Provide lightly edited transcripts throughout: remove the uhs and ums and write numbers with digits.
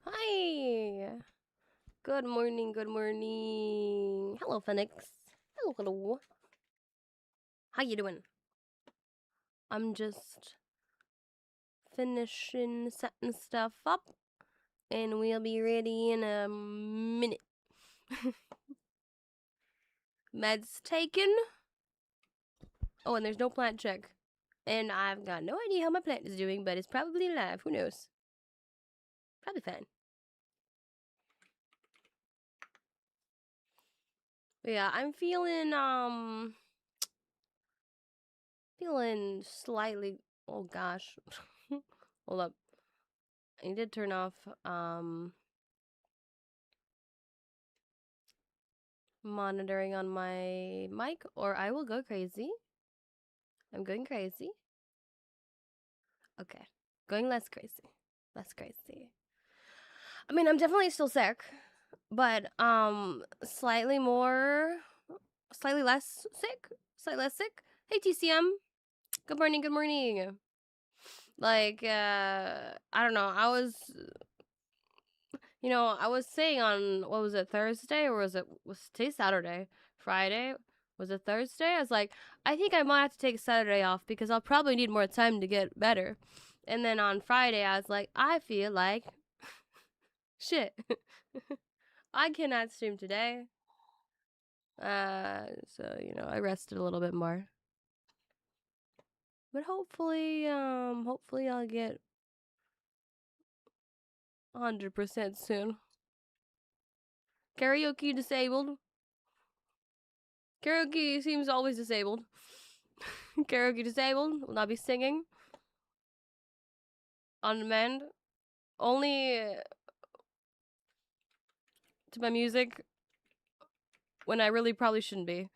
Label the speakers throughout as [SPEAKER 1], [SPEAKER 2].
[SPEAKER 1] Hi. Good morning. Good morning. Hello, Phoenix. Hello, hello. How you doing? I'm just finishing setting stuff up, and we'll be ready in a minute. Meds taken. Oh, and there's no plant check. And I've got no idea how my plant is doing, but it's probably alive. Who knows? Probably fine. But yeah, I'm feeling slightly. Oh gosh. Hold up. I need to turn off monitoring on my mic, or I will go crazy. I'm going crazy. Okay. Going less crazy. Less crazy. I mean, I'm definitely still sick, but slightly less sick. Slightly less sick. Hey TCM. Good morning, good morning. Like I don't know. I was saying on, what was it, Thursday, or was today Saturday? Friday? Was it Thursday? I was like, I think I might have to take Saturday off because I'll probably need more time to get better. And then on Friday, I was like, I feel like shit. I cannot stream today. So, I rested a little bit more. But hopefully I'll get 100% soon. Karaoke disabled. Karaoke seems always disabled. Karaoke disabled. Will not be singing. On demand. Only to my music when I really probably shouldn't be.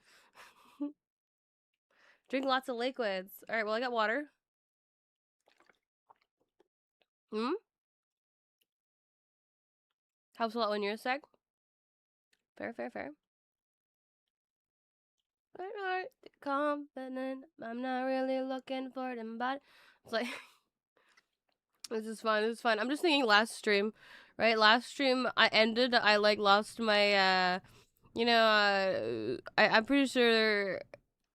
[SPEAKER 1] Drink lots of liquids. Alright, well, I got water. Helps a lot when you're sick. Fair, fair, fair. Heart confident. I'm not really looking for them, but it's like this is fun. This is fun. I'm just thinking last stream, right? Last stream I lost my I'm pretty sure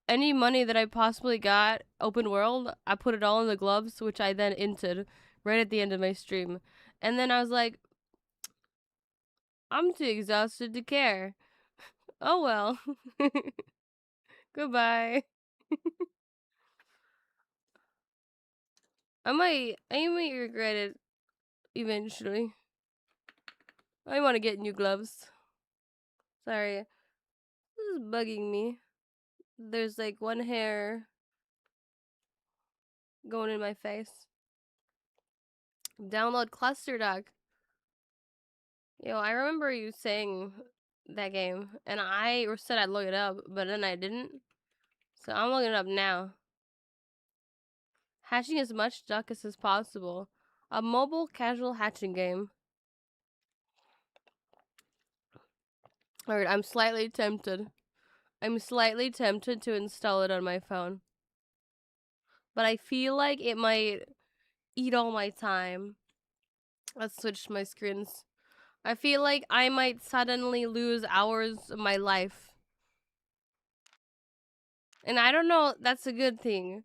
[SPEAKER 1] any money that I possibly got open world, I put it all in the gloves, which I then inted right at the end of my stream. And then I was like, I'm too exhausted to care. Oh well. Goodbye. I might regret it eventually. I want to get new gloves. Sorry. This is bugging me. There's like one hair going in my face. Download Cluster Duck. Yo, I remember you saying that game, and I said I'd look it up, but then I didn't. So I'm looking it up now. Hatching as much duck as possible. A mobile casual hatching game. Alright, I'm slightly tempted. I'm slightly tempted to install it on my phone. But I feel like it might eat all my time. Let's switch my screens. I feel like I might suddenly lose hours of my life. And I don't know, that's a good thing.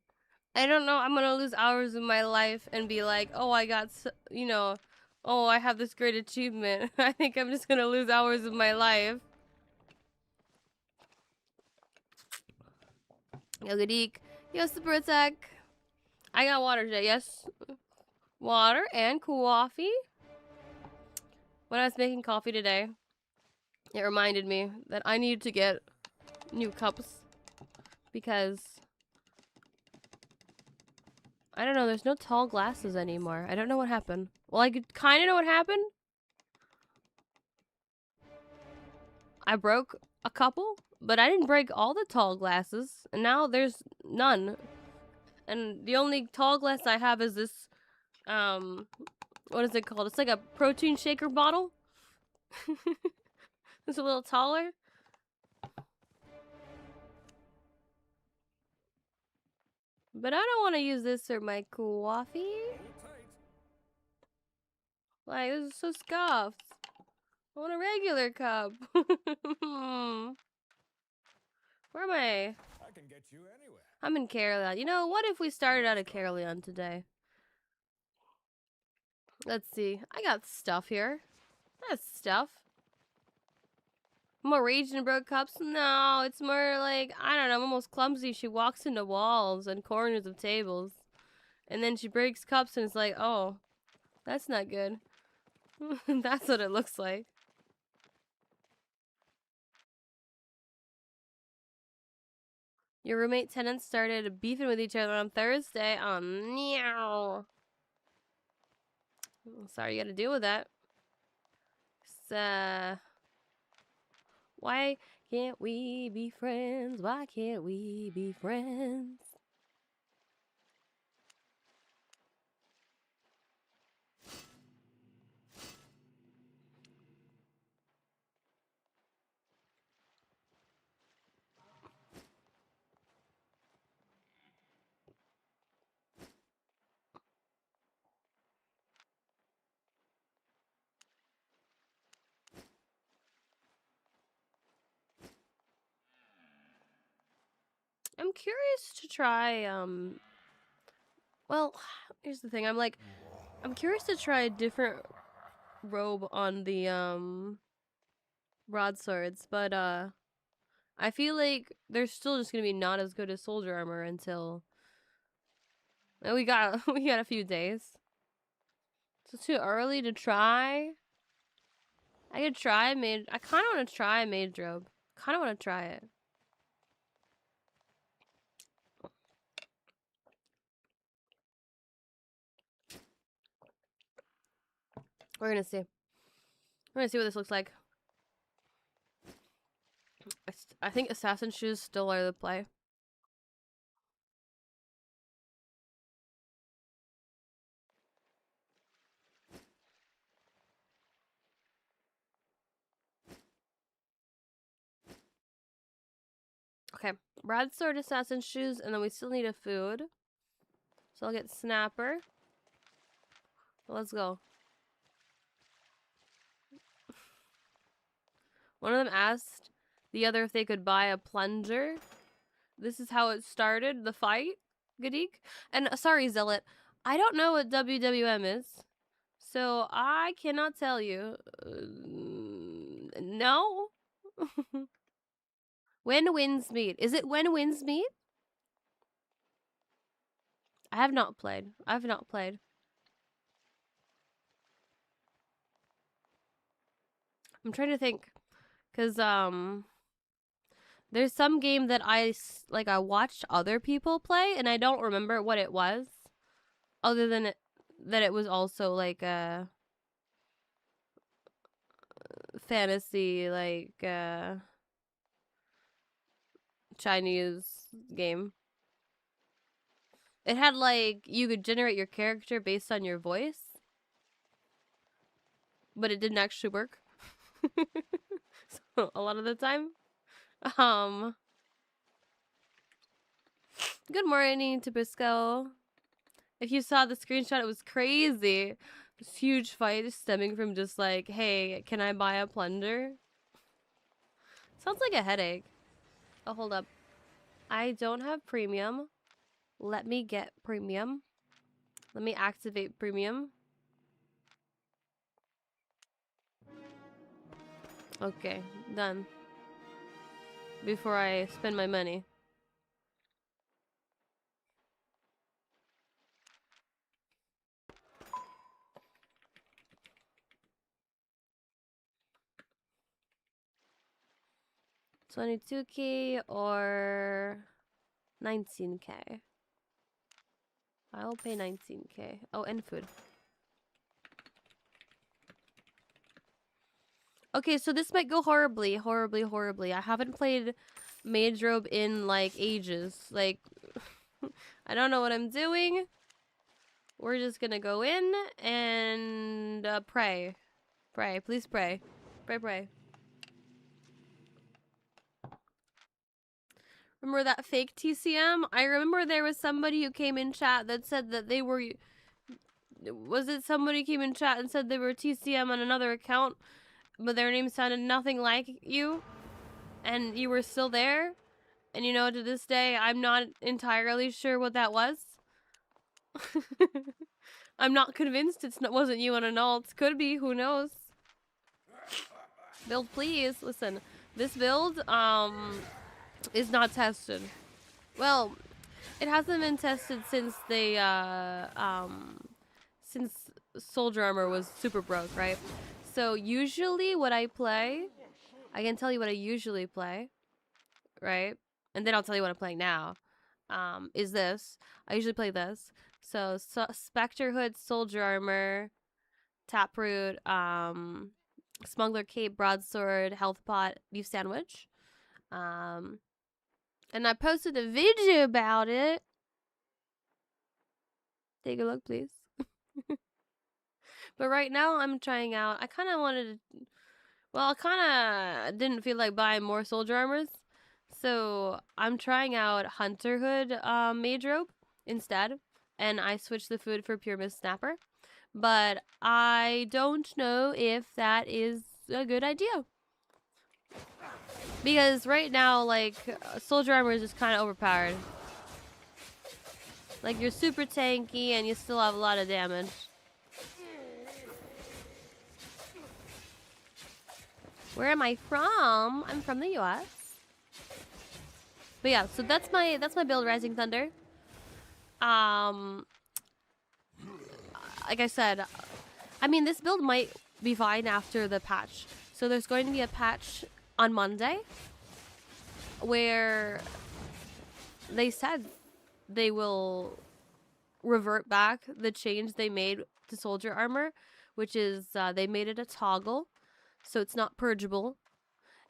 [SPEAKER 1] I don't know, I'm gonna lose hours of my life and be like, oh, I got, oh, I have this great achievement. I think I'm just gonna lose hours of my life. Yo, Gadik. Yo, Super Attack. I got water today, yes. Water and coffee. When I was making coffee today, it reminded me that I need to get new cups because I don't know, there's no tall glasses anymore. I don't know what happened. Well, I could kind of know what happened. I broke a couple, but I didn't break all the tall glasses, and now there's none. And the only tall glass I have is this, what is it called? It's like a protein shaker bottle. It's a little taller. But I don't want to use this for my coffee. Like, this is so scuffed. I want a regular cup. Where am I?
[SPEAKER 2] I can get you anywhere.
[SPEAKER 1] I'm in Caroline. You know, what if we started out of Caroline today? Let's see. I got stuff here. That's stuff. More rage and broke cups? No, it's more like, I don't know, I'm almost clumsy. She walks into walls and corners of tables. And then she breaks cups and it's like, oh, that's not good. That's what it looks like. Your roommate tenants started beefing with each other on Thursday. Oh, no. Sorry you gotta deal with that. Why can't we be friends? Why can't we be friends? I'm curious to try, well, here's the thing. I'm curious to try a different robe on the, broadswords, but, I feel like they're still just gonna be not as good as soldier armor until we got a few days. So too early to try. I could try mage. I kind of want to try a mage robe. Kind of want to try it. We're gonna see. We're gonna see what this looks like. I think assassin shoes still are the play. Okay, broadsword, assassin shoes, and then we still need a food. So I'll get snapper. Let's go. One of them asked the other if they could buy a plunger. This is how it started, the fight, Gadik. And sorry, Zealot, I don't know what WWM is, so I cannot tell you. No. When winds meet. Is it when winds meet? I have not played. I've not played. I'm trying to think, cause there's some game that I watched other people play, and I don't remember what it was, other than that it was also like a fantasy, like Chinese game. It had like you could generate your character based on your voice, but it didn't actually work. So a lot of the time. Good morning to Briscoe. If you saw the screenshot, it was crazy. This huge fight stemming from just like, hey, can I buy a plunder? Sounds like a headache. Oh, hold up. I don't have premium. Let me get premium. Let me activate premium. Okay, done. Before I spend my money. $22K or 19K. I'll pay 19K. Oh, and food. Okay, so this might go horribly, horribly, horribly. I haven't played Mage Robe in, like, ages. Like, I don't know what I'm doing. We're just gonna go in and pray. Pray. Please pray. Pray, pray. Remember that fake TCM? I remember there was somebody who came in chat that said that they were was it somebody came in chat and said they were TCM on another account, but their name sounded nothing like you, and you were still there? And you know, to this day, I'm not entirely sure what that was. I'm not convinced wasn't you on an alt. Could be, who knows? Build, please. Listen, this build, is not tested. Well, it hasn't been tested since they, since soldier armor was super broke, right? So usually what I play, I can tell you what I usually play, right? And then I'll tell you what I'm playing now. Is this. I usually play this. So Spectre Hood, Soldier Armor, Taproot, Smuggler Cape, Broadsword, Health Pot, Beef Sandwich. And I posted a video about it. Take a look, please. But right now I'm trying out, I kind of wanted to, well, I kind of didn't feel like buying more soldier armors. So I'm trying out Hunter Hood Mage Robe instead. And I switched the food for Pure Mist Snapper. But I don't know if that is a good idea. Because right now, like, soldier armor is just kind of overpowered. Like, you're super tanky and you still have a lot of damage. Where am I from? I'm from the US. But yeah, so that's my build, Rising Thunder. Like I said, I mean, this build might be fine after the patch. So there's going to be a patch on Monday where they said they will revert back the change they made to soldier armor, which is they made it a toggle, so it's not purgeable.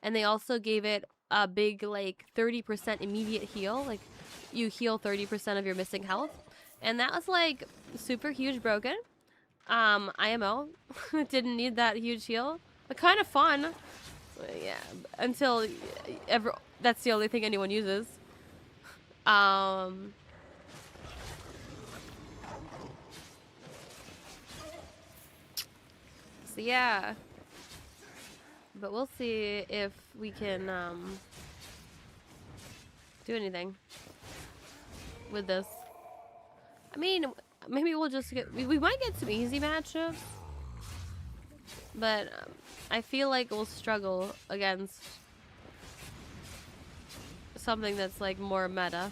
[SPEAKER 1] And they also gave it a big, like, 30% immediate heal. Like, you heal 30% of your missing health. And that was, like, super huge broken. IMO. Didn't need that huge heal. But kind of fun. Yeah, until that's the only thing anyone uses. So yeah. But we'll see if we can do anything with this. I mean, maybe we'll just get, we might get some easy matchups, but I feel like we'll struggle against something that's like more meta.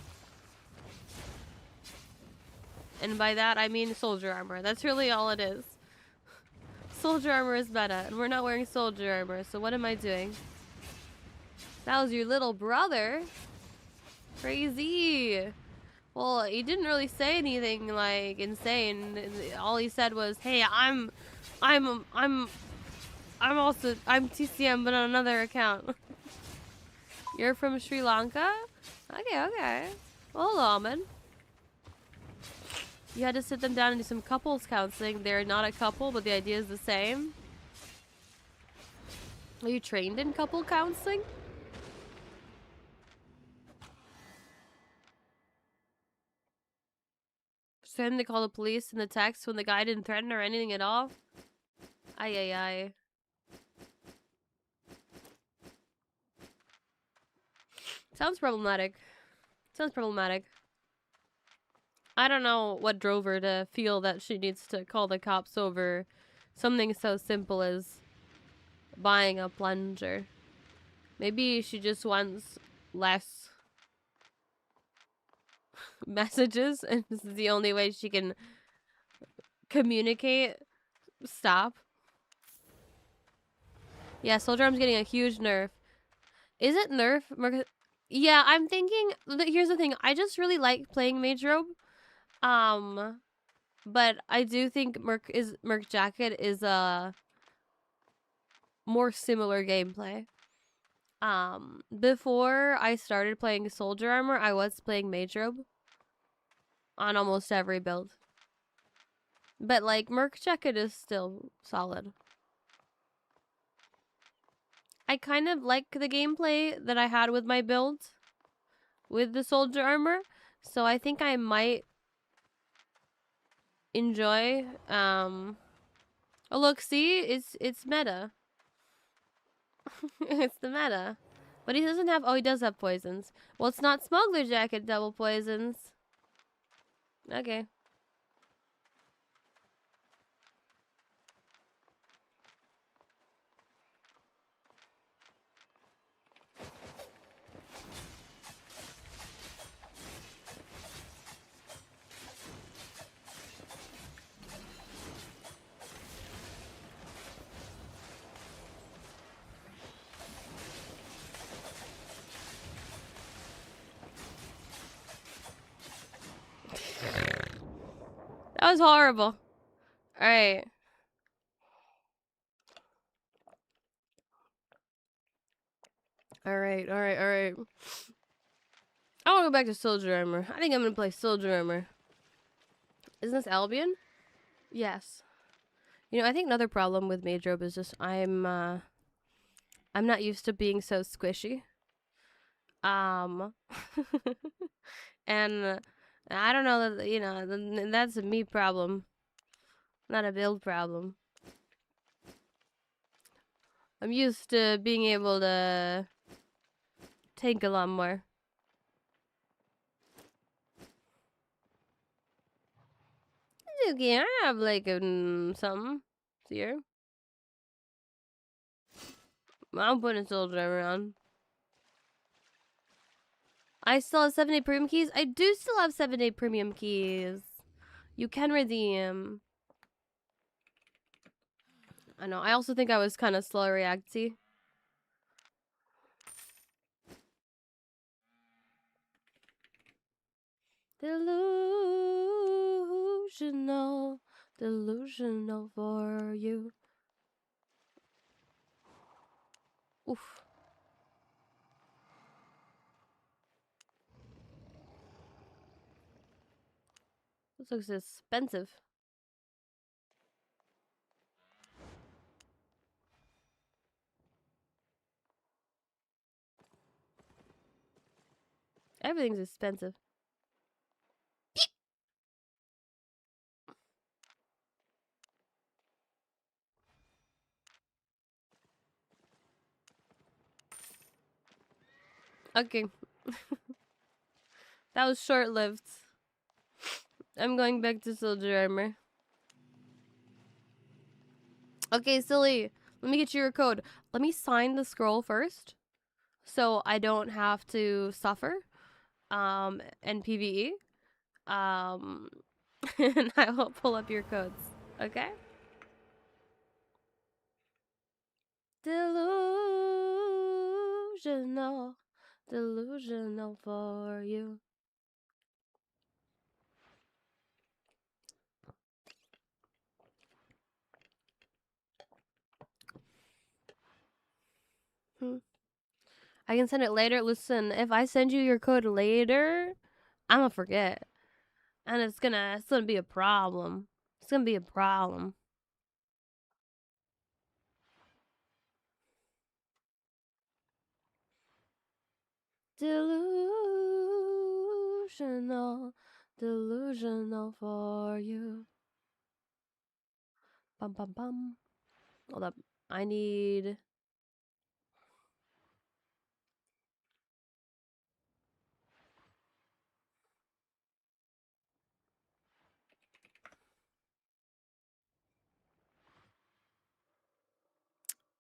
[SPEAKER 1] And by that I mean soldier armor. That's really all it is. Soldier armor is meta, and we're not wearing soldier armor, so what am I doing? That was your little brother? Crazy. Well, he didn't really say anything like insane. All he said was, "Hey, I'm TCM, but on another account." You're from Sri Lanka? Okay. Well, Ahmed. You had to sit them down and do some couples counseling. They're not a couple, but the idea is the same. Are you trained in couple counseling? Threatened to call the police in the text when the guy didn't threaten or anything at all? Ay. Sounds problematic. I don't know what drove her to feel that she needs to call the cops over something so simple as buying a plunger. Maybe she just wants less messages, and this is the only way she can communicate. Stop. Yeah, Soldier Arm's getting a huge nerf. Is it nerf? Yeah, I'm thinking, here's the thing, I just really like playing Mage Robe. But I do think Merc Jacket is a more similar gameplay. Before I started playing Soldier Armor, I was playing Mage Robe on almost every build. But like Merc Jacket is still solid. I kind of like the gameplay that I had with my build with the Soldier Armor, so I think I might enjoy. Oh look, see, it's meta. It's the meta. But he doesn't have. Oh, he does have poisons. Well, it's not smuggler jacket double poisons. Okay. That was horrible. All right. All right. All right. All right. I want to go back to Soldier Armor. I think I'm gonna play Soldier Armor. Isn't this Albion? Yes. You know, I think another problem with Mage Robe is just I'm not used to being so squishy. And I don't know that, you know, that's a me problem, not a build problem. I'm used to being able to tank a lot more. It's okay, I have like something here. I'm putting Soldier around. I still have 7-day premium keys. I do still have 7-day premium keys. You can redeem. I know. I also think I was kind of slow reacty. Delusional, delusional for you. Oof. This looks expensive. Everything's expensive. Okay. That was short-lived. I'm going back to Soldier Armor. Okay, silly. Let me get you your code. Let me sign the scroll first, so I don't have to suffer. And PvE. And I will pull up your codes. Okay. Delusional, delusional for you. I can send it later. Listen, if I send you your code later, I'm gonna forget. And it's gonna be a problem. It's gonna be a problem. Delusional, delusional for you. Bum bum bum. Hold up. I need.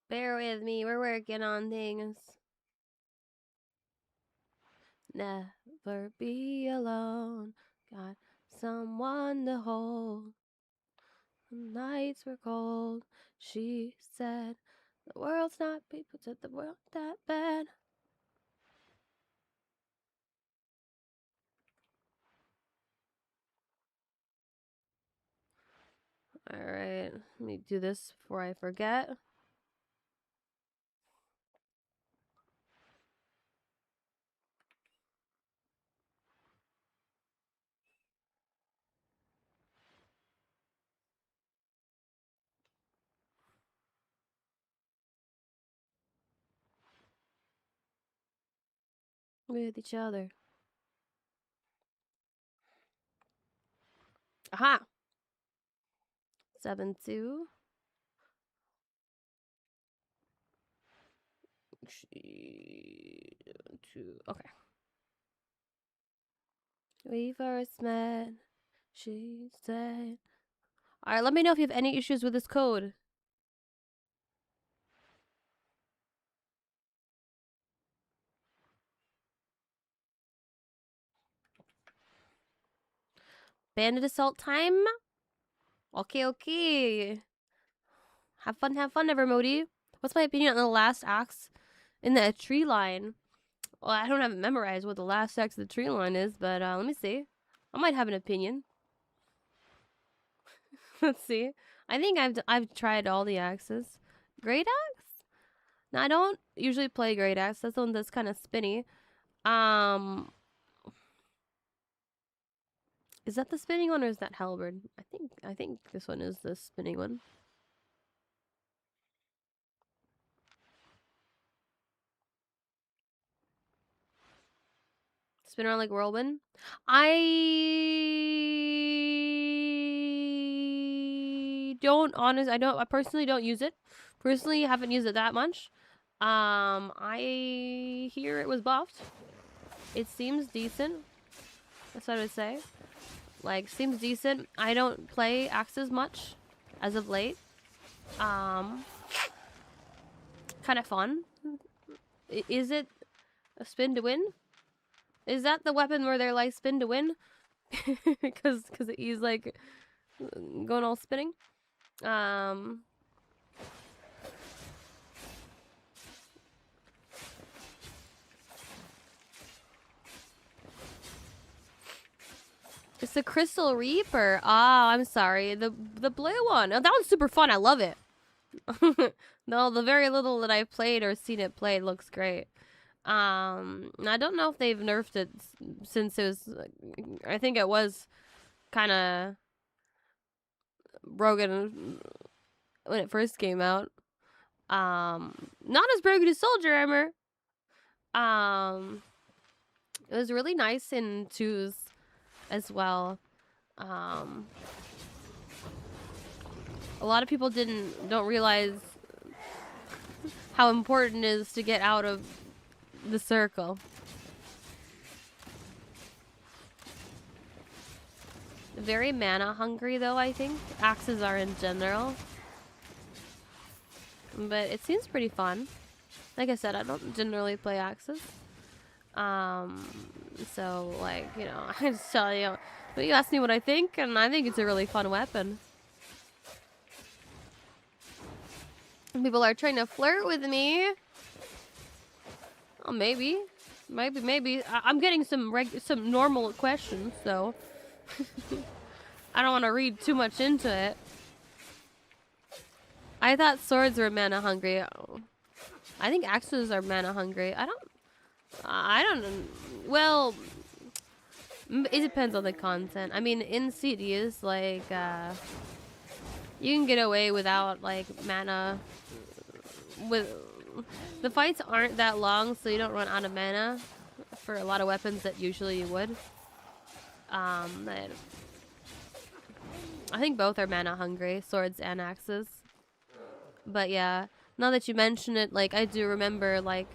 [SPEAKER 1] Bear with me. We're working on things. Never be alone. Got someone to hold. The nights were cold. She said, the world's not people said the world that bad. Alright, let me do this before I forget. With each other. Aha! 7-2. Okay. We first met, she said. Alright, let me know if you have any issues with this code. Bandit assault time? Okay, okay. Have fun, everybody. What's my opinion on the last axe in the tree line? Well, I don't have it memorized what the last axe of the tree line is, but let me see. I might have an opinion. Let's see. I think I've tried all the axes. Great axe? Now I don't usually play great axe. That's the one that's kind of spinny. Is that the spinning one or is that halberd? I think this one is the spinning one. Spin around like whirlwind. I personally don't use it. Personally haven't used it that much. I hear it was buffed. It seems decent. That's what I would say. Like, seems decent. I don't play axes much as of late. Kind of fun. Is it a spin to win? Is that the weapon where they're like spin to win? Because he's like going all spinning. It's the Crystal Reaper. Ah, I'm sorry. The blue one. Oh, that one's super fun. I love it. No, the very little that I've played or seen it played looks great. I don't know if they've nerfed it since it was. I think it was kind of broken when it first came out. Not as broken as Soldier Armor. It was really nice in 2s as well. A lot of people don't realize how important it is to get out of the circle. Very mana hungry though, I think. Axes are in general. But it seems pretty fun. Like I said, I don't generally play axes. So like, you know, I just tell you, but you asked me what I think, and I think it's a really fun weapon. People are trying to flirt with me. Oh, maybe. I'm getting some normal questions, so I don't want to read too much into it. I thought swords were mana hungry. I think axes are mana hungry. I don't. Well, it depends on the content. I mean, in CDs, like, you can get away without like mana. The fights aren't that long, so you don't run out of mana for a lot of weapons that usually you would. I think both are mana hungry, swords and axes. But yeah, now that you mention it, like, I do remember like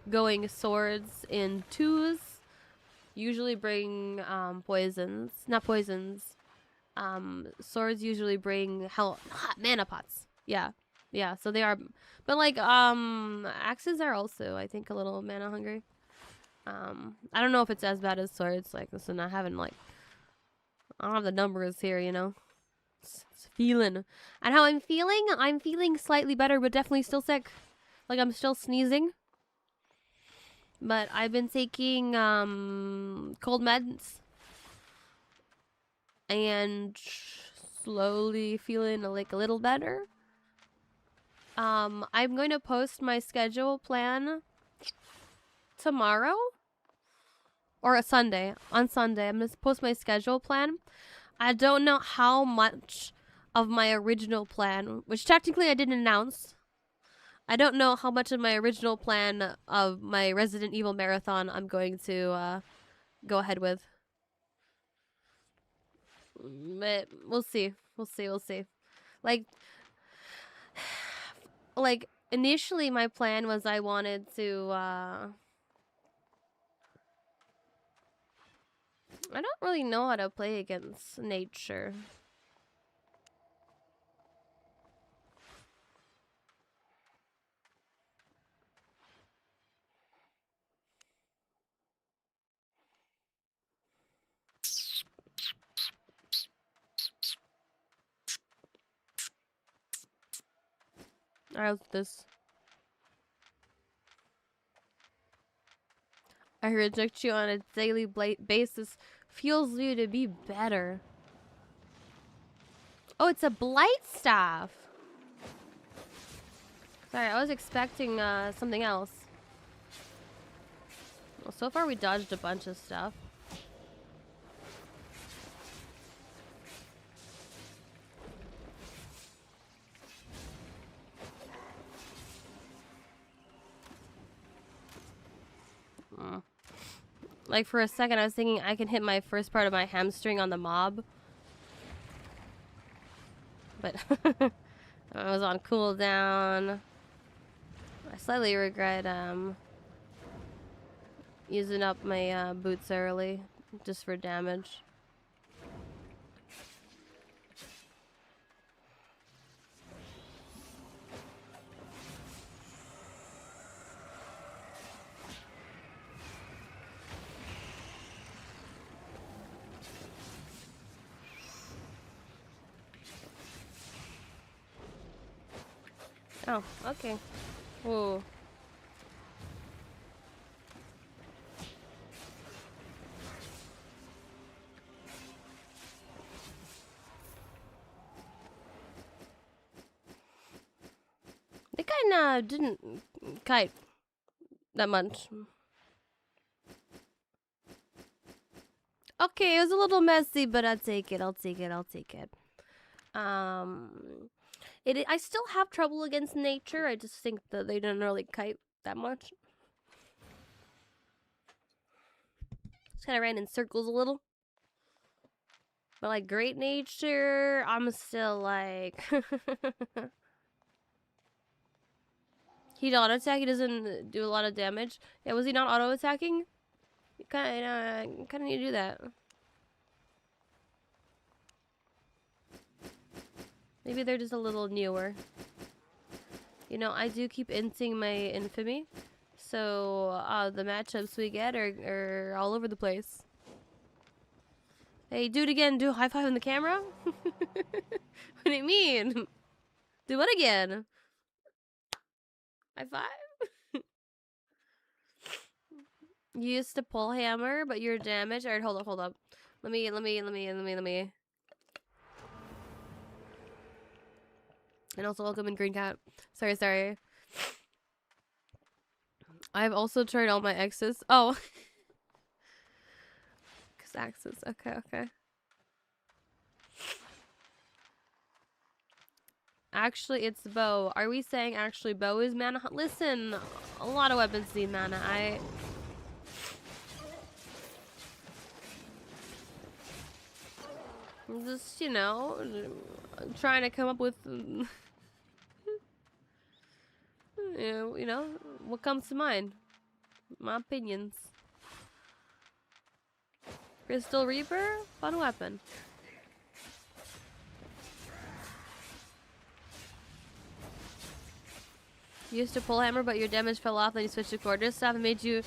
[SPEAKER 1] going swords in 2s usually bring poisons. Not poisons. Swords usually bring hot mana pots. Yeah. Yeah, so they are, but like axes are also, I think, a little mana hungry. I don't know if it's as bad as swords. Like, listen, I don't have the numbers here, you know. It's feeling. And how I'm feeling slightly better, but definitely still sick. Like, I'm still sneezing. But I've been taking cold meds and slowly feeling like a little better. I'm going to post my schedule plan tomorrow or a Sunday. On Sunday, I'm going to post my schedule plan. I don't know how much of my original plan, which technically I didn't announce. I don't know how much of my original plan of my Resident Evil marathon I'm going to go ahead with. But we'll see. We'll see. Like, like initially my plan was I wanted to, I don't really know how to play against nature. How's this? I reject you on a daily basis. Fuels you to be better. Oh, it's a blight staff. Sorry, I was expecting something else. Well, so far we dodged a bunch of stuff. Like for a second I was thinking I can hit my first part of my hamstring on the mob. But I was on cooldown. I slightly regret using up my boots early just for damage. Oh, okay. Whoa. They kinda didn't kite that much. Okay, it was a little messy, but I'll take it. I'll take it. I'll take it. I still have trouble against nature. I just think that they didn't really kite that much. Just kind of ran in circles a little. But like great nature, I'm still like. He auto attack. He doesn't do a lot of damage. Yeah, was he not auto attacking? You kind of need to do that. Maybe they're just a little newer. You know, I do keep inting my infamy, so the matchups we get are all over the place. Hey, do it again. Do a high five on the camera. What do you mean? Do what again? High five. You used to pull hammer, but you're damaged. Alright, hold up. Let me. And also welcome in Green Cat. Sorry. I've also tried all my exes. Oh. Cause axes. Okay. Actually, it's bow. Are we saying actually bow is mana? Listen, a lot of weapons need mana. Just, you know, trying to come up with, you know, what comes to mind. My opinions. Crystal Reaper? Fun weapon. You used to pull hammer, but your damage fell off, then you switched to quarter staff and made you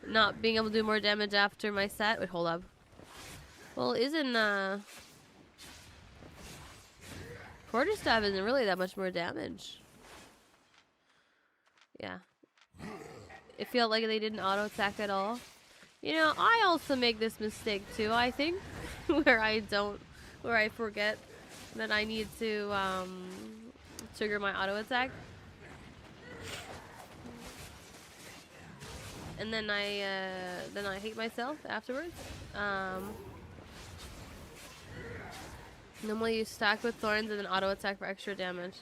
[SPEAKER 1] not being able to do more damage after my set. Wait, hold up. Well, quarter staff isn't really that much more damage. Yeah. It felt like they didn't auto attack at all. You know, I also make this mistake too, I think. where I forget that I need to trigger my auto attack. And then I hate myself afterwards. Normally you stack with thorns and then auto attack for extra damage.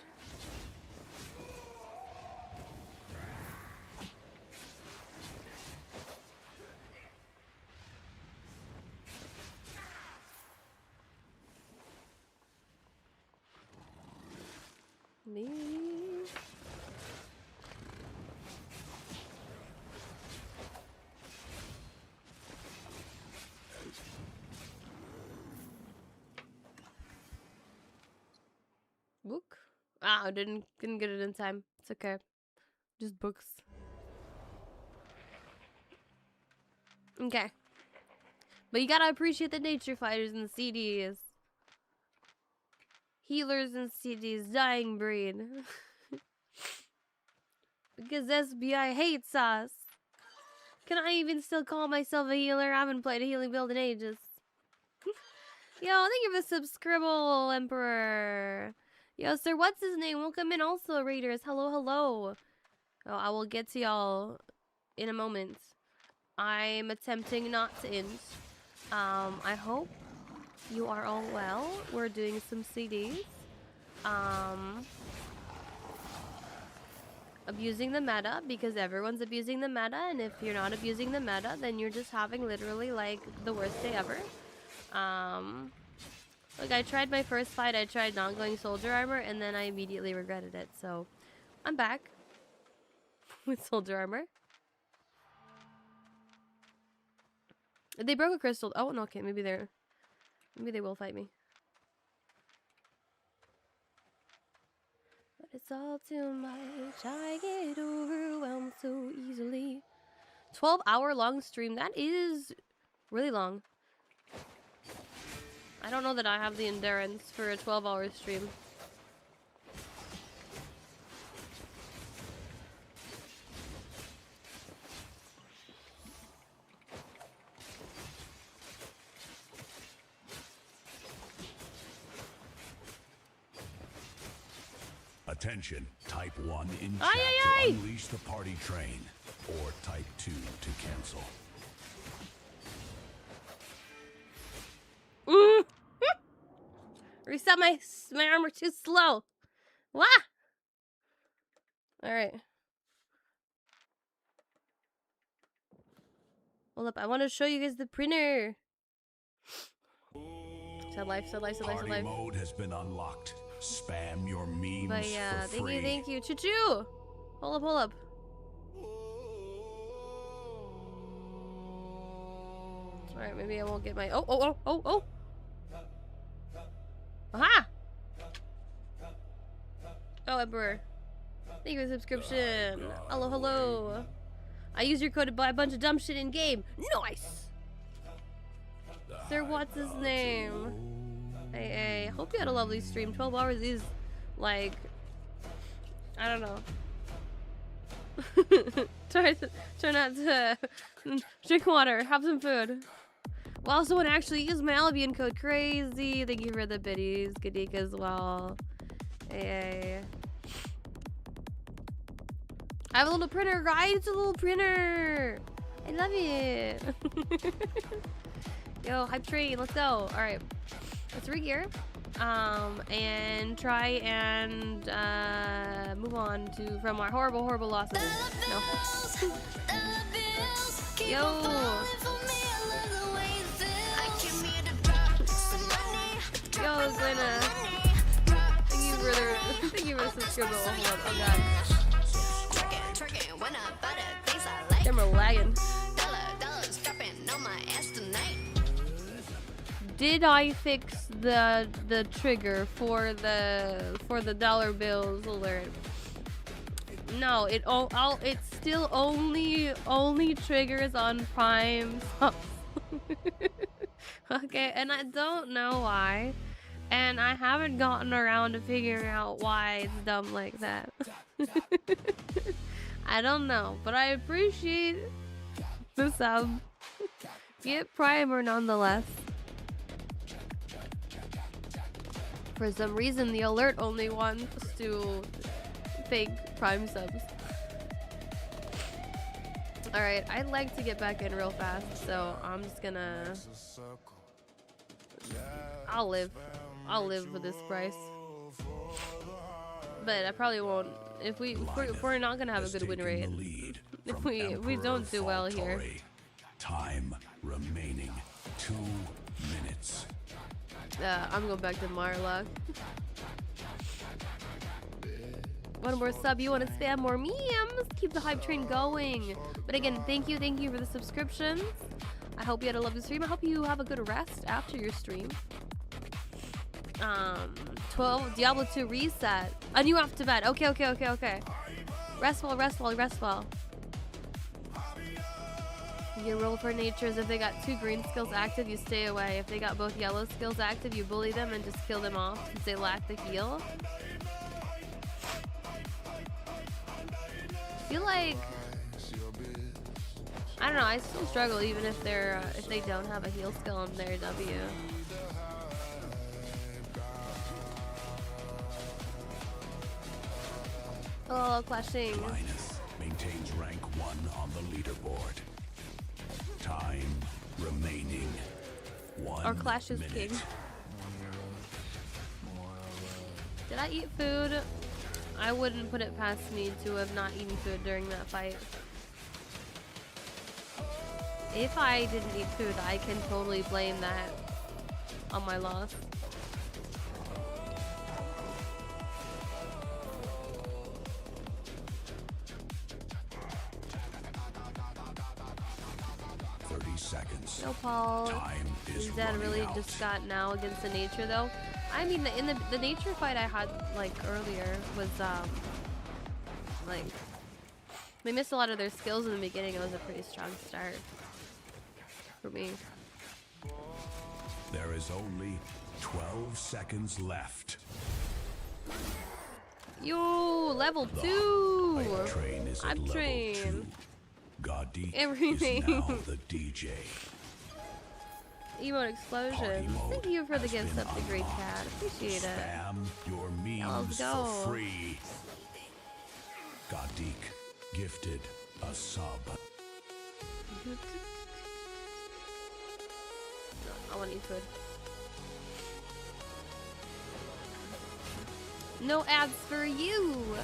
[SPEAKER 1] Me. Book? Ah, I didn't get it in time. It's okay. Just books. Okay. But you gotta appreciate the nature fighters and the CDs. Healers and CDs, dying breed. Because SBI hates us. Can I even still call myself a healer? I haven't played a healing build in ages. Yo, thank you for the subscribble, Emperor. Yo, sir, what's his name? Welcome in also, Raiders. Hello, hello. Oh, I will get to y'all in a moment. I'm attempting not to end. I hope you are all well. We're doing some CDs. Abusing the meta because everyone's abusing the meta, and if you're not abusing the meta, then you're just having literally like the worst day ever. Look, I tried my first fight, I tried not going soldier armor, and then I immediately regretted it, so I'm back with soldier armor. They broke a crystal. Oh, no, okay, maybe they will fight me. But it's all too much. I get overwhelmed so easily. 12-hour long stream. That is really long. I don't know that I have the endurance for a 12-hour stream.
[SPEAKER 2] Attention, type 1 in chat to unleash the party train, or type 2 to cancel.
[SPEAKER 1] Reset my armor too slow. Wah! Alright. Hold up, I want to show you guys the printer. Sad life.
[SPEAKER 2] Party mode has been unlocked. Spam your memes
[SPEAKER 1] but yeah,
[SPEAKER 2] for free.
[SPEAKER 1] thank you. Choo-choo! Hold up. Alright, maybe I won't get my... Oh! Aha! Oh, Emperor. Thank you for the subscription. Hello. I use your code to buy a bunch of dumb shit in game. Nice! Sir, what's his name? Hey, hope you had a lovely stream. 12 hours is, like... I don't know. Try not to drink water. Have some food. Well, someone actually used my Albion code. Crazy. Thank you for the biddies. Gadik as well. Hey. I have a little printer, guys. It's a little printer. I love it. Yo, hype train. Let's go. All right. Let's re-gear. And try and move on from our horrible losses. No. Yo. Yo, Glenna. Thank you for the subscriber. Oh god. Camera lagging. Did I fix the trigger for the dollar bills alert? No, it still only triggers on Prime subs. Okay, and I don't know why, and I haven't gotten around to figuring out why it's dumb like that. I don't know, but I appreciate the sub. Get Primer nonetheless. For some reason, the alert only wants to fake Prime subs. Alright, I'd like to get back in real fast, so I'm just gonna... I'll live for this price. But I probably won't. If we're not gonna have a good win rate. If we don't do well here.
[SPEAKER 2] Time remaining 2 minutes.
[SPEAKER 1] I'm going back to Marlock. one more sub. You want to spam more memes? Keep the hype train going. But again, thank you for the subscriptions. I hope you had a lovely stream. I hope you have a good rest after your stream. 12 Diablo 2 reset. And you off to bed. Okay. Rest well. Your rule for nature is if they got 2 green skills active, you stay away. If they got both yellow skills active, you bully them and just kill them off since they lack the heal. I feel like, I don't know, I still struggle even if they're if they don't have a heal skill on their W. Oh, clashing.
[SPEAKER 2] Linus maintains rank 1 on the leaderboard. Time remaining 1
[SPEAKER 1] Our Clash is
[SPEAKER 2] minute.
[SPEAKER 1] king. Did I eat food? I wouldn't put it past me to have not eaten food during that fight. If I didn't eat food, I can totally blame that on my loss.
[SPEAKER 2] Seconds.
[SPEAKER 1] No, Paul.
[SPEAKER 2] Time is
[SPEAKER 1] His dad really
[SPEAKER 2] out.
[SPEAKER 1] just got now against the nature though. I mean, in the nature fight I had like earlier was like they missed a lot of their skills in the beginning. It was a pretty strong start for me.
[SPEAKER 2] There is only 12 seconds left.
[SPEAKER 1] Yo, level 2.
[SPEAKER 2] Hype train is at level 2. Goddeek
[SPEAKER 1] Everything.
[SPEAKER 2] is now the DJ.
[SPEAKER 1] Emote explosion. Thank you for the gift up, the great cat. Appreciate it.
[SPEAKER 2] Spam your
[SPEAKER 1] Let's
[SPEAKER 2] memes
[SPEAKER 1] go.
[SPEAKER 2] for free. Goddeek gifted a sub.
[SPEAKER 1] I want to eat food. No ads for you.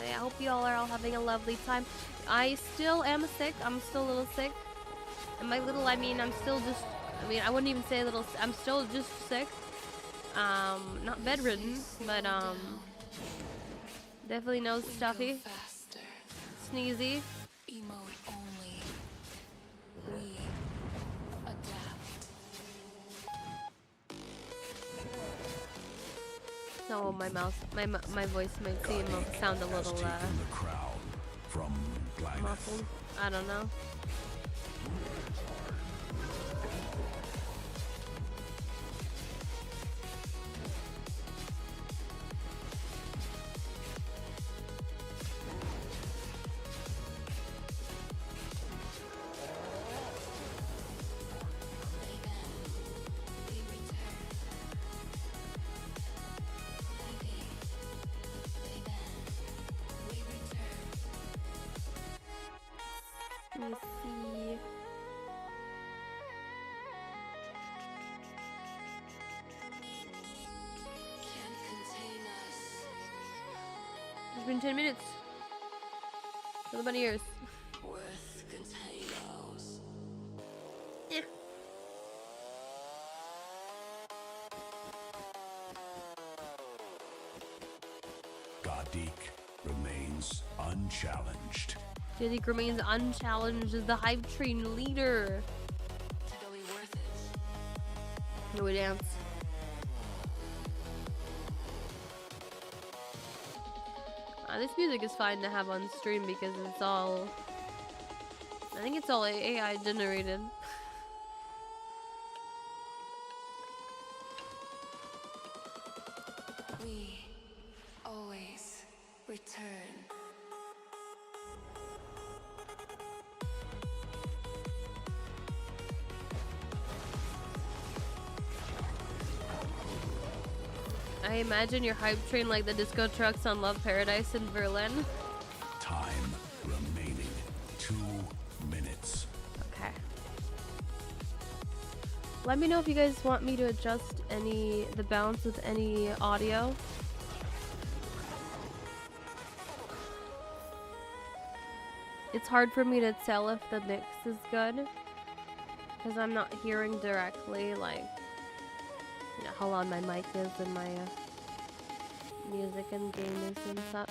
[SPEAKER 1] I hope you all are having a lovely time. I still am sick. I'm still a little sick. And by little, I mean I'm still just, I mean I wouldn't even say little, I'm still just sick. Not bedridden, but definitely nose stuffy. Sneezy.
[SPEAKER 3] Emote only. We adapt.
[SPEAKER 1] So my mouth, my voice might seem sound a little
[SPEAKER 2] Taken the crown from Glynath.
[SPEAKER 1] muffled. I don't know. Let me see.
[SPEAKER 3] Can't contain us.
[SPEAKER 1] It's been 10 minutes. For the bunny ears.
[SPEAKER 3] Worth containers.
[SPEAKER 1] Yeah.
[SPEAKER 2] Goddeek remains unchallenged.
[SPEAKER 1] Jadique remains unchallenged as the hype train leader.
[SPEAKER 3] Totally worth it.
[SPEAKER 1] Here we dance. This music is fine to have on stream because it's all, I think it's all AI generated.
[SPEAKER 3] We always return.
[SPEAKER 1] I imagine your hype train like the disco trucks on Love Paradise in Berlin.
[SPEAKER 2] Time remaining 2 minutes.
[SPEAKER 1] Okay. Let me know if you guys want me to adjust the bounce of any audio. It's hard for me to tell if the mix is good because I'm not hearing directly like, you know, how loud my mic is and my music and games and such.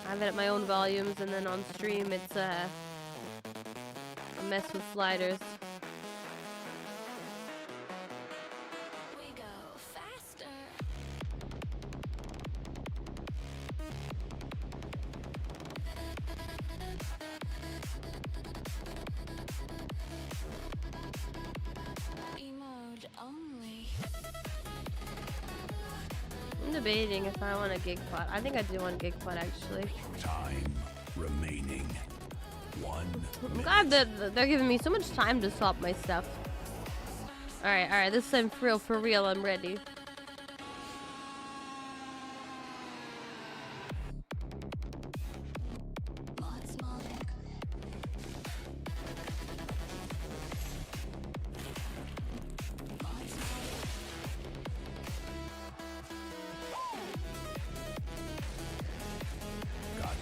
[SPEAKER 1] I have it at my own volumes, and then on stream it's a mess with sliders.
[SPEAKER 3] We go faster. Emote only.
[SPEAKER 1] I'm debating if I want a gig pot. I think I do want a gig pot actually.
[SPEAKER 2] Time remaining. 1
[SPEAKER 1] I'm
[SPEAKER 2] minute.
[SPEAKER 1] glad that they're giving me so much time to swap my stuff. Alright, this time for real, I'm ready.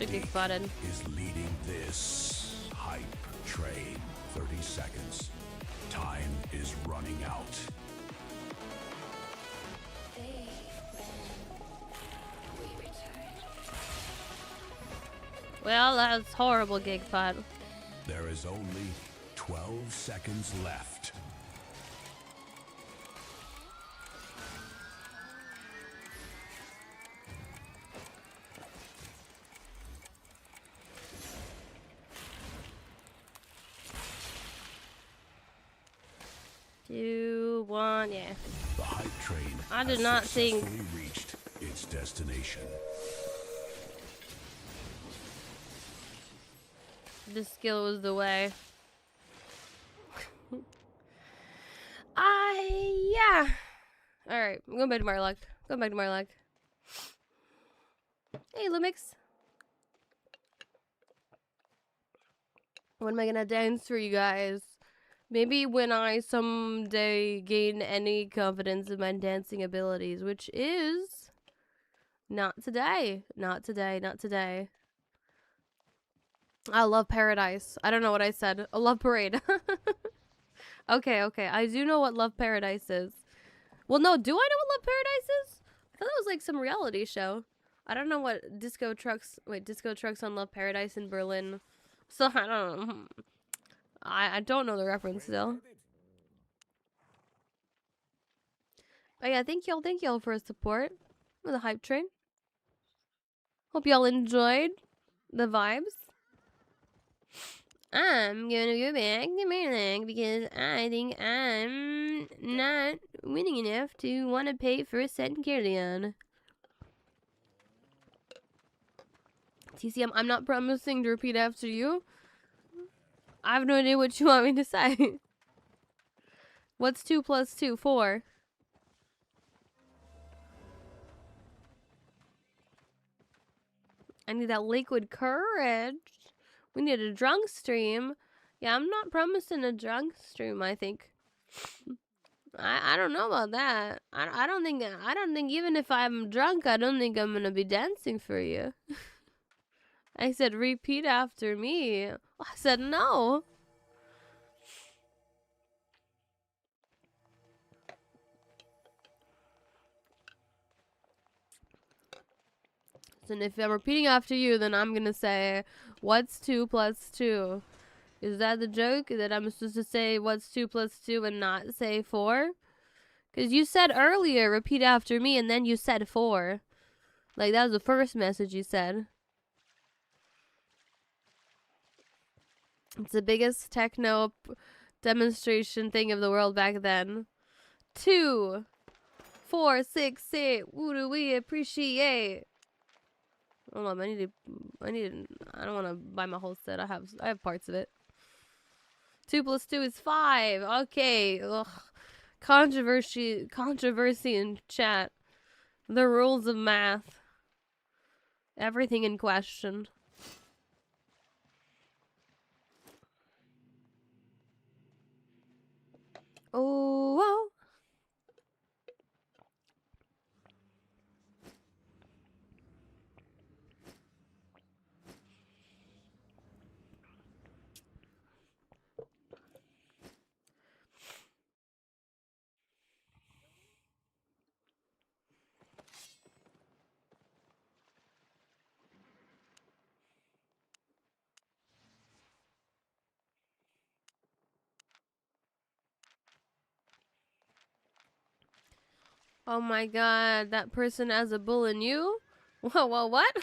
[SPEAKER 1] Gig spotted.
[SPEAKER 2] Is leading this hype train. 30 seconds. Time is running out.
[SPEAKER 3] They ban. We return.
[SPEAKER 1] Well, that's horrible, gig pot.
[SPEAKER 2] There is only 12 seconds left.
[SPEAKER 1] Two, one, yeah.
[SPEAKER 2] The hype train
[SPEAKER 1] I did
[SPEAKER 2] has
[SPEAKER 1] not think-
[SPEAKER 2] successfully reached its destination.
[SPEAKER 1] This skill was the way. Yeah. Alright, I'm going back to Marlock. Going back to Marlock. Hey, Lumix. What am I gonna dance for you guys? Maybe when I someday gain any confidence in my dancing abilities, which is not today. Not today, not today. I love Paradise. I don't know what I said. A love parade. Okay. I do know what Love Paradise is. Well, no, do I know what Love Paradise is? I thought that was like some reality show. I don't know what Disco Trucks on Love Paradise in Berlin. So I don't know. I don't know the reference still. But yeah, thank y'all for support with the hype train. Hope y'all enjoyed the vibes. I'm gonna go back to Maryland because I think I'm not winning enough to want to pay for a set in Carleon. TC, I'm not promising to repeat after you. I have no idea what you want me to say. What's 2 plus 2? 4. I need that liquid courage. We need a drunk stream. Yeah, I'm not promising a drunk stream, I think. I don't know about that. I don't think even if I'm drunk, I don't think I'm gonna be dancing for you. I said repeat after me. I said no. And if I'm repeating after you, then I'm gonna say, what's 2 plus 2? Is that the joke? That I'm supposed to say what's 2 plus 2 and not say 4? Because you said earlier, repeat after me, and then you said 4. Like, that was the first message you said. It's the biggest techno demonstration thing of the world back then. 2, 4, 6, 8. What do we appreciate? Hold on, I don't want to buy my whole set. I have parts of it. 2 plus 2 is 5. Okay. Ugh. Controversy in chat. The rules of math. Everything in question. Oh, wow. Oh my god, that person has a bull in you? Whoa, what?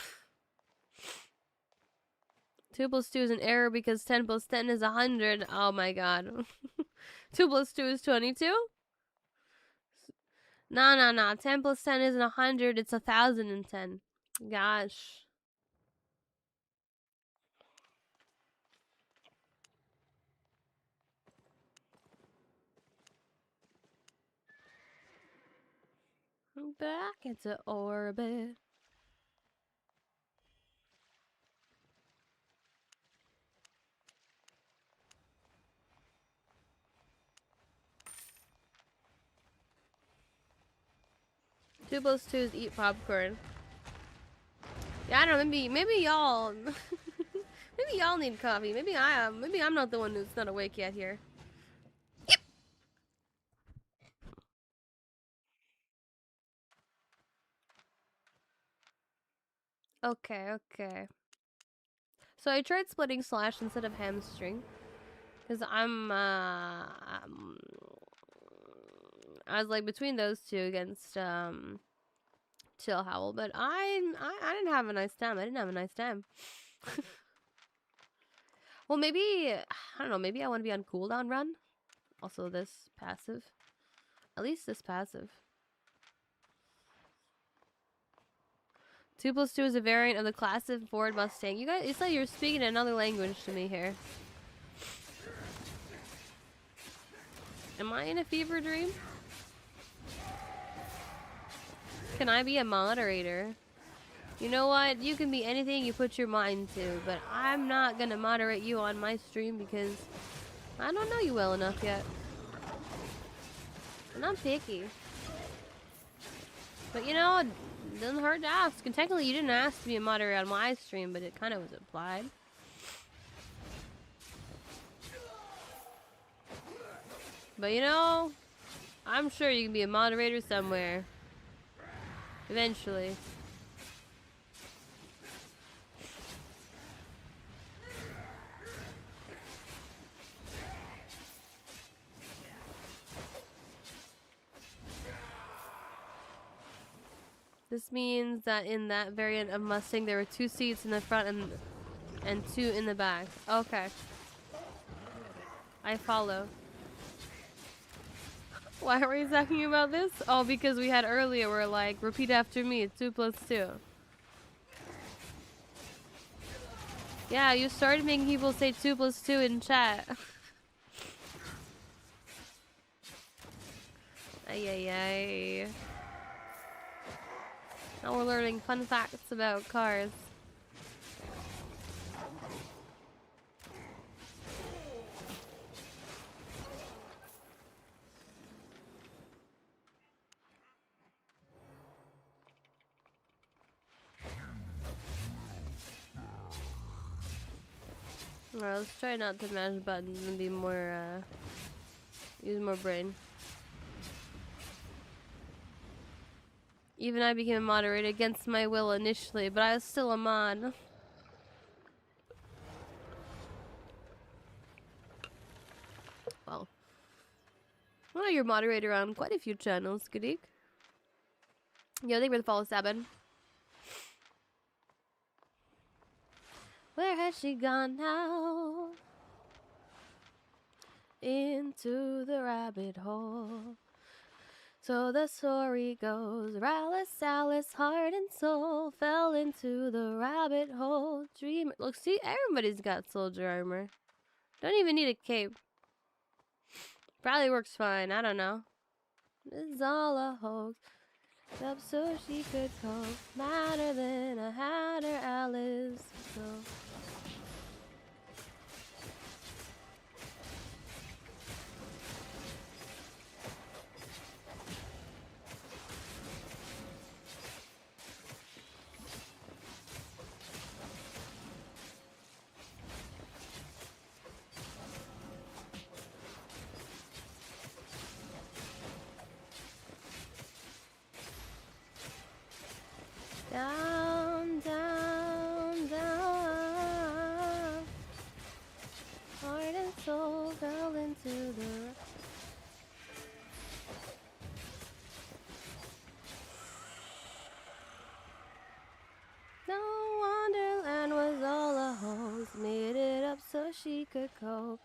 [SPEAKER 1] 2 plus 2 is an error because 10 plus 10 is 100. Oh my god. 2 plus 2 is 22? No. 10 plus 10 isn't 100, it's 1010. Gosh. Back into orbit. Two plus two is eat popcorn. Yeah, I don't know. Maybe y'all, maybe y'all need coffee. Maybe I am. Maybe I'm not the one who's not awake yet here. Okay. So I tried splitting slash instead of hamstring, cause I was like between those two against Chill Howl, but I didn't have a nice time. I didn't have a nice time. Well, maybe I don't know. Maybe I want to be on cooldown run. Also, this passive. At least this passive. 2 plus 2 is a variant of the classic Ford Mustang. You guys, it's like you're speaking another language to me here. Am I in a fever dream? Can I be a moderator? You know what? You can be anything you put your mind to, but I'm not gonna moderate you on my stream because I don't know you well enough yet. And I'm picky. But you know, it doesn't hurt to ask. And technically you didn't ask to be a moderator on my stream, but it kind of was implied. But you know, I'm sure you can be a moderator somewhere. Eventually. This means that in that variant of Mustang, there were 2 seats in the front and 2 in the back. Okay. I follow. Why are we talking about this? Oh, because we had earlier, we're like, repeat after me, 2 plus 2. Yeah, you started making people say 2 plus 2 in chat. Ay. Now we're learning fun facts about cars. Alright, let's try not to mash buttons and be more, use more brain. Even I became a moderator against my will initially, but I was still a mod. Well, you're a moderator on quite a few channels, Gadik. Yo, thank you for the follow, Sabin. Where has she gone now? Into the rabbit hole. So the story goes, Rallis, Alice, heart and soul fell into the rabbit hole. Dream. Look, see, everybody's got soldier armor. Don't even need a cape. Probably works fine. I don't know. It's all a hoax. Up so she could cope. Madder than a hatter, Alice. So. Down, down, down. she could cope.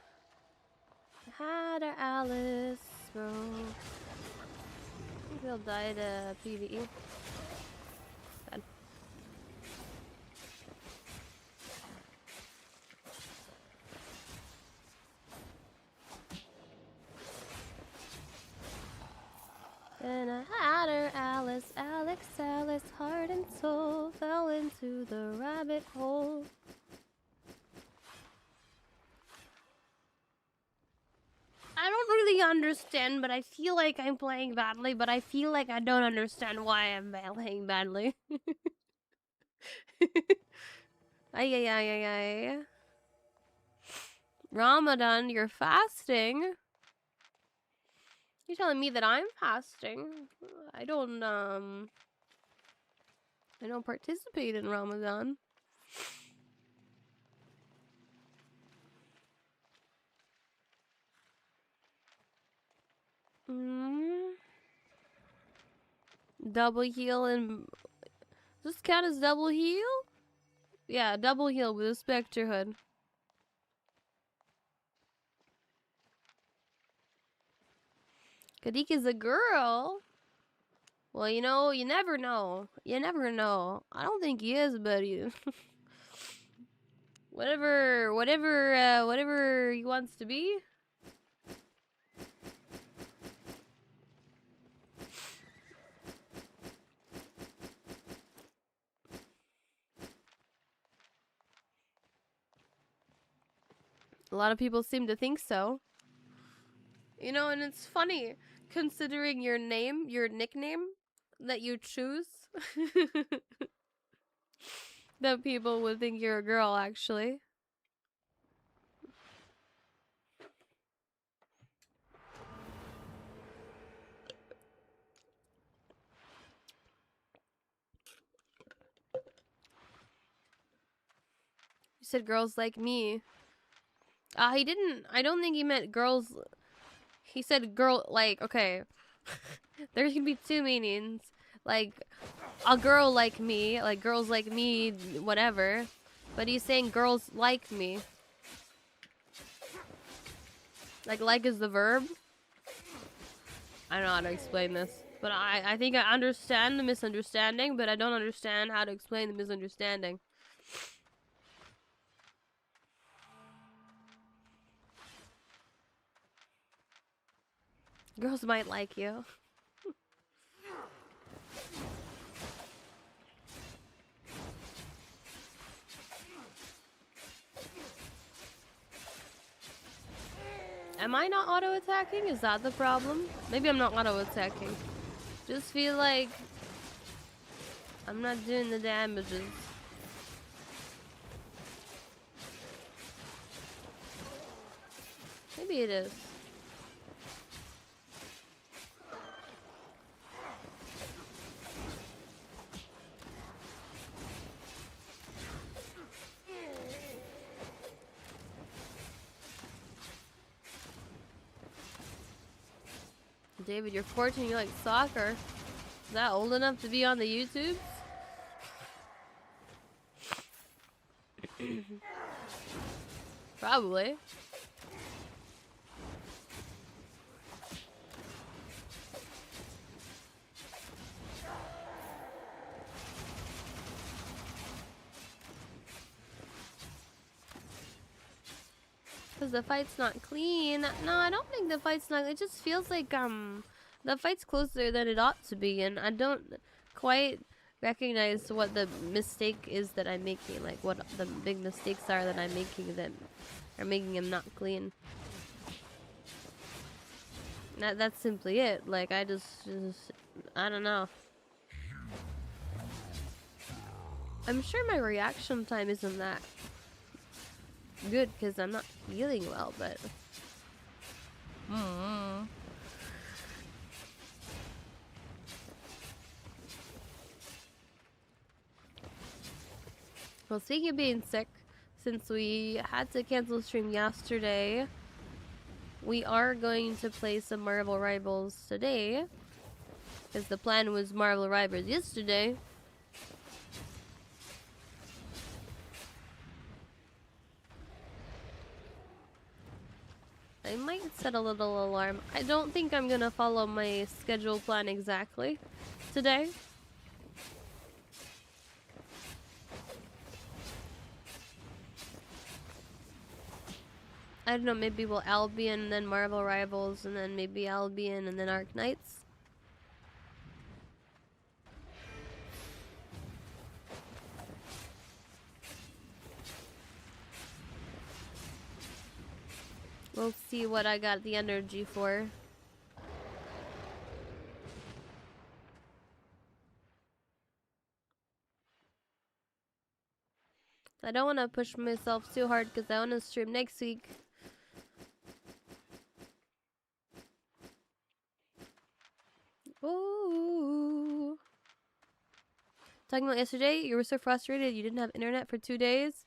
[SPEAKER 1] Had her Alice, bro. I think they'll die to PvE. Sad. And I had her Alice, Alex, Alice, heart and soul fell into the rabbit hole. I don't really understand, but I feel like I'm playing badly, but I feel like I don't understand why I'm playing badly. Ay, ay, ay, ay, ay. Ramadan, you're fasting? You're telling me that I'm fasting? I don't participate in Ramadan. Double heal and... Does this count as double heal? Yeah, double heal with a Spectre Hood. Kadik is a girl. Well, you know, you never know. You never know. I don't think he is, but he... whatever he wants to be. A lot of people seem to think so. You know, and it's funny, considering your name, your nickname that you choose, that people would think you're a girl, actually. You said girls like me. He didn't, I don't think he meant girls. He said girl, like, okay. There can be two meanings. Like, a girl like me, like girls like me, whatever. But he's saying girls like me. Like is the verb? I don't know how to explain this. But I think I understand the misunderstanding, but I don't understand how to explain the misunderstanding. Girls might like you. Am I not auto-attacking? Is that the problem? Maybe I'm not auto-attacking. Just feel like I'm not doing the damages. Maybe it is. David, you're 14, you like soccer. Is that old enough to be on the YouTube? Probably. Because the fight's not clean. No, I don't think the fight's not. It just feels like the fight's closer than it ought to be, and I don't quite recognize what the mistake is that I'm making. Like what the big mistakes are that I'm making that are making him not clean. That's simply it. Like I just I don't know. I'm sure my reaction time isn't that good because I'm not feeling well, but well, speaking of being sick, since we had to cancel stream yesterday, we are going to play some Marvel Rivals today because the plan was Marvel Rivals yesterday. I might set a little alarm. I don't think I'm gonna follow my schedule plan exactly today. I don't know, maybe we'll Albion and then Marvel Rivals and then maybe Albion and then Arc Knights. We'll see what I got the energy for. I don't want to push myself too hard because I want to stream next week. Ooh. Talking about yesterday, you were so frustrated you didn't have internet for 2 days.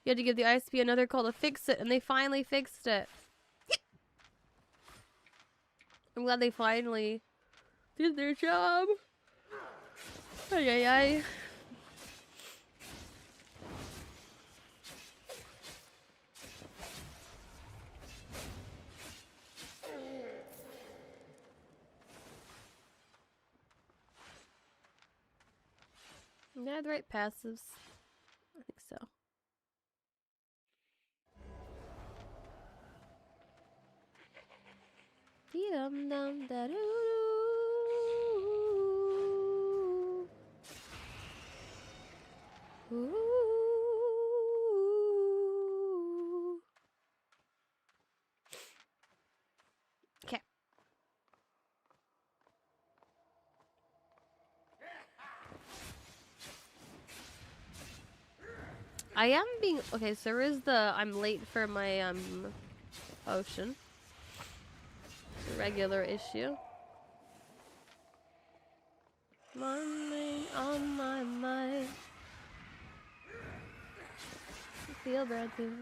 [SPEAKER 1] You had to give the ISP another call to fix it, and they finally fixed it. I'm glad they finally did their job. Ay, ay, ay. Did I have the right passives? I think so. Dee-dum dum da doo doo. Ooh. Okay. I am being okay. So there is the I'm late for my potion. It's a regular issue. Money on my mind. I feel bad too.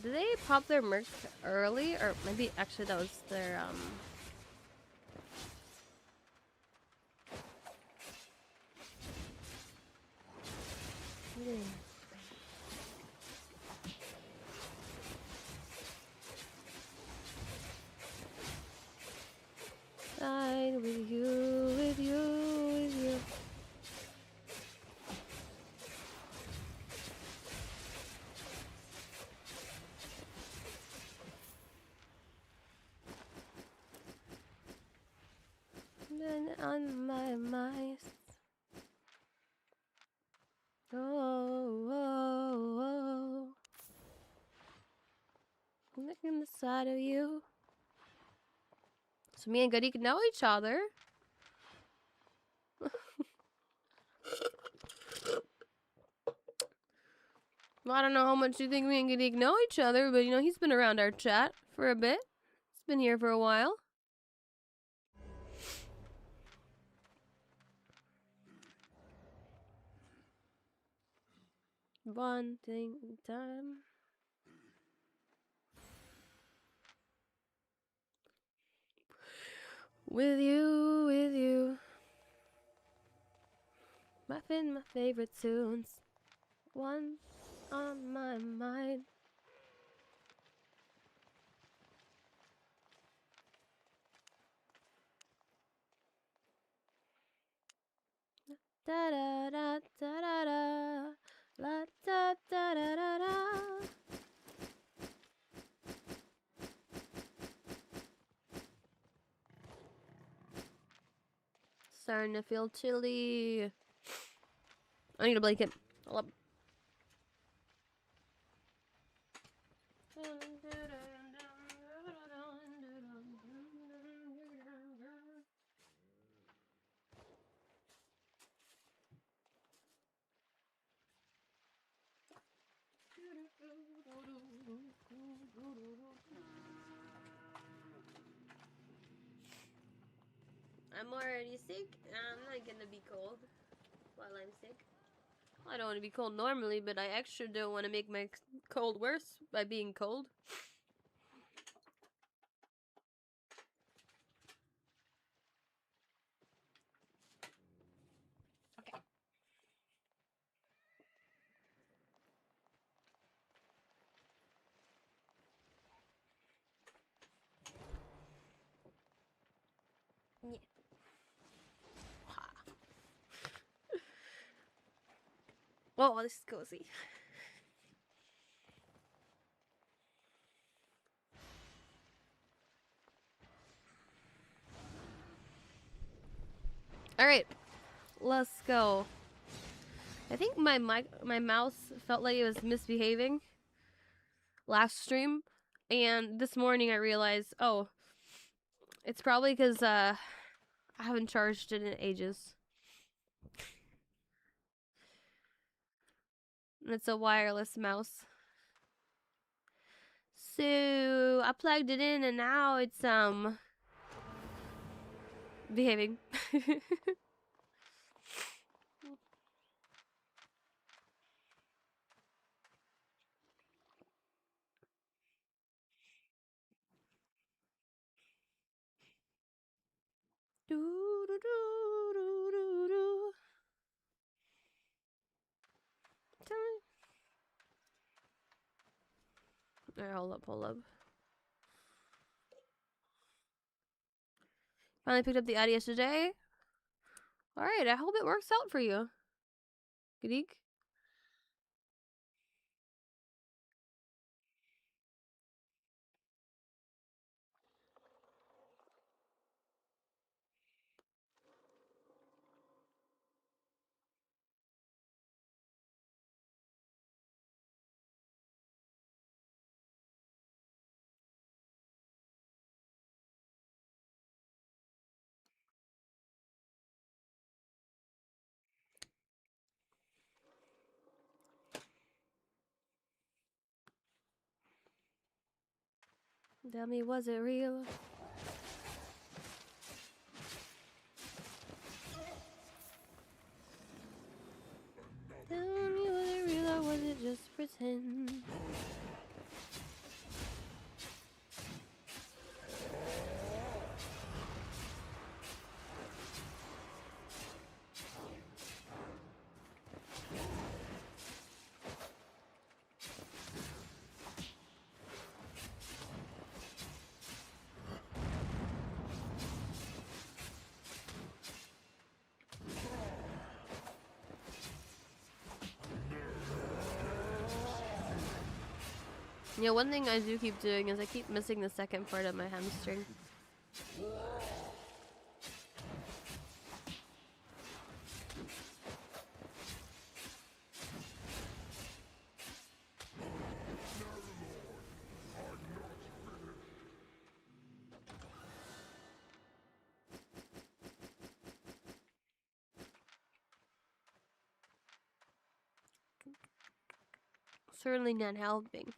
[SPEAKER 1] Did they pop their merc early, or maybe actually that was their Side with you, with you, with you. Then on my mind. Oh, oh, oh. Looking the side of you. So me and Goody can know each other. Well, I don't know how much you think me and Goody know each other, but you know, he's been around our chat for a bit. He's been here for a while. One thing at a time. With you, with you. My favorite tunes. One on my mind. Da da da da da da. La da da da da da. Starting to feel chilly. I need a blanket. Hold up. I'm already sick. I'm not gonna be cold while I'm sick. I don't want to be cold normally, but I extra don't want to make my cold worse by being cold. Oh, this is cozy. All right, let's go. I think my mouse felt like it was misbehaving last stream, and this morning I realized, oh, it's probably because I haven't charged it in ages. And it's a wireless mouse. So I plugged it in and now it's behaving. Do, do, do, do, do, do. Alright, hold up. Finally picked up the audio today. Alright, I hope it works out for you. Good eek. Tell me, was it real? Tell me, was it real or was it just pretend? You know, one thing I do keep doing is I keep missing the second part of my hamstring. Certainly not helping.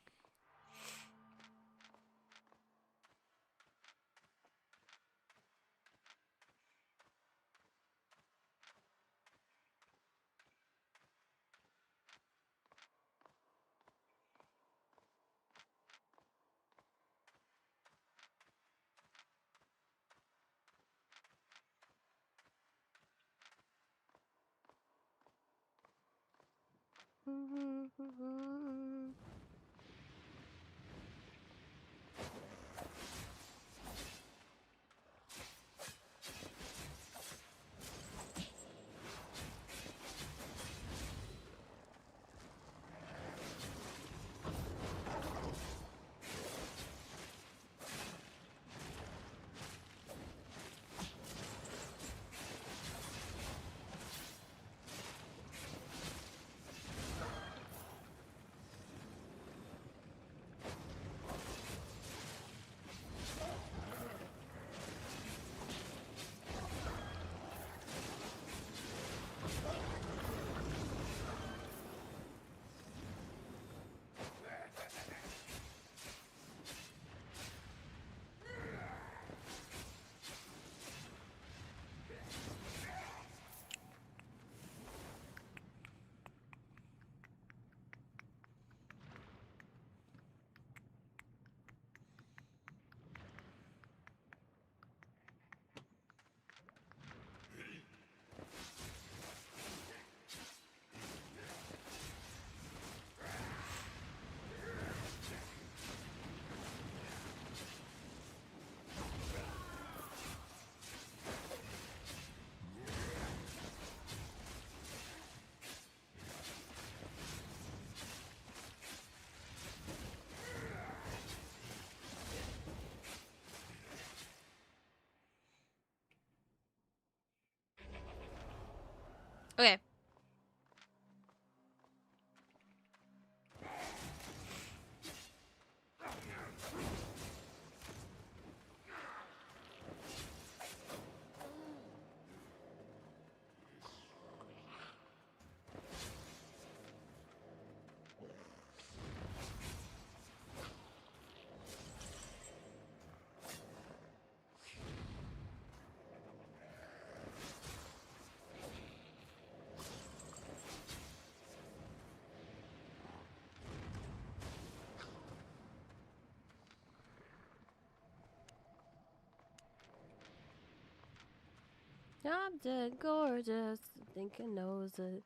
[SPEAKER 1] Drop dead gorgeous. Think it knows it.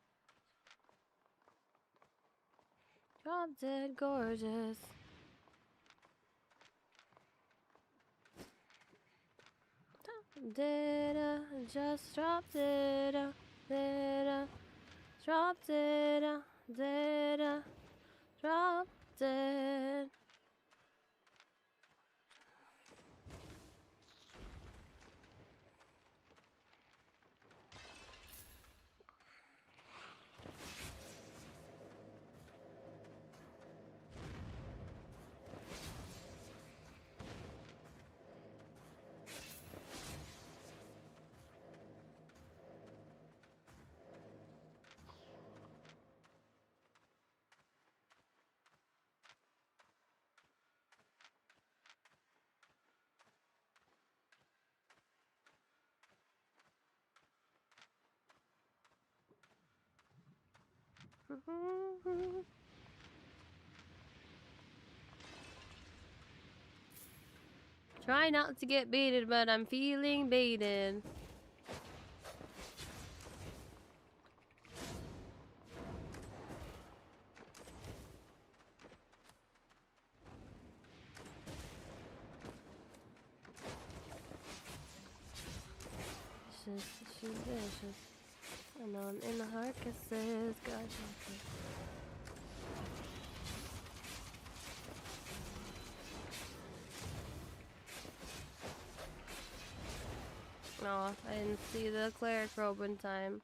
[SPEAKER 1] Drop dead gorgeous. Did just dropped it, did dropped it, did dropped it. Try not to get baited, but I'm feeling baited. She's vicious. I know I'm in the heart kisses. God, no, I didn't see the cleric robe in time.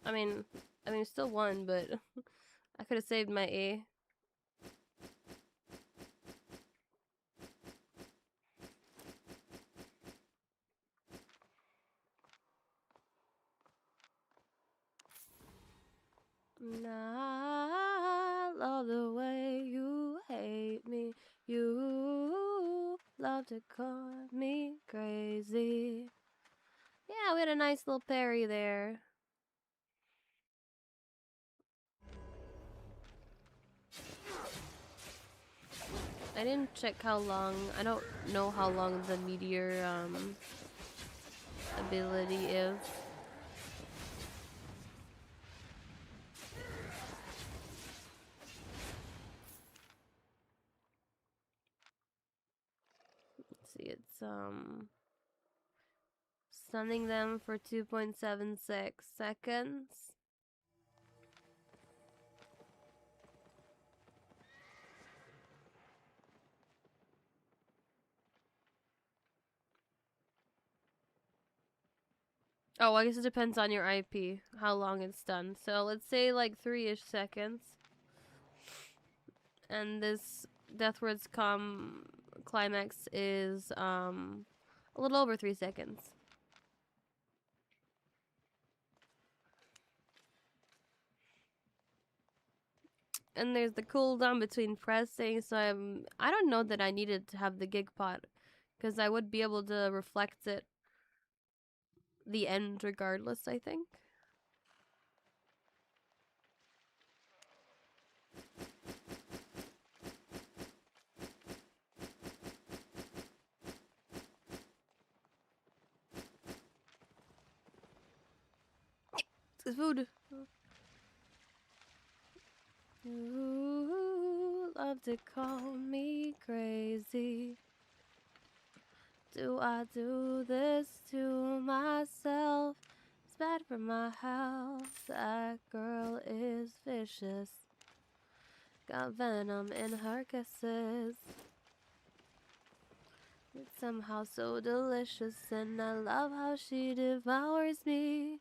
[SPEAKER 1] I mean, still won, but I could have saved my A. And I love the way you hate me. You love to call me crazy. Yeah, we had a nice little parry there. I didn't check how long. I don't know how long the meteor ability is. Let's see, it's stunning them for 2.76 seconds. Oh, I guess it depends on your IP, how long it's done. So let's say like 3-ish seconds. And this Deathward's climax is a little over 3 seconds. And there's the cooldown between pressing, so I don't know that I needed to have the gig pot, because I would be able to reflect it the end regardless, I think. It's food. You love to call me crazy. Do I do this to myself? It's bad for my health. That girl is vicious. Got venom in her kisses. It's somehow so delicious, and I love how she devours me.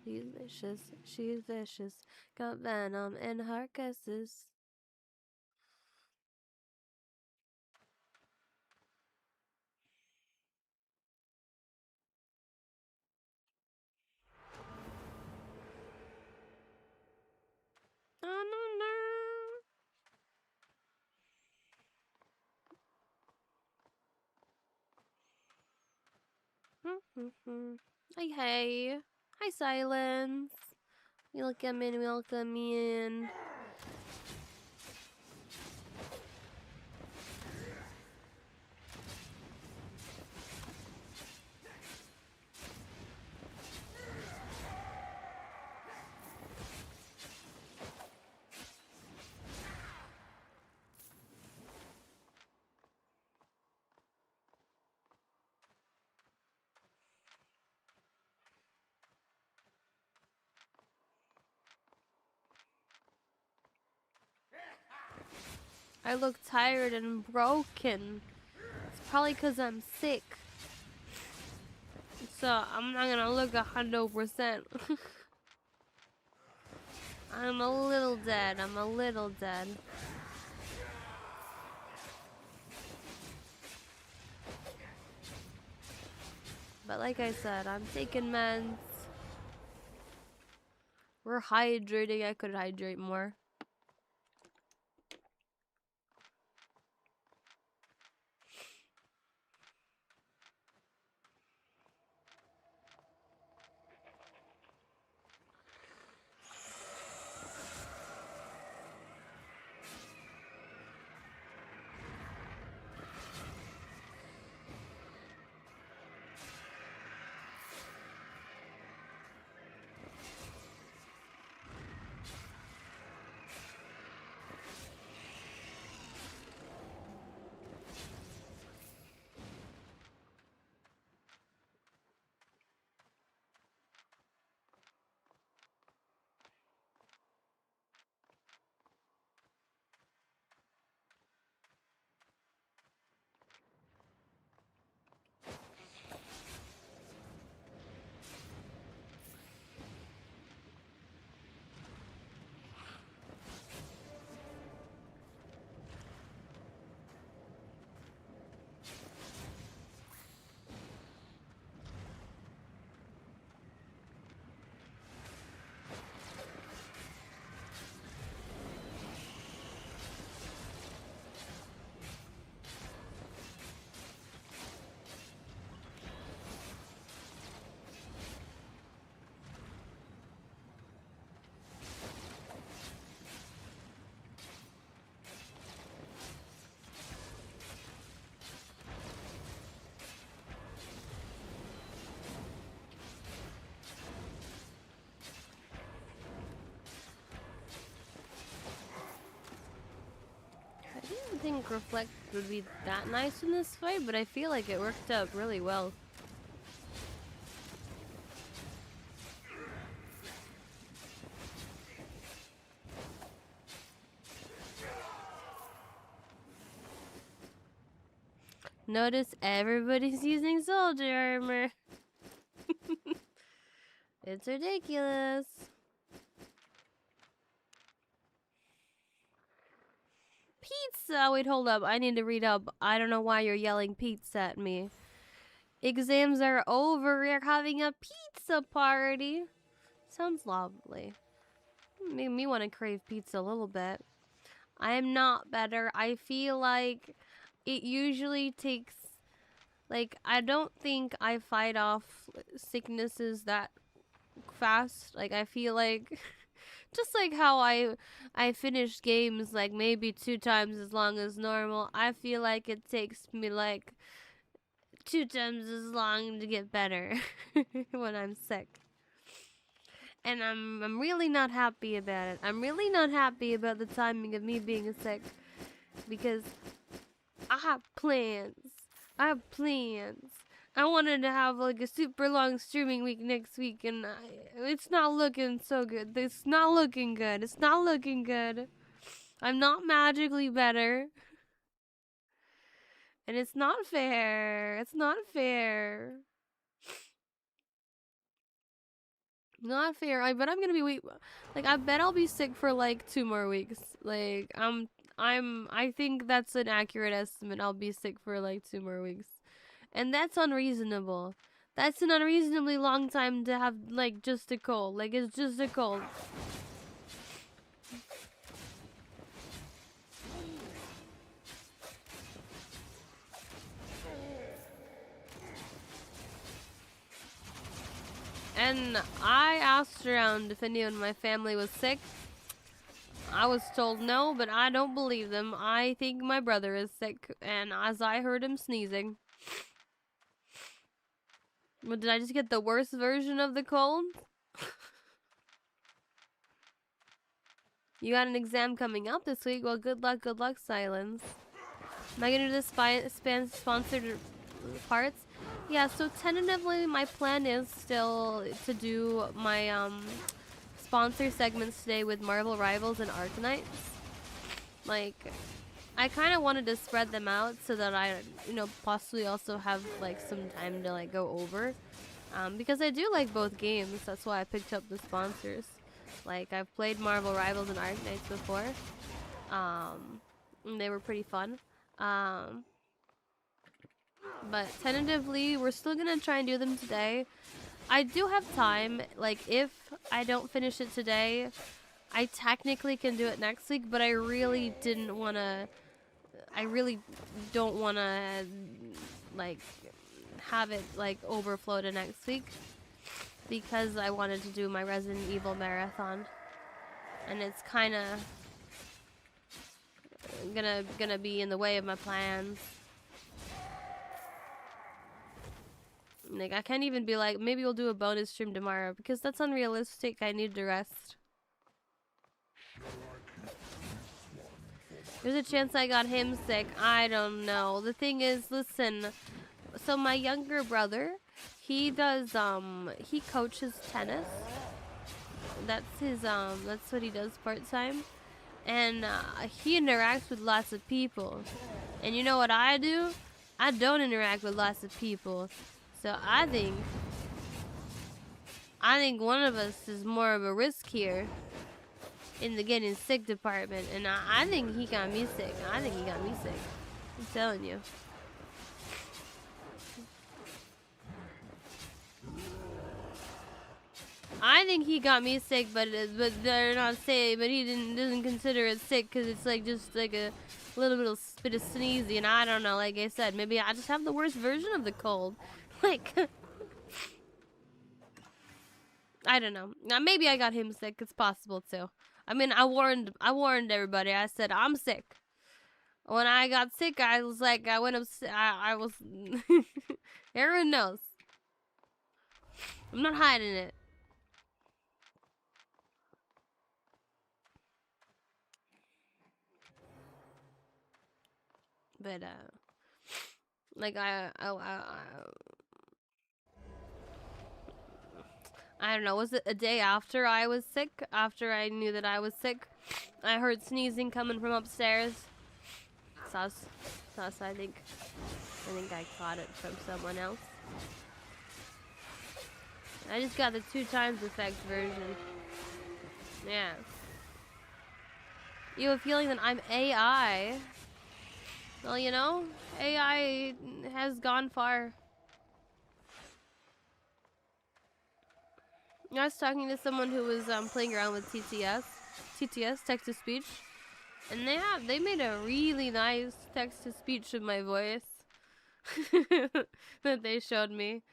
[SPEAKER 1] She's vicious, she's vicious. Got venom in her kisses. Hey, hey. Hi, Silence. Welcome in, welcome in. I look tired and broken. It's probably because I'm sick. So I'm not gonna look 100%. I'm a little dead. I'm a little dead. But like I said, I'm taking meds. We're hydrating. I could hydrate more. I didn't think Reflect would be that nice in this fight, but I feel like it worked out really well. Notice everybody's using soldier armor. It's ridiculous. Pizza! Wait, hold up. I need to read up. I don't know why you're yelling pizza at me. Exams are over. We're having a pizza party. Sounds lovely. Made me want to crave pizza a little bit. I am not better. I feel like it usually takes... Like, I don't think I fight off sicknesses that fast. Like, I feel like... Just like how I finish games like maybe 2 times as long as normal, I feel like it takes me like 2 times as long to get better when I'm sick. And I'm really not happy about it. I'm really not happy about the timing of me being sick because I have plans. I have plans. I wanted to have like a super long streaming week next week, and it's not looking so good. It's not looking good. It's not looking good. I'm not magically better. And it's not fair. It's not fair. Not fair. I bet I'm gonna be I bet I'll be sick for like 2 more weeks. Like I think that's an accurate estimate. I'll be sick for like 2 more weeks. And that's unreasonable. That's an unreasonably long time to have, like, just a cold. Like, it's just a cold. And I asked around if anyone in my family was sick. I was told no, but I don't believe them. I think my brother is sick, and as I heard him sneezing. But did I just get the worst version of the cold? You got an exam coming up this week? Well, good luck, Silence. Am I gonna do the sponsored parts? Yeah, so tentatively my plan is still to do my sponsor segments today with Marvel Rivals and Arknights. Like, I kind of wanted to spread them out so that I, you know, possibly also have like some time to like go over. Because I do like both games. That's why I picked up the sponsors. Like I've played Marvel Rivals and Arknights before. And they were pretty fun. But tentatively, we're still gonna try and do them today. I do have time. Like if I don't finish it today, I technically can do it next week. But I really didn't want to. I really don't want to like have it like overflow to next week because I wanted to do my Resident Evil marathon, and it's kind of gonna be in the way of my plans. Like I can't even be like, maybe we'll do a bonus stream tomorrow because that's unrealistic. I need to rest. There's a chance I got him sick. I don't know. The thing is, listen. So my younger brother, he does he coaches tennis. That's his that's what he does part-time. And he interacts with lots of people. And you know what I do? I don't interact with lots of people. So I think one of us is more of a risk here in the getting sick department. And I think he got me sick. I think he got me sick. I'm telling you. I think he got me sick, but they're not saying. But he doesn't consider it sick because it's like just like a little bit of sneezy, and I don't know. Like I said, maybe I just have the worst version of the cold. Like I don't know. Now maybe I got him sick. It's possible too. I mean, I warned everybody. I said I'm sick. When I got sick, I was like, I went up. I was. Everyone knows. I'm not hiding it. But like I don't know. Was it a day after I was sick? After I knew that I was sick, I heard sneezing coming from upstairs. Sus. I think I caught it from someone else. I just got the 2 times effect version. Yeah. You have a feeling that I'm AI? Well, you know, AI has gone far. I was talking to someone who was playing around with TTS, text to speech, and they made a really nice text to speech of my voice that they showed me.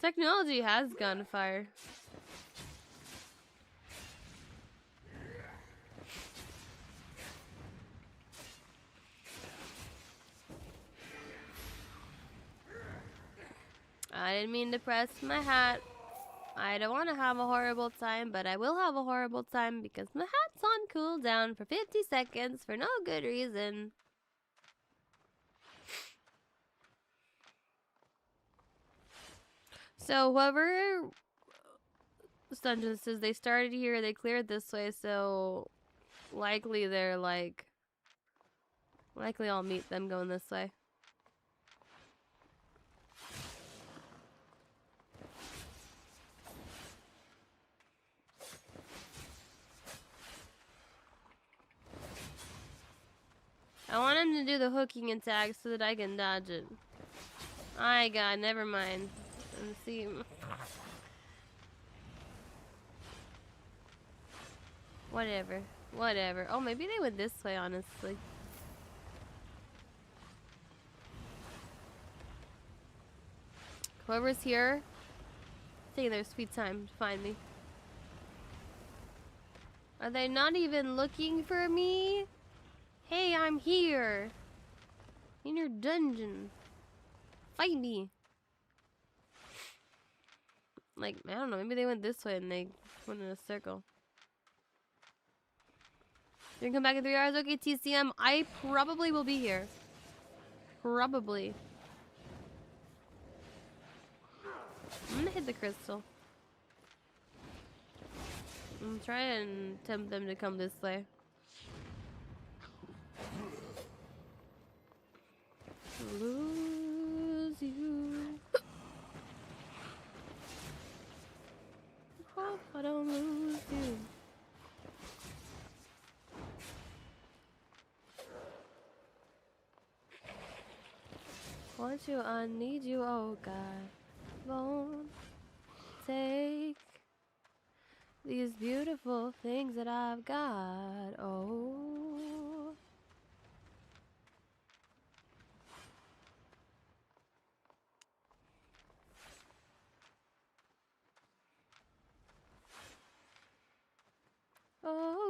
[SPEAKER 1] Technology has gone far. I didn't mean to press my hat. I don't want to have a horrible time, but I will have a horrible time because my hat's on cooldown for 50 seconds for no good reason. So whoever dungeon says they started here, they cleared this way, so likely they're like, likely I'll meet them going this way. I want him to do the hooking attack so that I can dodge it. My god, never mind. Let's see. Whatever. Oh, maybe they went this way, honestly. Whoever's here, take their sweet time to find me. Are they not even looking for me? Hey, I'm here. In your dungeon. Fight me. Like, I don't know, maybe they went this way and they went in a circle. You're gonna come back in 3 hours? Okay, TCM, I probably will be here. Probably. I'm gonna hit the crystal. I'm trying to tempt them to come this way. lose you. Hope I don't lose you. Want you, I need you, oh God. Won't take these beautiful things that I've got. Oh. Oh.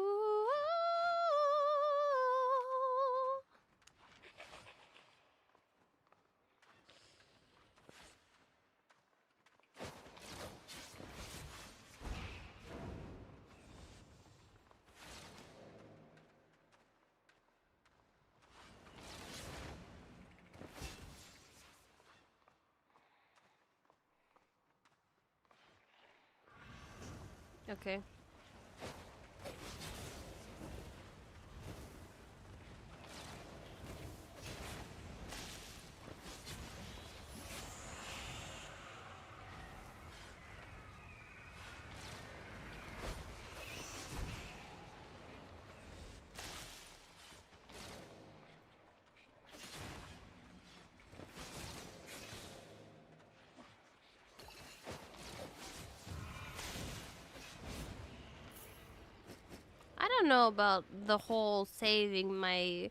[SPEAKER 1] Okay. I don't know about the whole saving my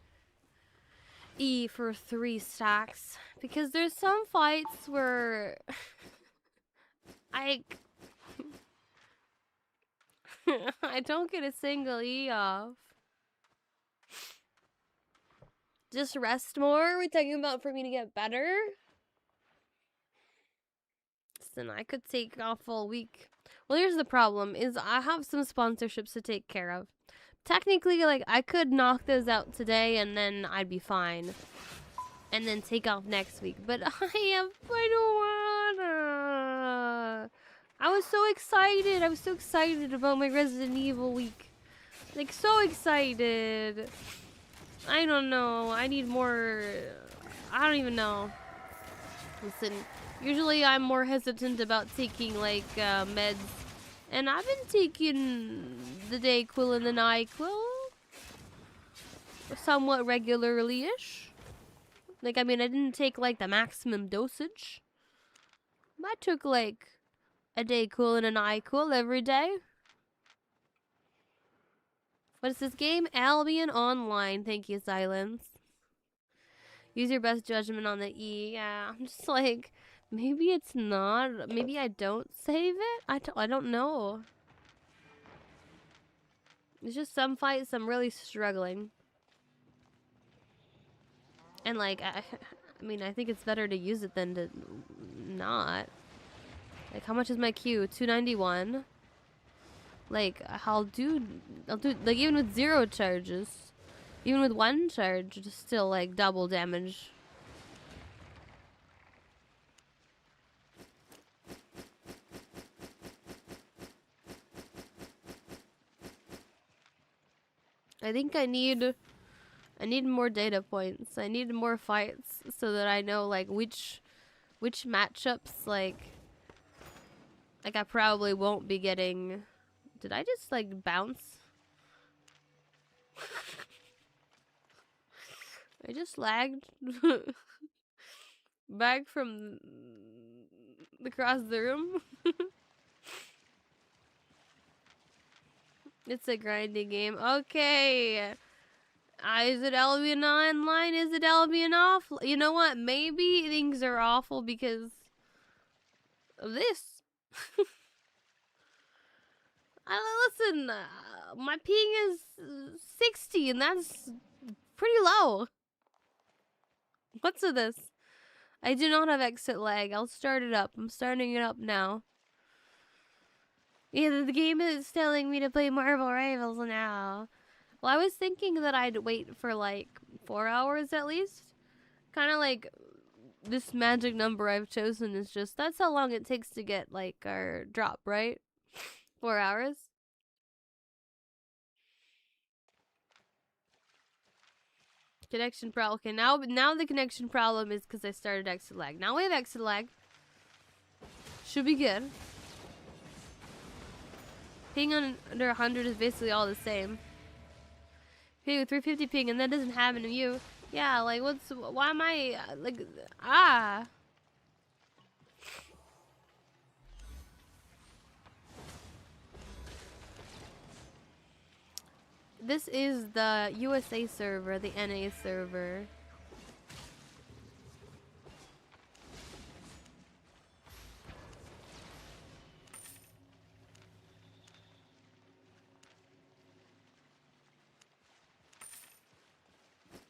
[SPEAKER 1] E for 3 stacks, because there's some fights where I I don't get a single E off. Just rest more? Are we talking about for me to get better? Then I could take off all week. Well, here's the problem, is I have some sponsorships to take care of. Technically, like, I could knock those out today and then I'd be fine. And then take off next week. But I don't wanna. I was so excited. I was so excited about my Resident Evil week. Like, so excited. I don't know. I need more. I don't even know. Listen, usually I'm more hesitant about taking, like, meds. And I've been taking the Dayquil and the NyQuil somewhat regularly-ish. Like, I mean, I didn't take, like, the maximum dosage. I took, like, a Dayquil and a NyQuil every day. What is this game? Albion Online. Thank you, Silence. Use your best judgment on the E. Yeah, I'm just like, maybe it's not. Maybe I don't save it? I don't know. It's just some fights I'm really struggling. And, like, I mean, I think it's better to use it than to not. Like, how much is my Q? 291. Like, I'll do, like, even with 0 charges. Even with 1 charge, it's still, like, double damage. I think I need more data points. I need more fights so that I know, like, which matchups, like I probably won't be getting. Did I just, like, bounce? I just lagged back from across the room. It's a grinding game. Okay. Is it Albion online? Is it Albion off? You know what? Maybe things are awful because of this. Listen, my ping is 60, and that's pretty low. What's with this? I do not have exit lag. I'll start it up. I'm starting it up now. Yeah, the game is telling me to play Marvel Rivals now. Well, I was thinking that I'd wait for, like, 4 hours at least. Kind of like this magic number I've chosen is just, that's how long it takes to get, like, our drop, right? 4 hours. Connection problem. Okay, now the connection problem is because I started exit lag. Now we have exit lag. Should be good. Ping under 100 is basically all the same. Ping with 350 ping, and that doesn't happen to you. Yeah, like why am I like This is the USA server, the NA server.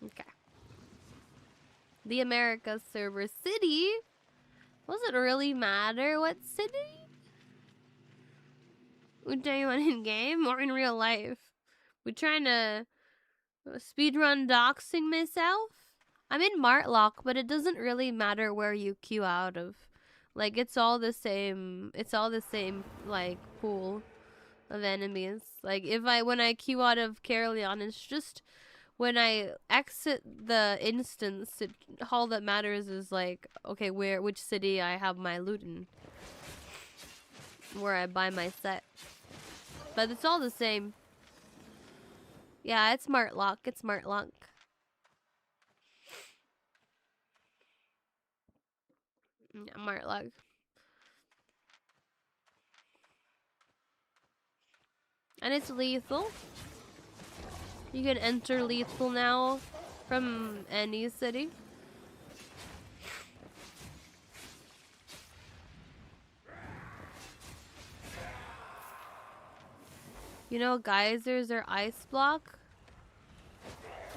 [SPEAKER 1] Okay. The Americas server. City? Does it really matter what city? Would anyone in game or in real life? We trying to speedrun doxing myself? I'm in Martlock, but it doesn't really matter where you queue out of. Like it's all the same. It's all the same like pool of enemies. Like when I queue out of Caerleon, it's just when I exit the instance, all that matters is like, okay, which city I have my loot in, where I buy my set. But it's all the same. Yeah, it's Martlock. It's Martlock. Yeah, Martlock. And it's lethal. You can enter lethal now from any city. You know, geysers are ice block.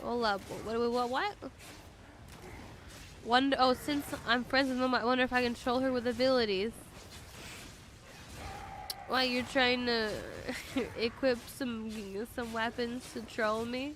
[SPEAKER 1] Hold up. What? Since I'm friends with them, I wonder if I can troll her with abilities. Why, you're trying to equip some weapons to troll me?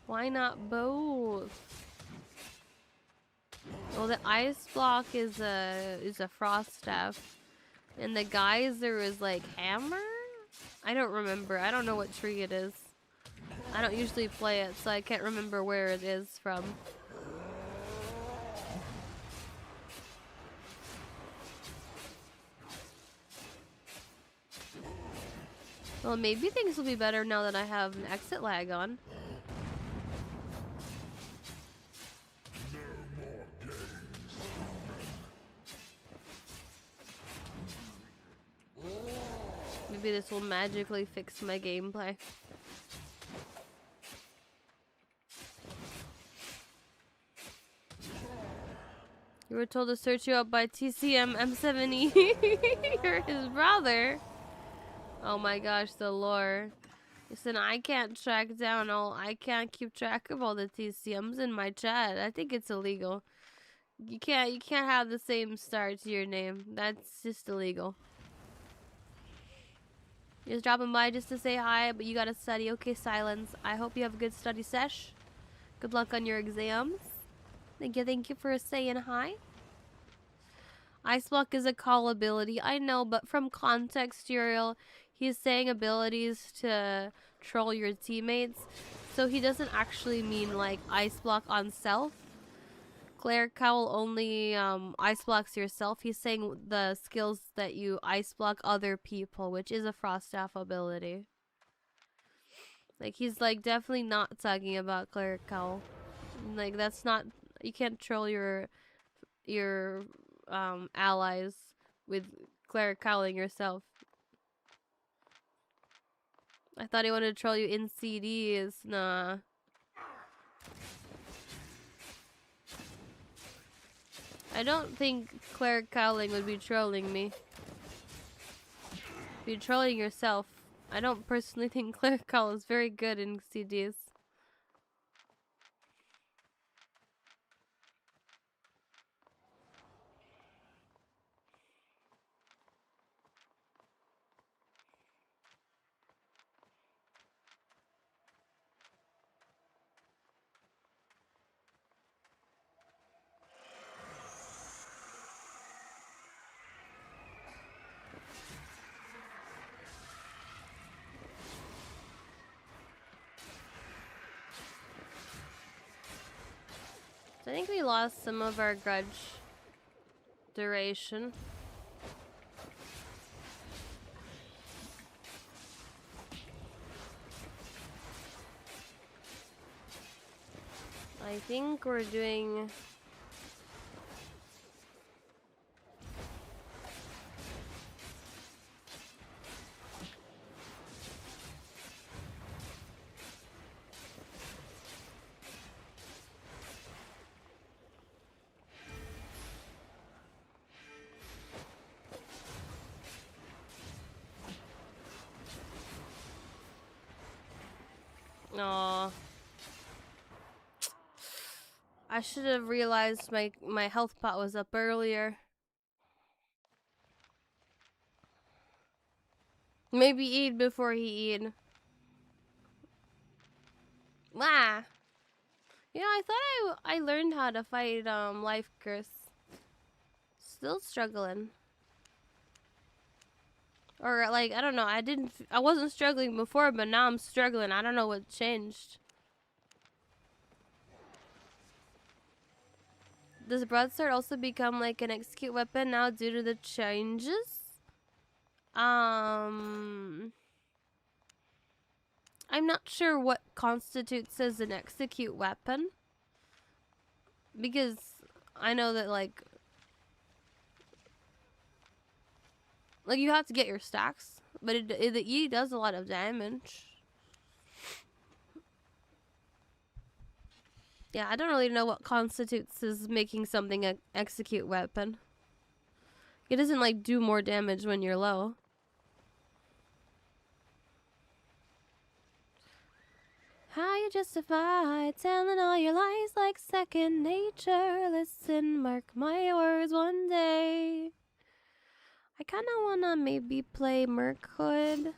[SPEAKER 1] Why not both? Well, the ice block is a frost staff, and the geyser is like hammer. I don't remember. I don't know what tree it is. I don't usually play it, so I can't remember where it is from. Well, maybe things will be better now that I have an exit lag on. Maybe this will magically fix my gameplay. You were told to search you up by TCM M70. You're his brother. Oh my gosh, the lore. Listen, I can't I can't keep track of all the TCMs in my chat. I think it's illegal. You can't have the same start to your name. That's just illegal. Just dropping by just to say hi, but you gotta study. Okay, Silence. I hope you have a good study sesh. Good luck on your exams. Thank you for saying hi. Ice Block is a call ability. I know, but from context, Uriel, he's saying abilities to troll your teammates. So he doesn't actually mean like Ice Block on self. Cleric Cowl only ice blocks yourself. He's saying the skills that you ice block other people, which is a frost staff ability. Like he's like definitely not talking about Cleric Cowl. Like that's not, you can't troll your allies with Cleric Cowling yourself. I thought he wanted to troll you in CDs. Nah. I don't think Cleric Cowling would be trolling me. Be trolling yourself. I don't personally think Cleric Cowl is very good in CDs. So I think we lost some of our grudge duration. I think we're doing... Aww. I should have realized my health pot was up earlier. Maybe eat before he eat. Ah. You know, I thought I learned how to fight life curse. Still struggling. Or like I don't know. I wasn't struggling before, but now I'm struggling. I don't know what changed. Does broadsword also become like an execute weapon now due to the changes? I'm not sure what constitutes as an execute weapon. Because I know that like you have to get your stacks, but the E does a lot of damage. Yeah, I don't really know what constitutes as making something an execute weapon. It doesn't like do more damage when you're low. How you justify telling all your lies like second nature? Listen, mark my words one day. I kind of want to maybe play Merc Hood.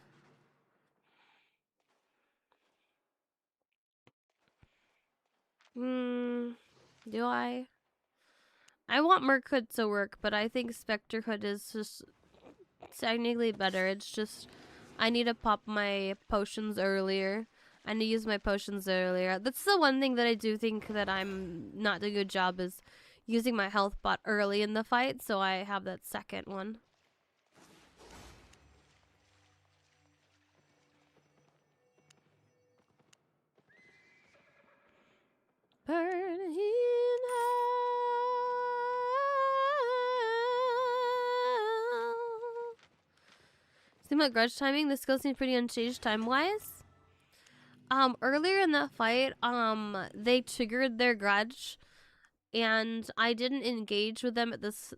[SPEAKER 1] Do I? I want Merc Hood to work, but I think Spectre Hood is just technically better. It's just I need to pop my potions earlier. I need to use my potions earlier. That's the one thing that I do think that I'm not doing a good job is using my health bot early in the fight, so I have that second one. Burn in hell. Seem like grudge timing. The skill seems pretty unchanged time-wise. Earlier in that fight, they triggered their grudge, and I didn't engage with them at this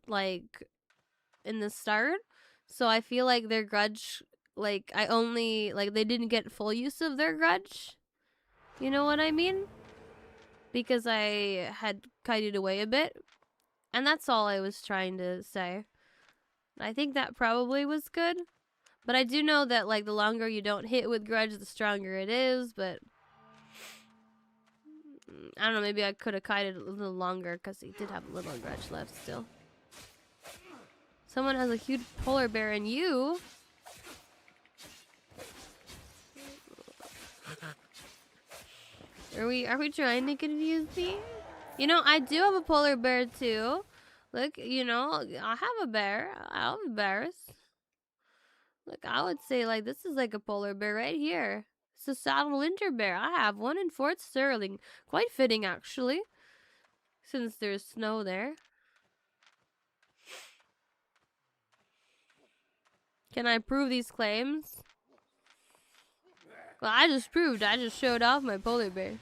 [SPEAKER 1] in the start, so I feel like their grudge, I only they didn't get full use of their grudge. You know what I mean? Because I had kited away a bit, and that's all I was trying to say. I think that probably was good. But I do know that, the longer you don't hit with grudge, the stronger it is, but... I don't know, maybe I could have kited a little longer, because he did have a little grudge left still. Someone has a huge polar bear, and you... Are we trying to confuse me? You know, I do have a polar bear, too. Look, you know, I have a bear. I have bears. Look, I would say, this is like a polar bear right here. It's a saddle winter bear. I have one in Fort Sterling. Quite fitting, actually. Since there's snow there. Can I prove these claims? Well, I just showed off my polar bear.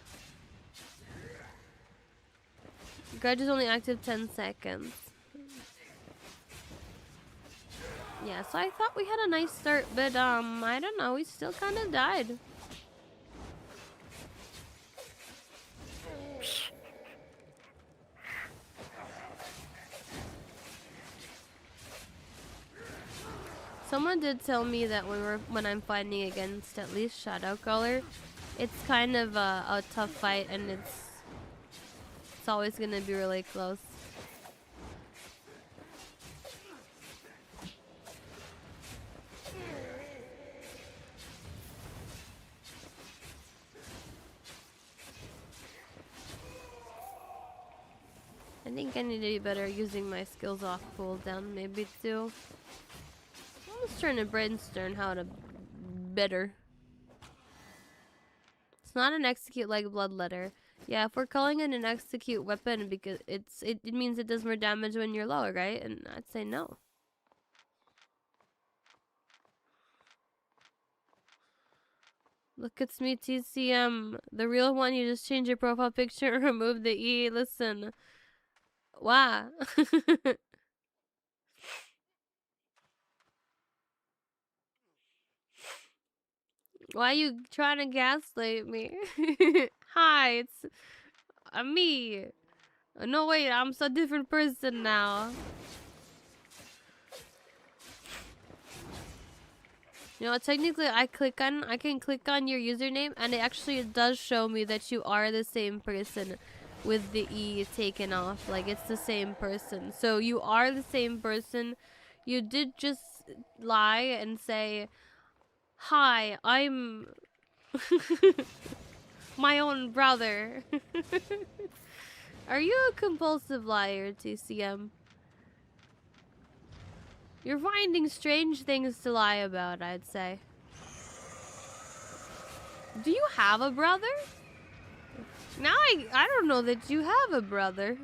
[SPEAKER 1] Grudge is only active 10 seconds. Yeah, so I thought we had a nice start, but I don't know, we still kind of died. Someone did tell me that when I'm fighting against at least Shadow Color, it's kind of a tough fight, and it's always gonna be really close. think I need to be better at using my skills off cooldown, maybe too. I'm just trying to brainstorm how to better. It's not an execute like bloodletter. Yeah, if we're calling it an execute weapon because it means it does more damage when you're low, right? And I'd say no. Look, it's me, TCM. The real one, you just change your profile picture and remove the E. Listen. Why? Why you trying to gaslight me? Hi, it's me. No, wait, I'm so different person now. You know, technically, I can click on your username, and it actually does show me that you are the same person with the E taken off. Like, it's the same person. So, you are the same person. You did just lie and say, hi, I'm my own brother. Are you a compulsive liar, TCM? You're finding strange things to lie about, I'd say. Do you have a brother? Now I don't know that you have a brother.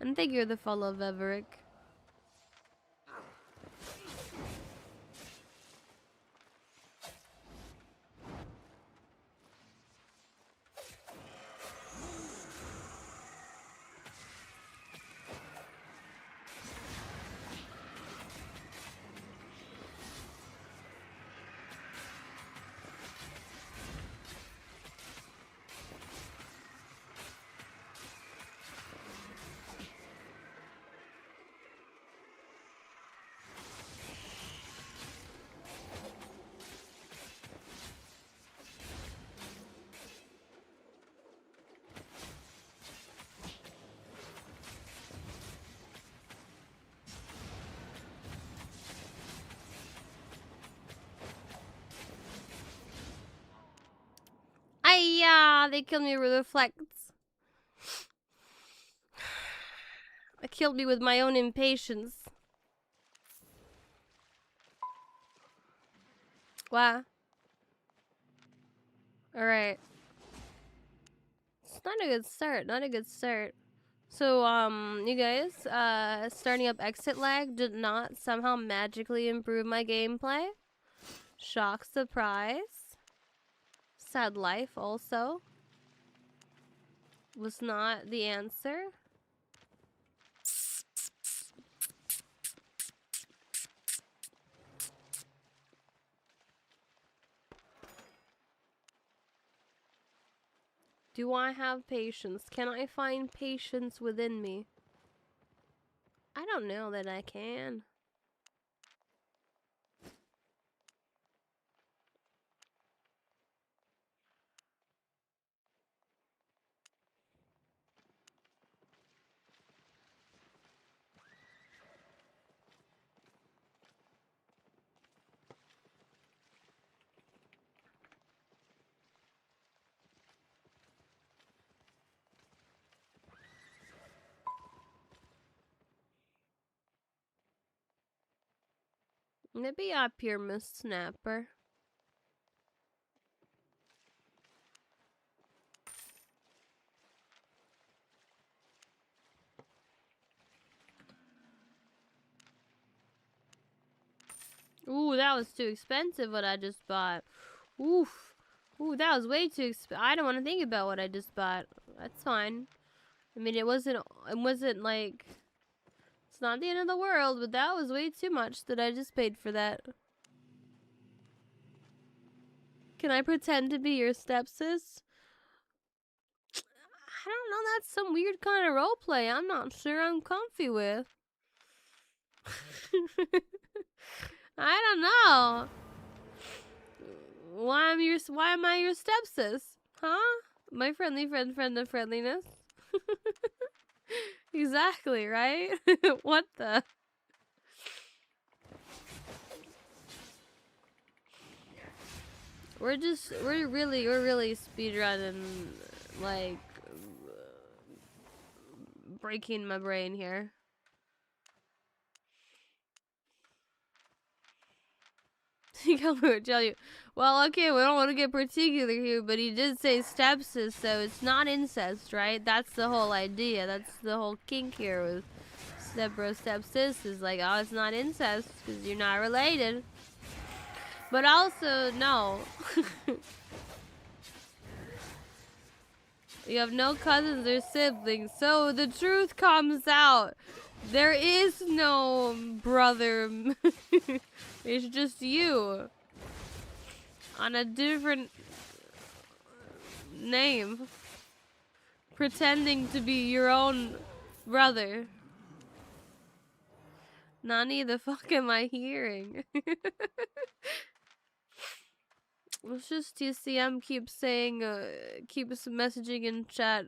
[SPEAKER 1] And thank you for the follow, Veverick. Ayah, they killed me with reflects. They killed me with my own impatience. Wow. Alright. It's not a good start, not a good start. So, you guys, starting up exit lag did not somehow magically improve my gameplay. Shock surprise. Sad life also was not the answer. Do I have patience? Can I find patience within me? I don't know that I can. Maybe up here, Miss Snapper. Ooh, that was too expensive what I just bought. Oof. Ooh, that was way too expensive. I don't want to think about what I just bought. That's fine. I mean, it wasn't like, it's not the end of the world, but that was way too much that I just paid for that. Can I pretend to be your stepsis? I don't know, that's some weird kind of roleplay I'm not sure I'm comfy with. I don't know. Why am I your stepsis? Huh? My friendly friend of friendliness? Exactly, right? What the? We're really speedrunning, like, breaking my brain here. He come here to tell you. Well, okay, we don't want to get particular here, but he did say stepsis, so it's not incest, right? That's the whole idea. That's the whole kink here with stepbro, stepsis is like, oh, it's not incest because you're not related. But also, no. You have no cousins or siblings, so the truth comes out. There is no brother. It's just you. On a different name. Pretending to be your own brother. Nani, the fuck am I hearing? It's just TCM keeps saying, keeps messaging in chat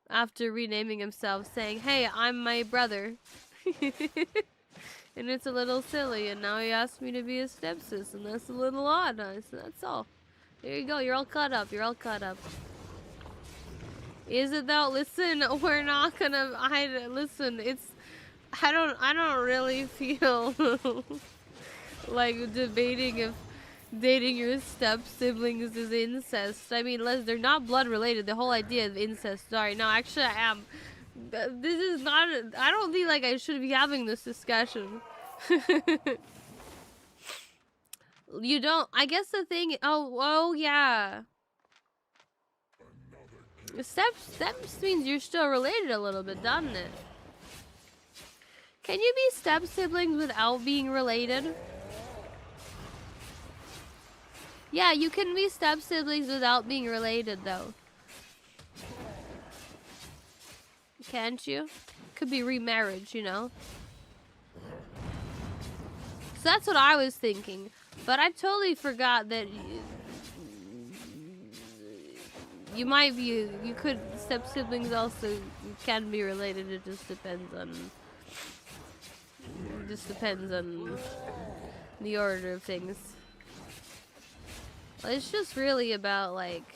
[SPEAKER 1] after renaming himself, saying, hey, I'm my brother. And it's a little silly, and now he asked me to be his stepsis, and that's a little odd. So that's all. There you go, you're all caught up, you're all caught up. Is it though? Listen, we're not gonna listen, it's I don't really feel like debating if dating your step siblings is incest. I mean, they're not blood related. The whole idea of incest. Sorry, no, actually I am. This is not. I don't think like I should be having this discussion. You don't. I guess the thing. Oh yeah. Steps means you're still related a little bit, doesn't it? Can you be step siblings without being related? Yeah, you can be step siblings without being related, though. Can't you? Could be remarriage, you know? So that's what I was thinking. But I totally forgot that you might be, you could, step siblings also can be related. It just depends on, the order of things. Well, it's just really about, like,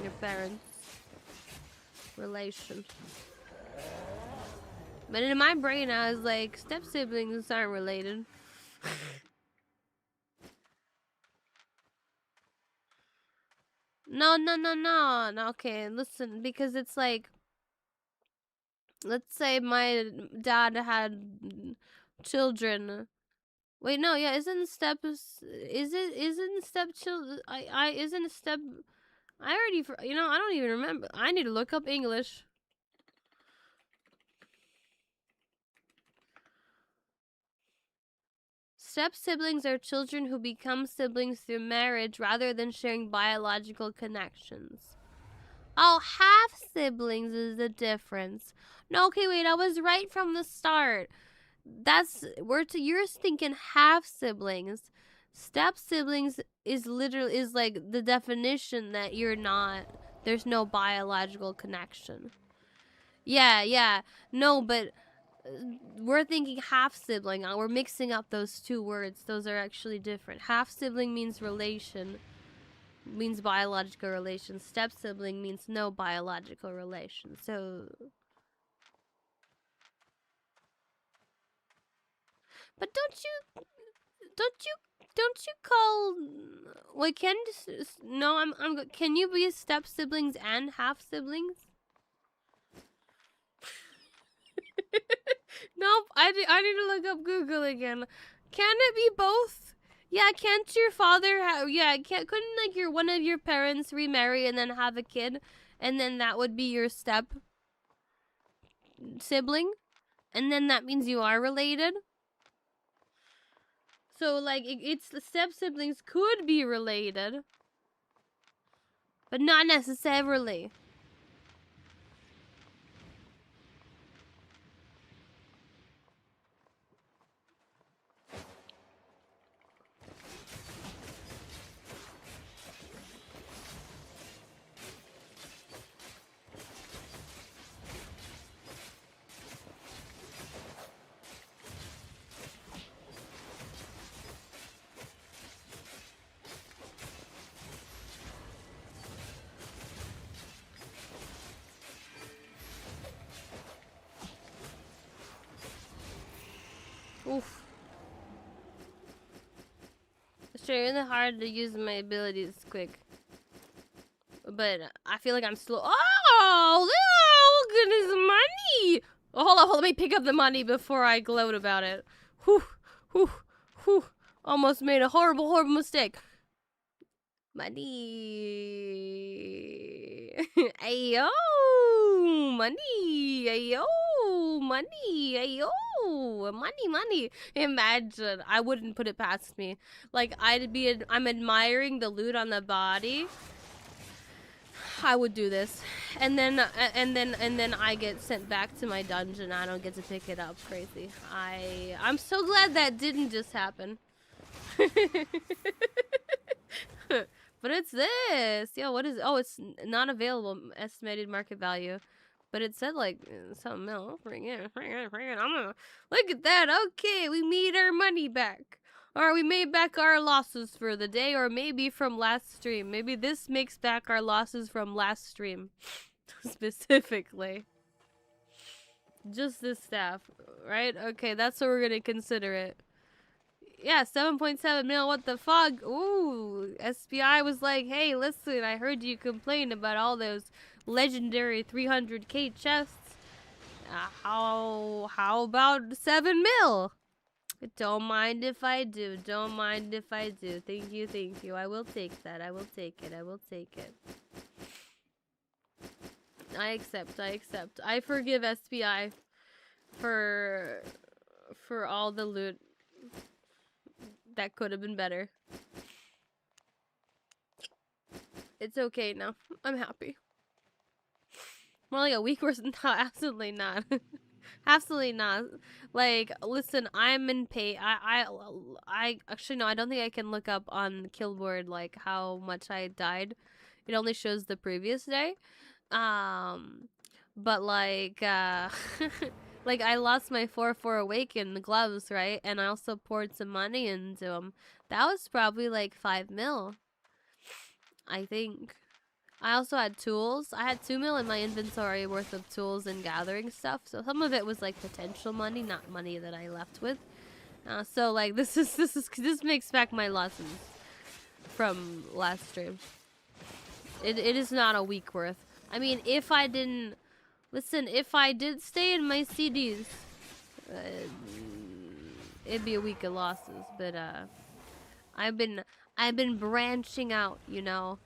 [SPEAKER 1] your parents' relation. But in my brain, I was like, step siblings aren't related. No. Okay, listen, because it's like, let's say my dad had children. Wait, no, yeah, isn't step children? Isn't step. I already, I don't even remember. I need to look up English. Step siblings are children who become siblings through marriage rather than sharing biological connections. Oh, half siblings is the difference. No, okay, wait, I was right from the start. You're thinking half siblings. Step siblings is like the definition that there's no biological connection. Yeah. No, but we're thinking half sibling. We're mixing up those two words. Those are actually different. Half sibling means relation, means biological relation. Step sibling means no biological relation. So, but don't you call? Wait, can you be step siblings and half siblings? Nope, I need to look up Google again. Can it be both? Yeah, can't your father couldn't like one of your parents remarry and then have a kid, and then that would be your step sibling, and then that means you are related? So like it's the step siblings could be related, but not necessarily. Oof. It's really hard to use my abilities quick. But I feel like I'm slow. Oh, look at this money! Oh, hold on, let me pick up the money before I gloat about it. Whew, whew, whew. Almost made a horrible, horrible mistake. Money. Ayo, money. Ayo, money. Ayo, money. Imagine, I wouldn't put it past me. Like, I'm admiring the loot on the body. I would do this, and then I get sent back to my dungeon. I don't get to pick it up. Crazy. I'm so glad that didn't just happen. But it's this. Yo, what is? Oh, it's not available. Estimated market value, but it said like something else. Bring it. I'm gonna look at that. Okay, we made our money back. Or we made back our losses for the day, or maybe from last stream. Maybe this makes back our losses from last stream. Specifically. Just this staff, right? Okay, that's what we're gonna consider it. Yeah, 7.7 mil, what the fuck? Ooh, SPI was like, hey, listen, I heard you complain about all those legendary 300k chests. How about 7 mil? Don't mind if I do. Don't mind if I do. Thank you, thank you. I will take that. I will take it. I will take it. I accept. I accept. I forgive SPI for all the loot that could have been better. It's okay now. I'm happy. More like a week worth. No, absolutely not. Absolutely not. Like, listen, I'm in pay. I actually no, I don't think I can look up on Killboard like how much I died. It only shows the previous day. But like, like I lost my 4/4 Awaken gloves, right? And I also poured some money into them. That was probably like 5 mil. I think. I also had tools. I had 2 mil in my inventory worth of tools and gathering stuff. So some of it was like potential money, not money that I left with. So like this makes back my losses from last stream. It is not a week worth. I mean, if I didn't listen, if I did stay in my CDs, it'd be a week of losses. But I've been branching out, you know.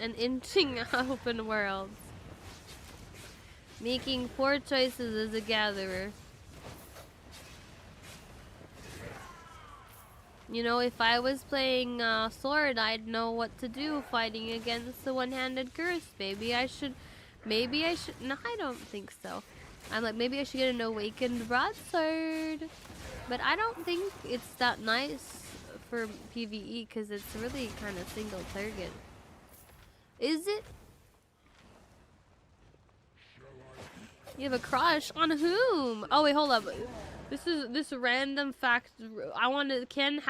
[SPEAKER 1] And inching open worlds. Making poor choices as a gatherer. You know, if I was playing Sword, I'd know what to do fighting against the one-handed curse. Maybe I should... No, I don't think so. I'm like, maybe I should get an awakened broadsword. But I don't think it's that nice for PvE because it's really kind of single target. Is it? You have a crush on whom? Oh wait, hold up. This random fact. I want to. Can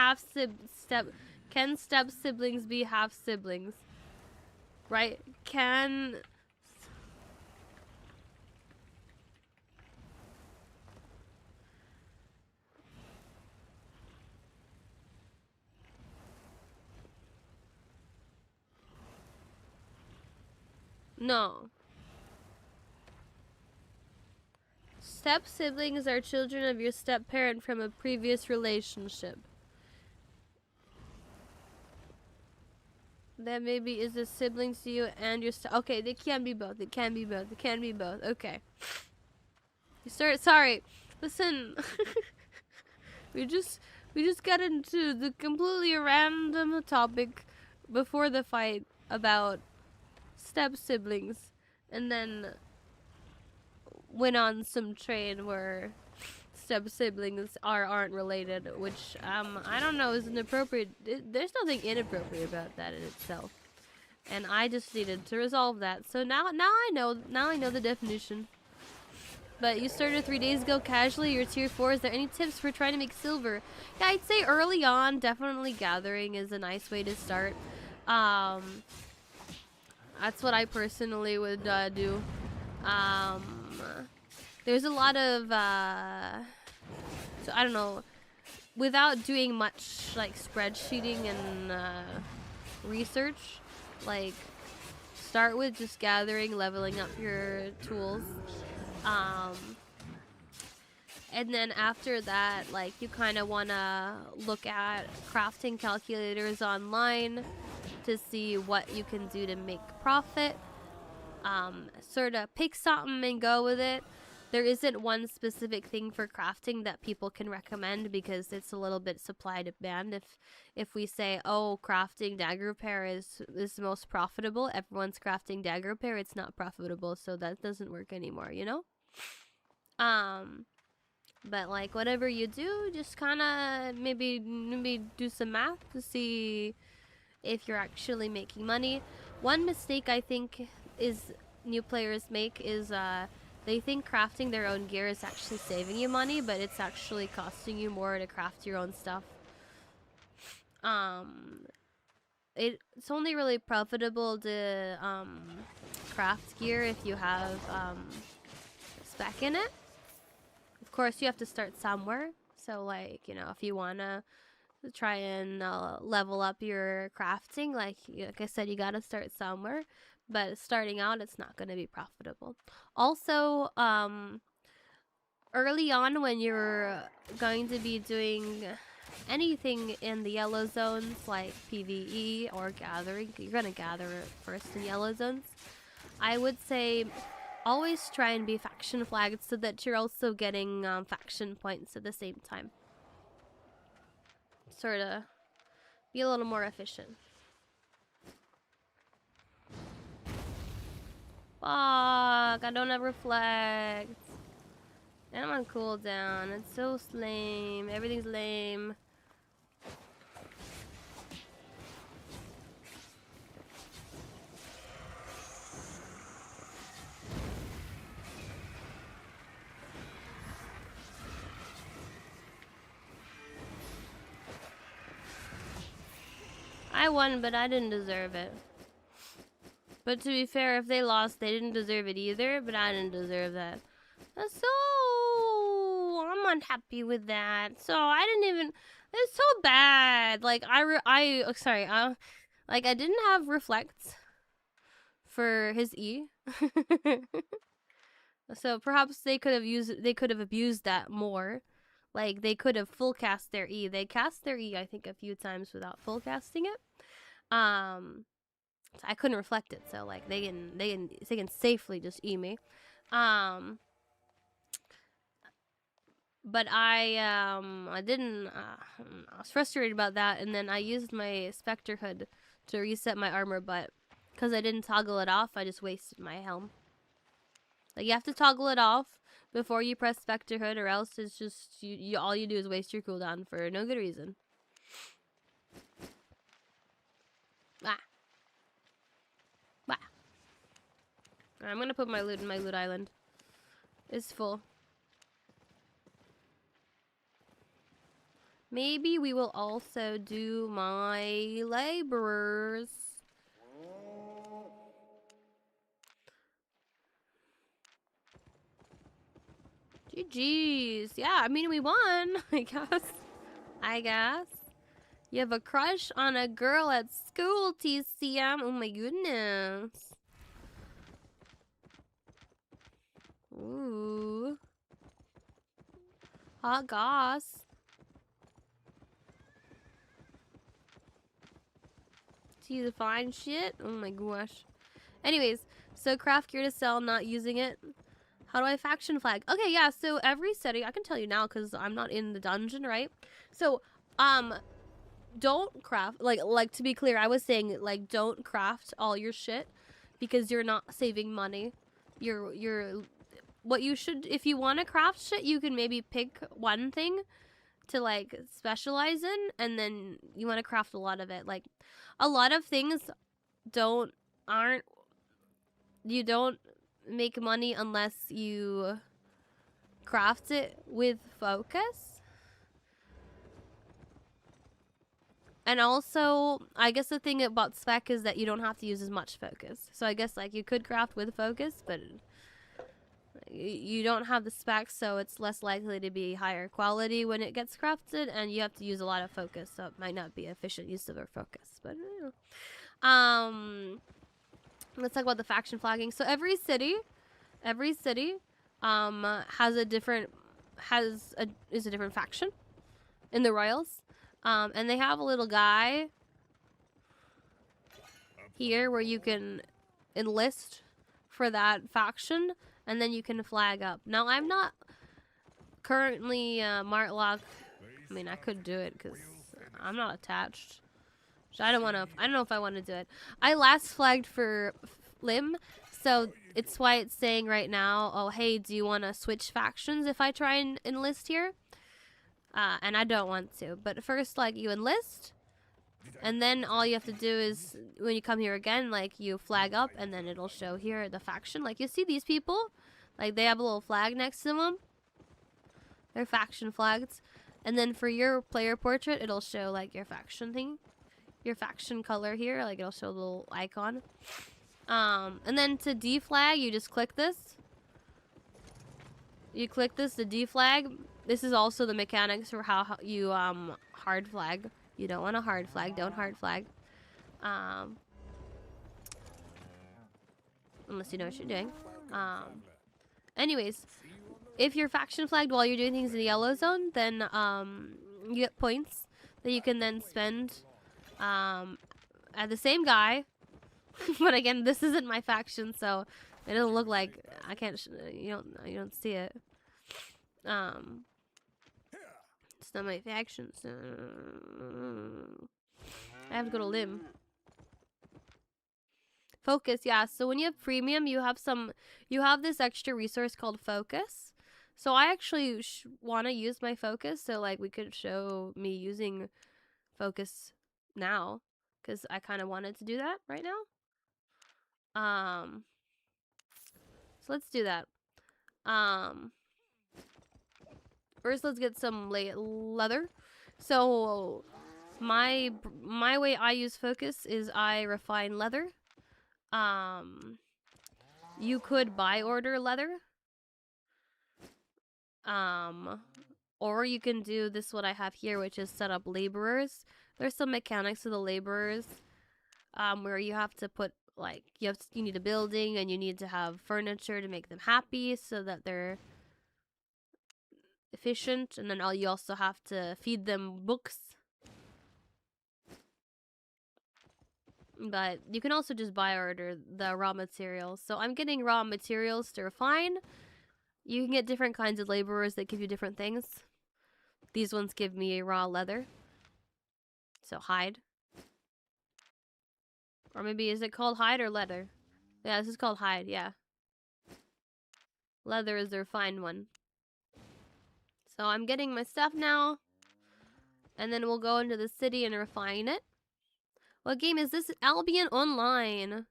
[SPEAKER 1] step siblings be half siblings? Right? Can. No. Step siblings are children of your step parent from a previous relationship. That maybe is a siblings to you and your step. Okay, they can be both. It can be both. It can be both. Okay. Sorry. Listen. we just got into the completely random topic before the fight about step siblings, and then went on some train where step siblings aren't related, which I don't know is inappropriate. There's nothing inappropriate about that in itself, and I just needed to resolve that. So now I know the definition. But you started 3 days ago casually. You're tier 4. Is there any tips for trying to make silver? Yeah, I'd say early on, definitely gathering is a nice way to start. That's what I personally would do. There's a lot of so I don't know, without doing much like spreadsheeting and research, like start with just gathering, leveling up your tools, and then after that, like you kind of want to look at crafting calculators online to see what you can do to make profit. Sort of pick something and go with it. There isn't one specific thing for crafting that people can recommend because it's a little bit supply demand. If we say, oh, crafting dagger repair is the most profitable, everyone's crafting dagger repair, it's not profitable, so that doesn't work anymore, you know? But like whatever you do, just kind of maybe do some math to see if you're actually making money. One mistake I think is new players make is they think crafting their own gear is actually saving you money, but it's actually costing you more to craft your own stuff. It's only really profitable to craft gear if you have spec in it. Of course, you have to start somewhere. So like, you know, if you wanna try and level up your crafting, like I said, you gotta start somewhere, but starting out it's not going to be profitable. Also, early on when you're going to be doing anything in the yellow zones like PvE or gathering, you're gonna gather first in yellow zones, I would say always try and be faction flagged so that you're also getting faction points at the same time. Sort of be a little more efficient. Fuck, I don't have reflect. And I'm on cooldown. It's so lame. Everything's lame. I won, but I didn't deserve it. But to be fair, if they lost, they didn't deserve it either, but I didn't deserve that. So I'm unhappy with that. So I didn't even. It's so bad. Like like I didn't have reflect for his E. So perhaps they could have abused that more. Like they could have full cast their E. They cast their E I think a few times without full casting it. So I couldn't reflect it, so like they can safely just E me. But I didn't. I was frustrated about that, and then I used my Spectre Hood to reset my armor, but because I didn't toggle it off, I just wasted my helm. Like you have to toggle it off before you press Spectre Hood, or else it's just you all you do is waste your cooldown for no good reason. Ah. I'm gonna put my loot in my loot island. It's full. Maybe we will also do my laborers. GG's. Yeah, I mean we won, I guess. You have a crush on a girl at school, TCM. Oh my goodness. Ooh. Hot goss. See the fine shit? Oh my gosh. Anyways, so craft gear to sell, not using it. How do I faction flag? Okay, yeah, so every setting, I can tell you now because I'm not in the dungeon, right? So, don't craft, like to be clear, I was saying, like, don't craft all your shit because you're not saving money. What you should, if you want to craft shit, you can maybe pick one thing to like specialize in, and then you want to craft a lot of it. Like a lot of things you don't make money unless you craft it with focus. And also, I guess the thing about spec is that you don't have to use as much focus. So I guess like you could craft with focus, but you don't have the specs, so it's less likely to be higher quality when it gets crafted, and you have to use a lot of focus, so it might not be efficient use of our focus. But let's talk about the faction flagging. So every city has a different is a different faction in the royals, and they have a little guy here where you can enlist for that faction, and then you can flag up. Now I'm not currently Martlock. I mean, I could do it because I'm not attached. So I don't know if I want to do it. I last flagged for Lim, so it's why it's saying right now, oh hey, do you want to switch factions if I try and enlist here? And I don't want to. But first, like, you enlist, and then all you have to do is, when you come here again, like, you flag up, and then it'll show here the faction. Like, you see these people? Like, they have a little flag next to them. They're faction flags. And then for your player portrait, it'll show, like, your faction thing. Your faction color here. Like, it'll show a little icon. And then to deflag, you just click this. You click this to deflag. This is also the mechanics for how you, hard flag. You don't want to hard flag. Don't hard flag. Unless you know what you're doing. Anyways, if you're faction flagged while you're doing things in the yellow zone, then you get points that you can then spend at the same guy. But again, this isn't my faction, so it doesn't look like I can't. You don't see it. It's not my faction. So I have to go to Lim. Focus, yeah. So when you have premium, you have this extra resource called focus. So I actually want to use my focus, so like we could show me using focus now, because I kind of wanted to do that right now. So let's do that. First let's get some leather. So my way I use focus is I refine leather. You could buy order leather. Or you can do this, what I have here, which is set up laborers. There's some mechanics to the laborers, where you have to put, like, you need a building, and you need to have furniture to make them happy so that they're efficient, and then you also have to feed them books. But you can also just buy order the raw materials. So I'm getting raw materials to refine. You can get different kinds of laborers that give you different things. These ones give me raw leather. So hide. Or maybe, is it called hide or leather? Yeah, this is called hide, yeah. Leather is the refined one. So I'm getting my stuff now. And then we'll go into the city and refine it. What game is this? Albion Online.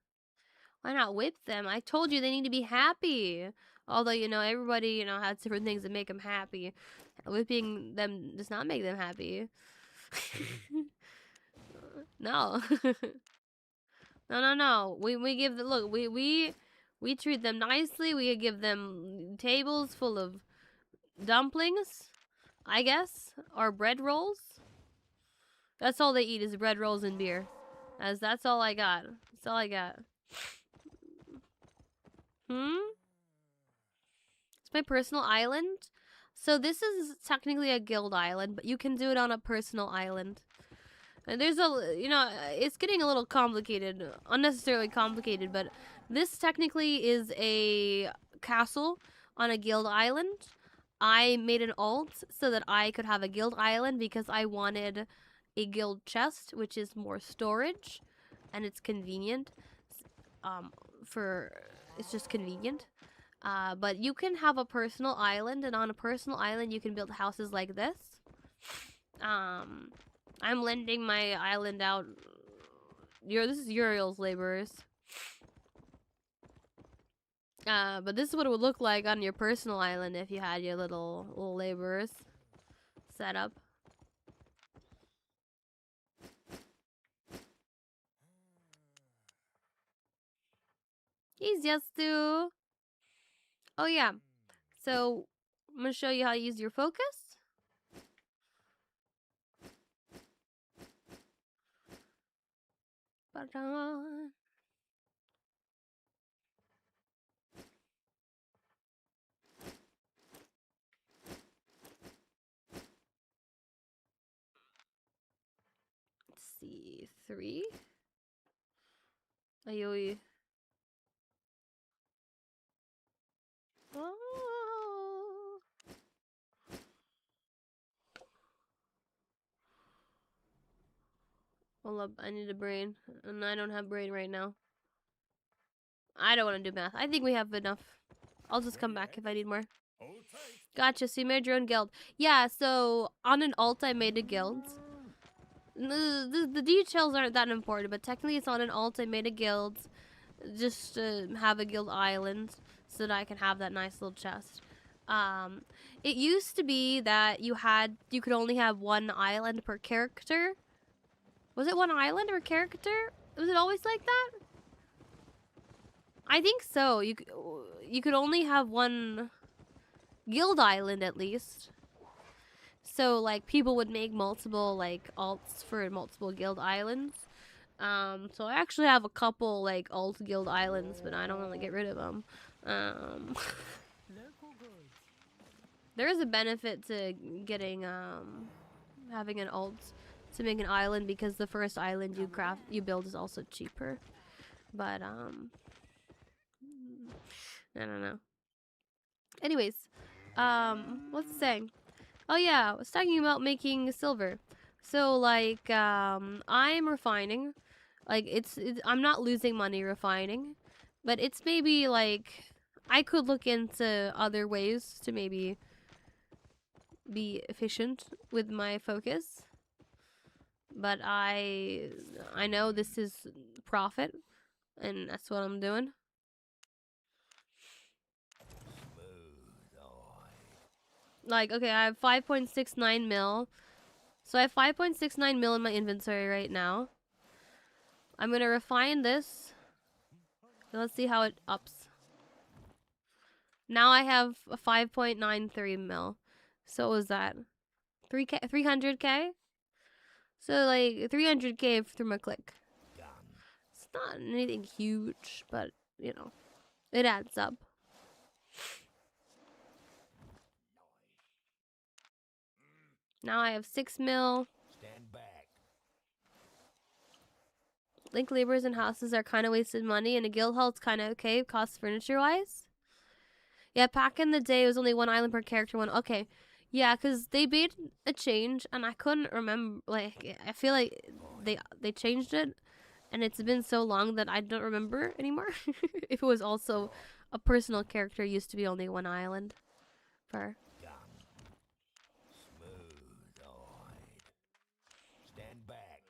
[SPEAKER 1] Why not whip them? I told you they need to be happy. Although, everybody, has different things that make them happy. Whipping them does not make them happy. No. No. We give the look. We treat them nicely. We give them tables full of dumplings, I guess, or bread rolls. That's all they eat is bread rolls and beer. That's all I got. That's all I got. It's my personal island. So this is technically a guild island, but you can do it on a personal island. And there's it's getting a little complicated, unnecessarily complicated, but this technically is a castle on a guild island. I made an alt so that I could have a guild island because I wanted a guild chest, which is more storage, and it's convenient. It's just convenient. But you can have a personal island, and on a personal island you can build houses like this. I'm lending my island out. This is Uriel's laborers. But this is what it would look like on your personal island if you had your little laborers set up. He's just to. Oh yeah, So I'm gonna show you how to use your focus. Ba-da. Let's see, 3. Ayoy. Oh. Hold up, I need a brain, and I don't have brain right now. I don't want to do math. I think we have enough. I'll just come back if I need more. Gotcha, so you made your own guild. Yeah, so on an alt I made a guild. The details aren't that important, but technically it's on an alt I made a guild. Just to have a guild island so that I can have that nice little chest. It used to be that you could only have one island per character. Was it one island per character? Was it always like that? I think so. You could only have one guild island at least. So like people would make multiple like alts for multiple guild islands. So I actually have a couple like alt guild islands, but I don't want to get rid of them. There is a benefit to getting having an alt to make an island because the first island you build is also cheaper. But I don't know. Anyways, what's the saying? Oh yeah, I was talking about making silver. So like I'm refining. Like it's I'm not losing money refining, but it's maybe like I could look into other ways to maybe be efficient with my focus. But I know this is profit, and that's what I'm doing. Like, okay, I have 5.69 mil. So I have 5.69 mil in my inventory right now. I'm gonna refine this. Let's see how it ups. Now I have a 5.93 mil. So what was that? 300k? So like 300k through my click. It's not anything huge, but you know, it adds up. Now I have 6 mil.
[SPEAKER 2] Stand back.
[SPEAKER 1] Link laborers and houses are kind of wasted money, and a guild hall is kind of okay, cost furniture wise. Yeah, back in the day, it was only one island per character. Okay, yeah, because they made a change, and I couldn't remember. Like, I feel like they changed it, and it's been so long that I don't remember anymore. If it was also a personal character, used to be only one island per.
[SPEAKER 2] Stand back.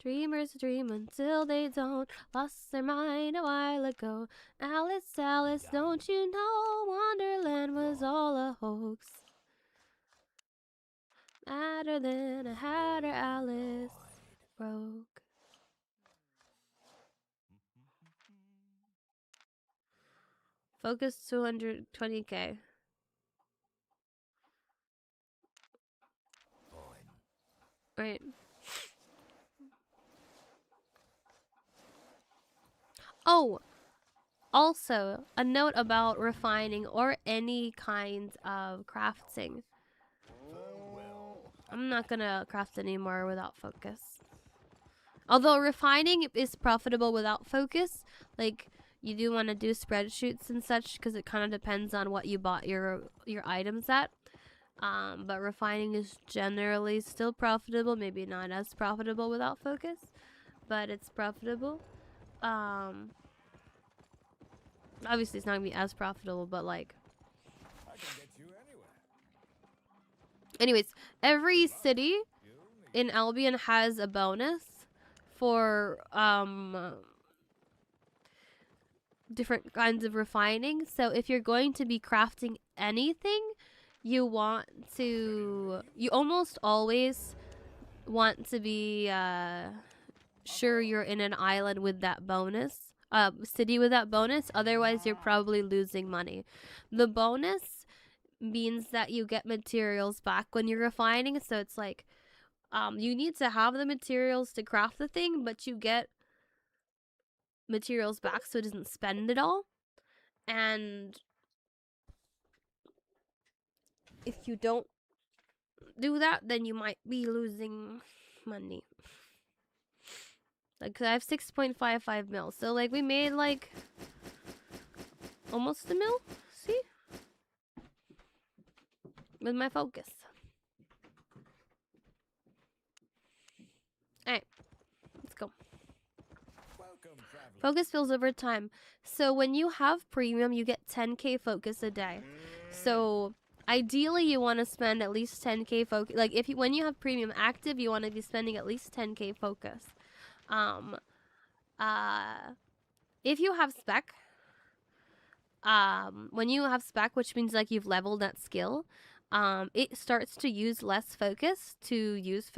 [SPEAKER 1] Dreamers dream until they don't. Lost their mind a while ago. Alice, Alice, don't you know Wonderland was all a hoax? Madder than a hatter, Alice broke. Focus 220k. Right. Oh, also, a note about refining or any kind of crafting. I'm not gonna craft anymore without focus. Although refining is profitable without focus, like you do want to do spreadsheets and such because it kind of depends on what you bought your items at. But refining is generally still profitable, maybe not as profitable without focus, but it's profitable. Obviously it's not gonna be as profitable, but like anyways, every city in Albion has a bonus for different kinds of refining. So if you're going to be crafting anything, you almost always want to be sure you're in an island with that bonus, city with that bonus. Otherwise, you're probably losing money. The bonus means that you get materials back when you're refining. So it's like, you need to have the materials to craft the thing, but you get materials back so it doesn't spend it all. And if you don't do that, then you might be losing money. Like, 'cause I have 6.55 mil. So, like, we made, like, almost a mil. See? With my focus. Alright. Let's go. Focus fills over time. So, when you have premium, you get 10k focus a day. So, ideally, you want to spend at least 10k focus. Like, when you have premium active, you want to be spending at least 10k focus. If you have spec, when you have spec, which means like you've leveled that skill, it starts to use less focus to use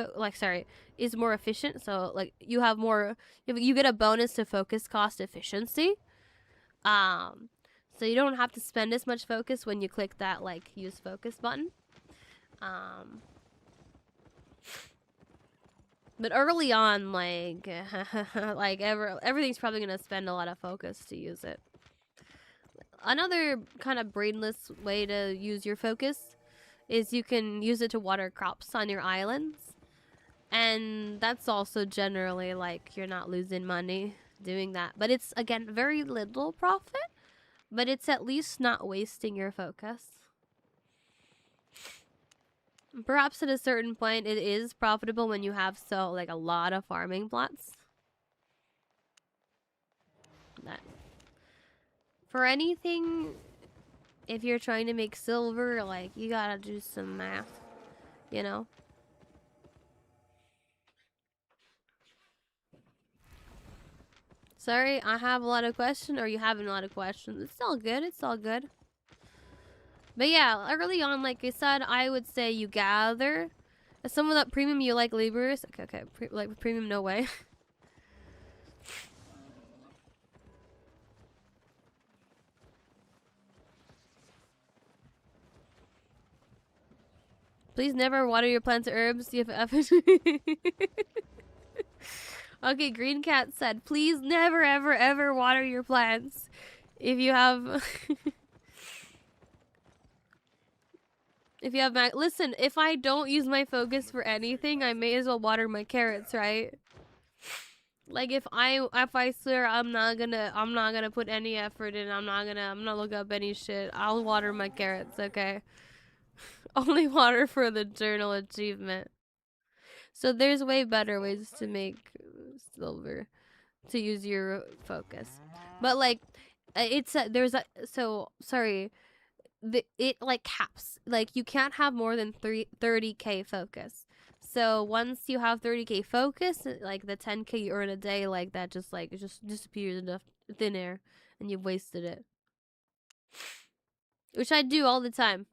[SPEAKER 1] is more efficient. So like you have more, you get a bonus to focus cost efficiency. So you don't have to spend as much focus when you click that like use focus button. But early on, like, everything's probably gonna spend a lot of focus to use it. Another kind of brainless way to use your focus is you can use it to water crops on your islands. And that's also generally, like, you're not losing money doing that. But it's, again, very little profit. But it's at least not wasting your focus. Perhaps at a certain point, it is profitable when you have a lot of farming plots. That. For anything, if you're trying to make silver, like, you gotta do some math, you know? Sorry, I have a lot of questions, or you having a lot of questions. It's all good, it's all good. But yeah, early on, like I said, I would say you gather. As someone that premium, you like laborers? Okay, like premium, no way. Please never water your plants or herbs. You have Okay, Green Cat said, please never, ever, ever water your plants. If you have... if you have... Listen, if I don't use my focus for anything, I may as well water my carrots, right? Like, if I swear I'm not gonna put any effort in, I'm not gonna look up any shit, I'll water my carrots, okay? Only water for the journal achievement. So there's way better ways to make silver, to use your focus. But like, it like caps. Like you can't have more than 30k focus. So once you have 30k focus, like the 10k you earn a day, like that just disappears into thin air, and you've wasted it. Which I do all the time.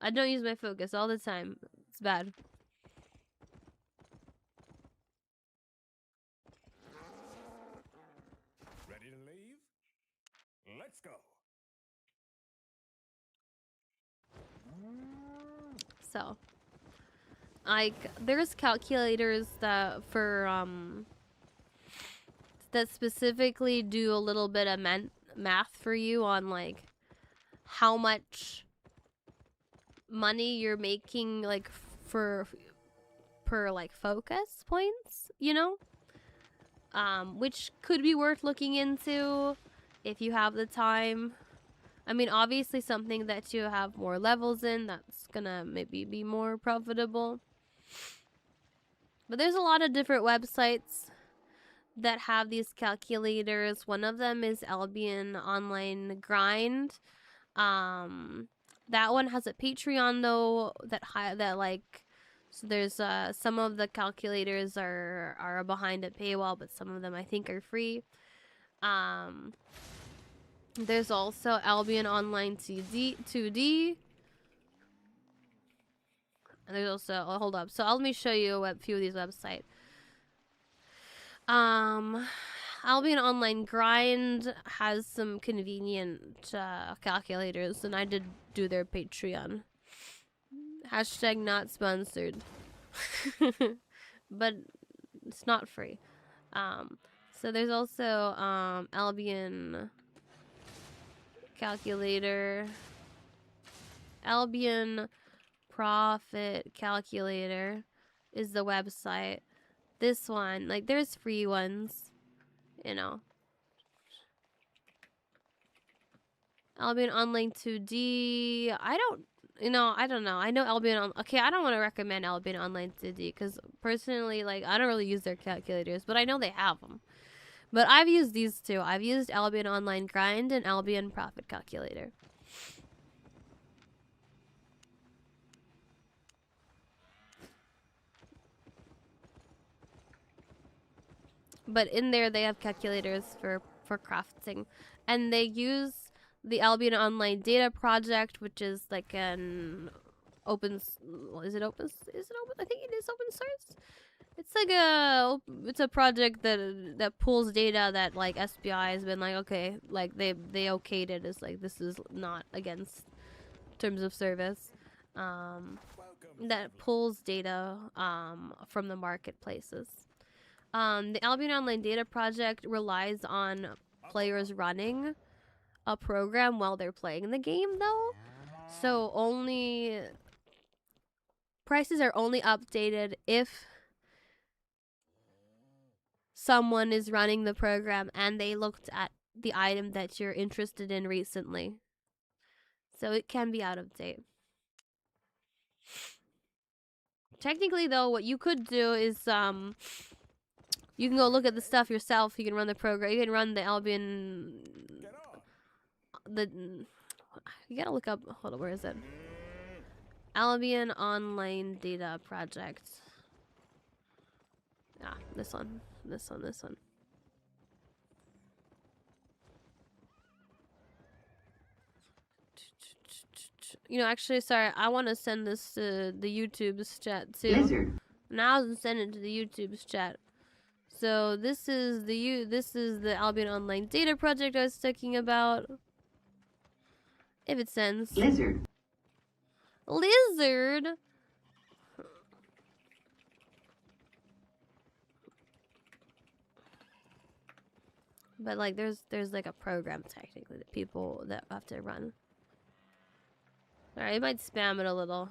[SPEAKER 1] I don't use my focus all the time. It's bad.
[SPEAKER 2] Ready to leave? Let's go.
[SPEAKER 1] So, like, there's calculators that that specifically do a little bit of math for you on like how much money you're making like per like focus points, you know, which could be worth looking into if you have the time. I mean, obviously something that you have more levels in, that's gonna maybe be more profitable. But there's a lot of different websites that have these calculators. One of them is Albion Online Grind. That one has a Patreon though, so there's some of the calculators are behind a paywall, but some of them I think are free. There's also Albion Online 2D. And there's also, hold up. So let me show you a few of these websites. Albion Online Grind has some convenient calculators, and I did do their Patreon. Hashtag not sponsored. But it's not free. So there's also Albion calculator. Albion Profit Calculator is the website. This one, like, there's free ones, you know. Albion Online 2D. I don't know. I know Albion on. Okay, I don't want to recommend Albion Online 2D because personally, like, I don't really use their calculators, but I know they have them. But I've used these two. I've used Albion Online Grind and Albion Profit Calculator. But in there, they have calculators for crafting, and they use the Albion Online Data Project, which is like an open. Is it open? I think it is open source. It's like it's a project that pulls data that like SBI has been like, okay, like they okayed it as like this is not against terms of service. That pulls data from the marketplaces. The Albion Online Data Project relies on players running a program while they're playing the game, though. So prices are only updated if someone is running the program and they looked at the item that you're interested in recently. So it can be out of date. Technically, though, what you could do is you can go look at the stuff yourself. You can run the program. You can run the Albion. You gotta look up. Hold on, where is it? Albion Online Data Project. Ah, this one. You know, actually, sorry, I want to send this to the YouTube's chat too.
[SPEAKER 4] Lizard.
[SPEAKER 1] Now I'll send it to the YouTube's chat. So this is the Albion Online Data Project I was talking about. If it sends.
[SPEAKER 4] Lizard.
[SPEAKER 1] Lizard. But like there's like a program technically that people that have to run. Alright, it might spam it a little.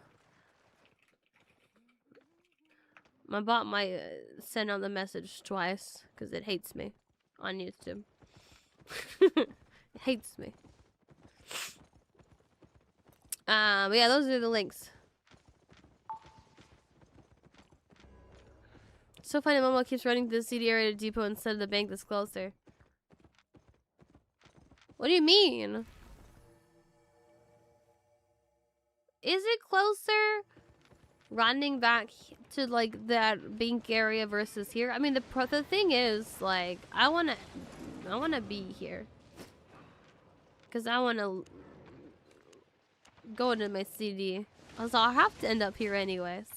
[SPEAKER 1] My bot might send out the message twice because it hates me on YouTube. It hates me. But yeah, those are the links. So funny, Momo keeps running to the CD area depot instead of the bank that's closer. What do you mean? Is it closer running back to like that bank area versus here? I mean, the thing is, like, I wanna be here because I wanna go into my CD. Also, I'll have to end up here anyways.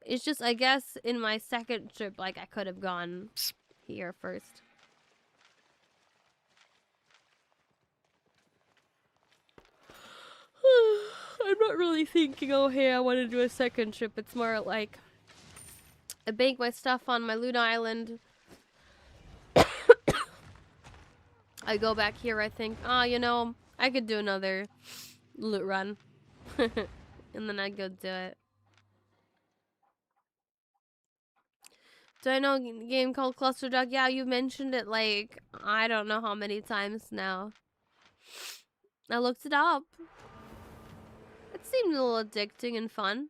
[SPEAKER 1] It's just, I guess, in my second trip, like, I could have gone here first. I'm not really thinking, oh, hey, I want to do a second trip. It's more like I bank my stuff on my Luna Island. I go back here, I think, you know, I could do another loot run. And then I'd go do it. Do I know a game called Cluster Duck? Yeah, you mentioned it like, I don't know how many times now. I looked it up. It seemed a little addicting and fun.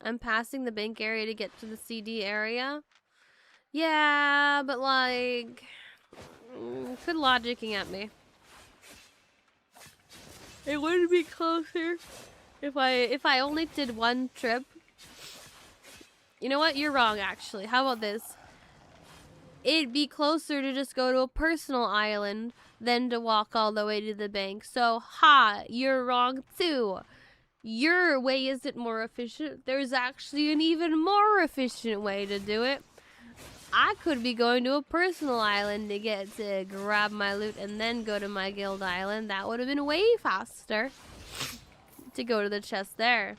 [SPEAKER 1] I'm passing the bank area to get to the CD area. Yeah, but like, quit logicking at me. It wouldn't be closer if I only did one trip. You know what? You're wrong, actually. How about this? It'd be closer to just go to a personal island than to walk all the way to the bank. So, you're wrong too. your way isn't more efficient. There's actually an even more efficient way to do it. I could be going to a personal island to get to grab my loot and then go to my guild island. That would have been way faster to go to the chest there.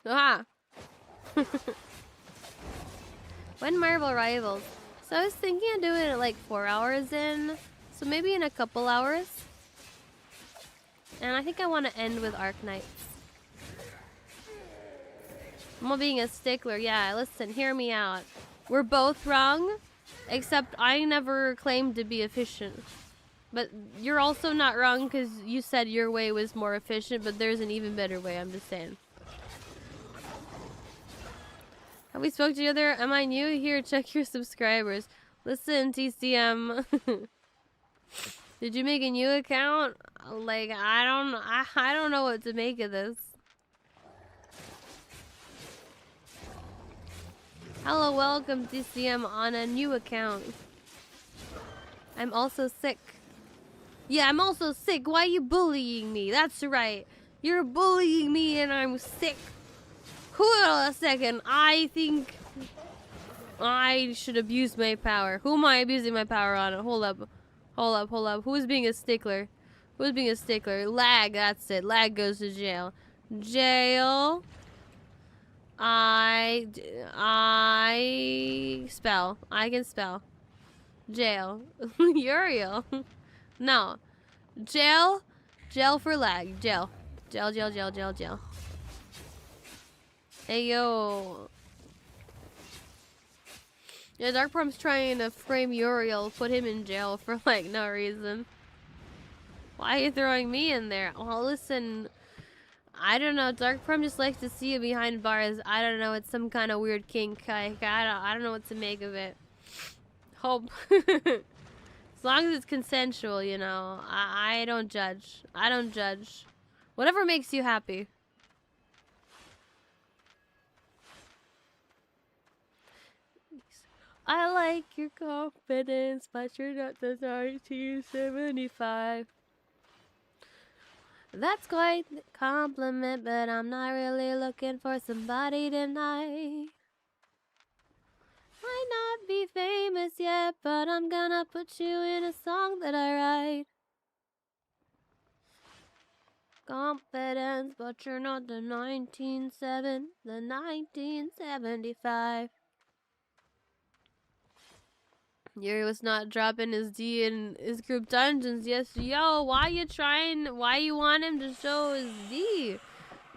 [SPEAKER 1] Ah. When Marvel Rivals? So I was thinking of doing it like 4 hours in. So maybe in a couple hours. And I think I want to end with Arc Knights. I'm being a stickler. Yeah, listen, hear me out. We're both wrong, except I never claimed to be efficient. But you're also not wrong because you said your way was more efficient, but there's an even better way, I'm just saying. Have we spoke to each other? Am I new? Here, check your subscribers. Listen, TCM. Did you make a new account? Like, I don't know what to make of this. Hello, welcome TCM on a new account. I'm also sick. Yeah, I'm also sick. Why are you bullying me? That's right. You're bullying me and I'm sick. Hold on a second. I think I should abuse my power. Who am I abusing my power on? Hold up. Hold up, hold up. Who's being a stickler? Who's being a stickler? Lag, that's it. Lag goes to jail. Jail. I spell. I can spell. Jail. Uriel. No. Jail. Jail for lag. Jail. Jail, jail, jail, jail, jail. Hey, yo. Yeah, Dark Prom's trying to frame Uriel, put him in jail for, like, no reason. Why are you throwing me in there? Well, listen, I don't know. Dark Prom just likes to see you behind bars. I don't know. It's some kind of weird kink. I don't know what to make of it. Hope. As long as it's consensual, you know. I don't judge. I don't judge. Whatever makes you happy. I like your confidence, but you're not the 1975. That's quite a compliment, but I'm not really looking for somebody tonight. Might not be famous yet, but I'm gonna put you in a song that I write. Confidence, but you're not the 1975. Yuri was not dropping his D in his group dungeons. Yes, yo, why you want him to show his D?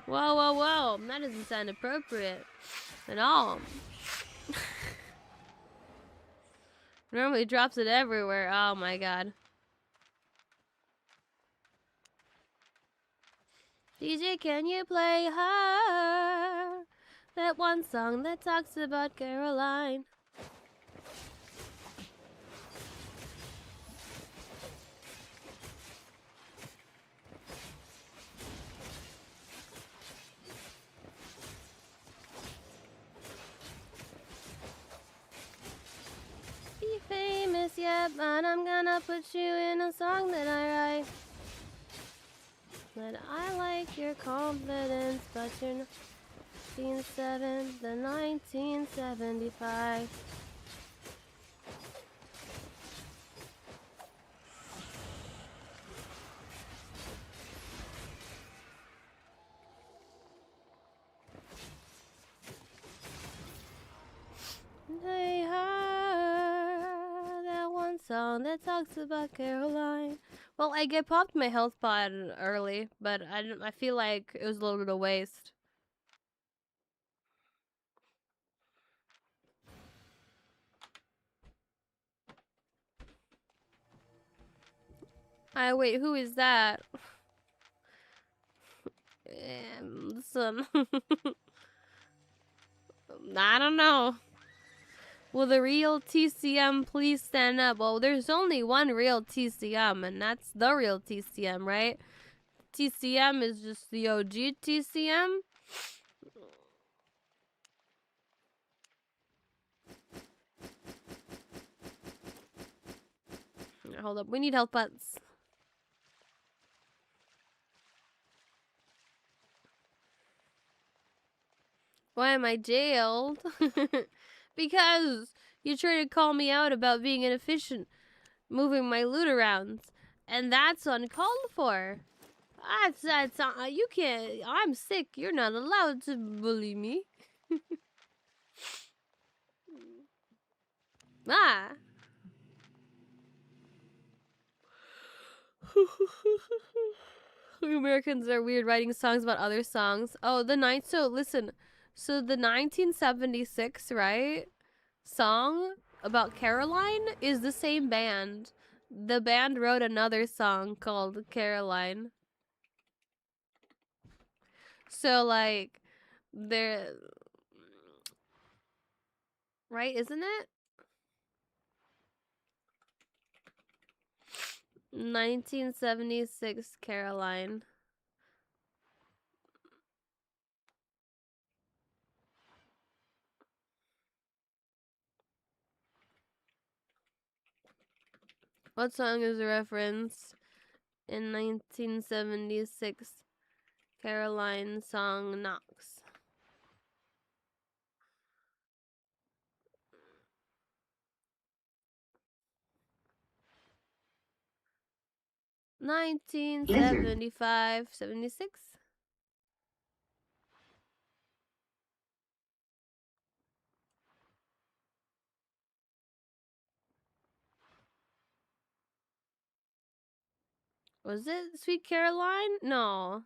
[SPEAKER 1] Whoa, whoa, whoa. That doesn't sound appropriate at all. Normally drops it everywhere. Oh my god. DJ, can you play her? That one song that talks about Caroline. Be famous, yeah, but I'm gonna put you in a song that I write. But I like your confidence, but you're not the 1975. They heard that one song that talks about Caroline. Well, I get popped my health pod early, but I feel like it was a little bit of waste. Wait, who is that? Listen. I don't know. Will the real TCM please stand up? Well, there's only one real TCM, and that's the real TCM, right? TCM is just the OG TCM. Hold up, we need health pots. Why am I jailed? Because you tried to call me out about being inefficient, moving my loot around, and that's uncalled for. That's you can't. I'm sick. You're not allowed to bully me. Ah. Americans are weird writing songs about other songs. Oh, so listen. So the 1976, right? Song about Caroline is the same band. The band wrote another song called Caroline. So like they're right, isn't it? 1976 Caroline. What song is a reference in 1976 Caroline song Knox? 1975, 76? Was it Sweet Caroline? No.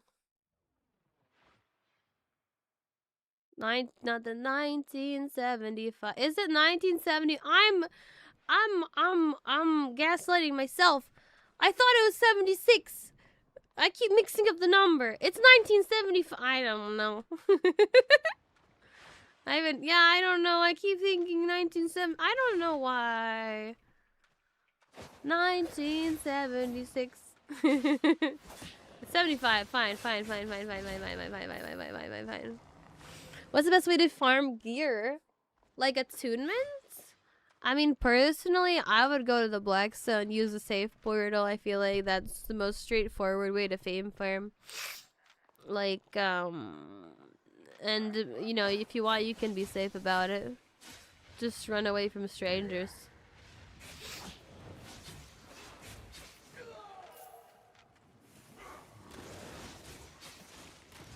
[SPEAKER 1] Not the 1975. Is it 1970? I'm gaslighting myself. I thought it was 76. I keep mixing up the number. It's 1975. I don't know. I don't know. I keep thinking 1970. I don't know why. 1976. 75. Fine. What's the best way to farm gear? Like attunements? I mean, personally, I would go to the Blackstone and use the safe portal. I feel like that's the most straightforward way to fame farm. Like, and, you know, if you want, you can be safe about it. Just run away from strangers.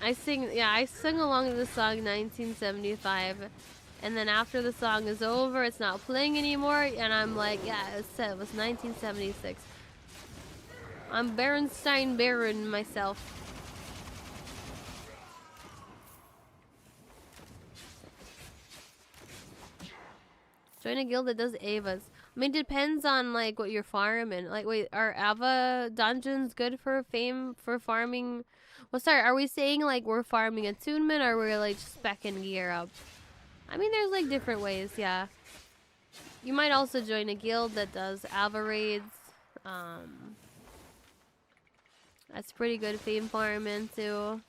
[SPEAKER 1] I sing along to the song 1975, and then after the song is over, it's not playing anymore, and I'm like, yeah, it was 1976. I'm Berenstein Baron myself. Join a guild that does Avas. I mean, depends on like what you're farming. Like, wait, are Ava dungeons good for fame for farming? Well, sorry, are we saying like we're farming attunement, or we're like specking gear up? I mean, there's like different ways, yeah. You might also join a guild that does Ava raids. That's pretty good fame farming too.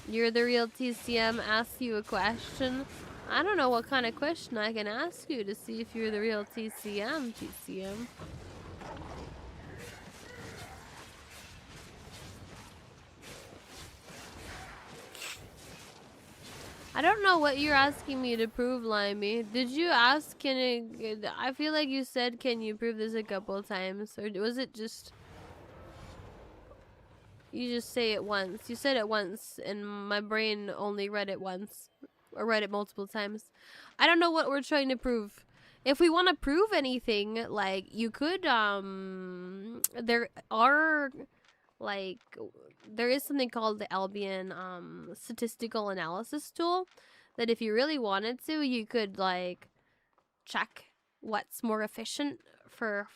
[SPEAKER 1] You're the real TCM. Ask you a question. I don't know what kind of question I can ask you to see if you're the real TCM. I don't know what you're asking me to prove, Limey. Did you ask, I feel like you said, can you prove this a couple times? Or was it just... You just say it once. You said it once, and my brain only read it once. Or read it multiple times. I don't know what we're trying to prove. If we want to prove anything, like, you could, there are... Like, there is something called the Albion statistical analysis tool that if you really wanted to, you could like check what's more efficient for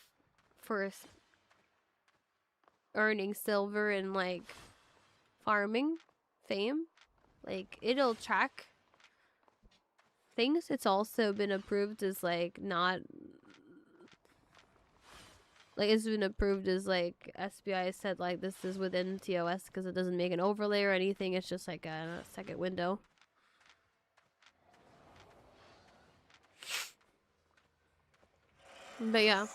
[SPEAKER 1] earning silver and like farming fame. Like, it'll track things. It's also been approved as like not like, it's been approved as like SBI said, like this is within TOS because it doesn't make an overlay or anything. It's just like a second window. But yeah.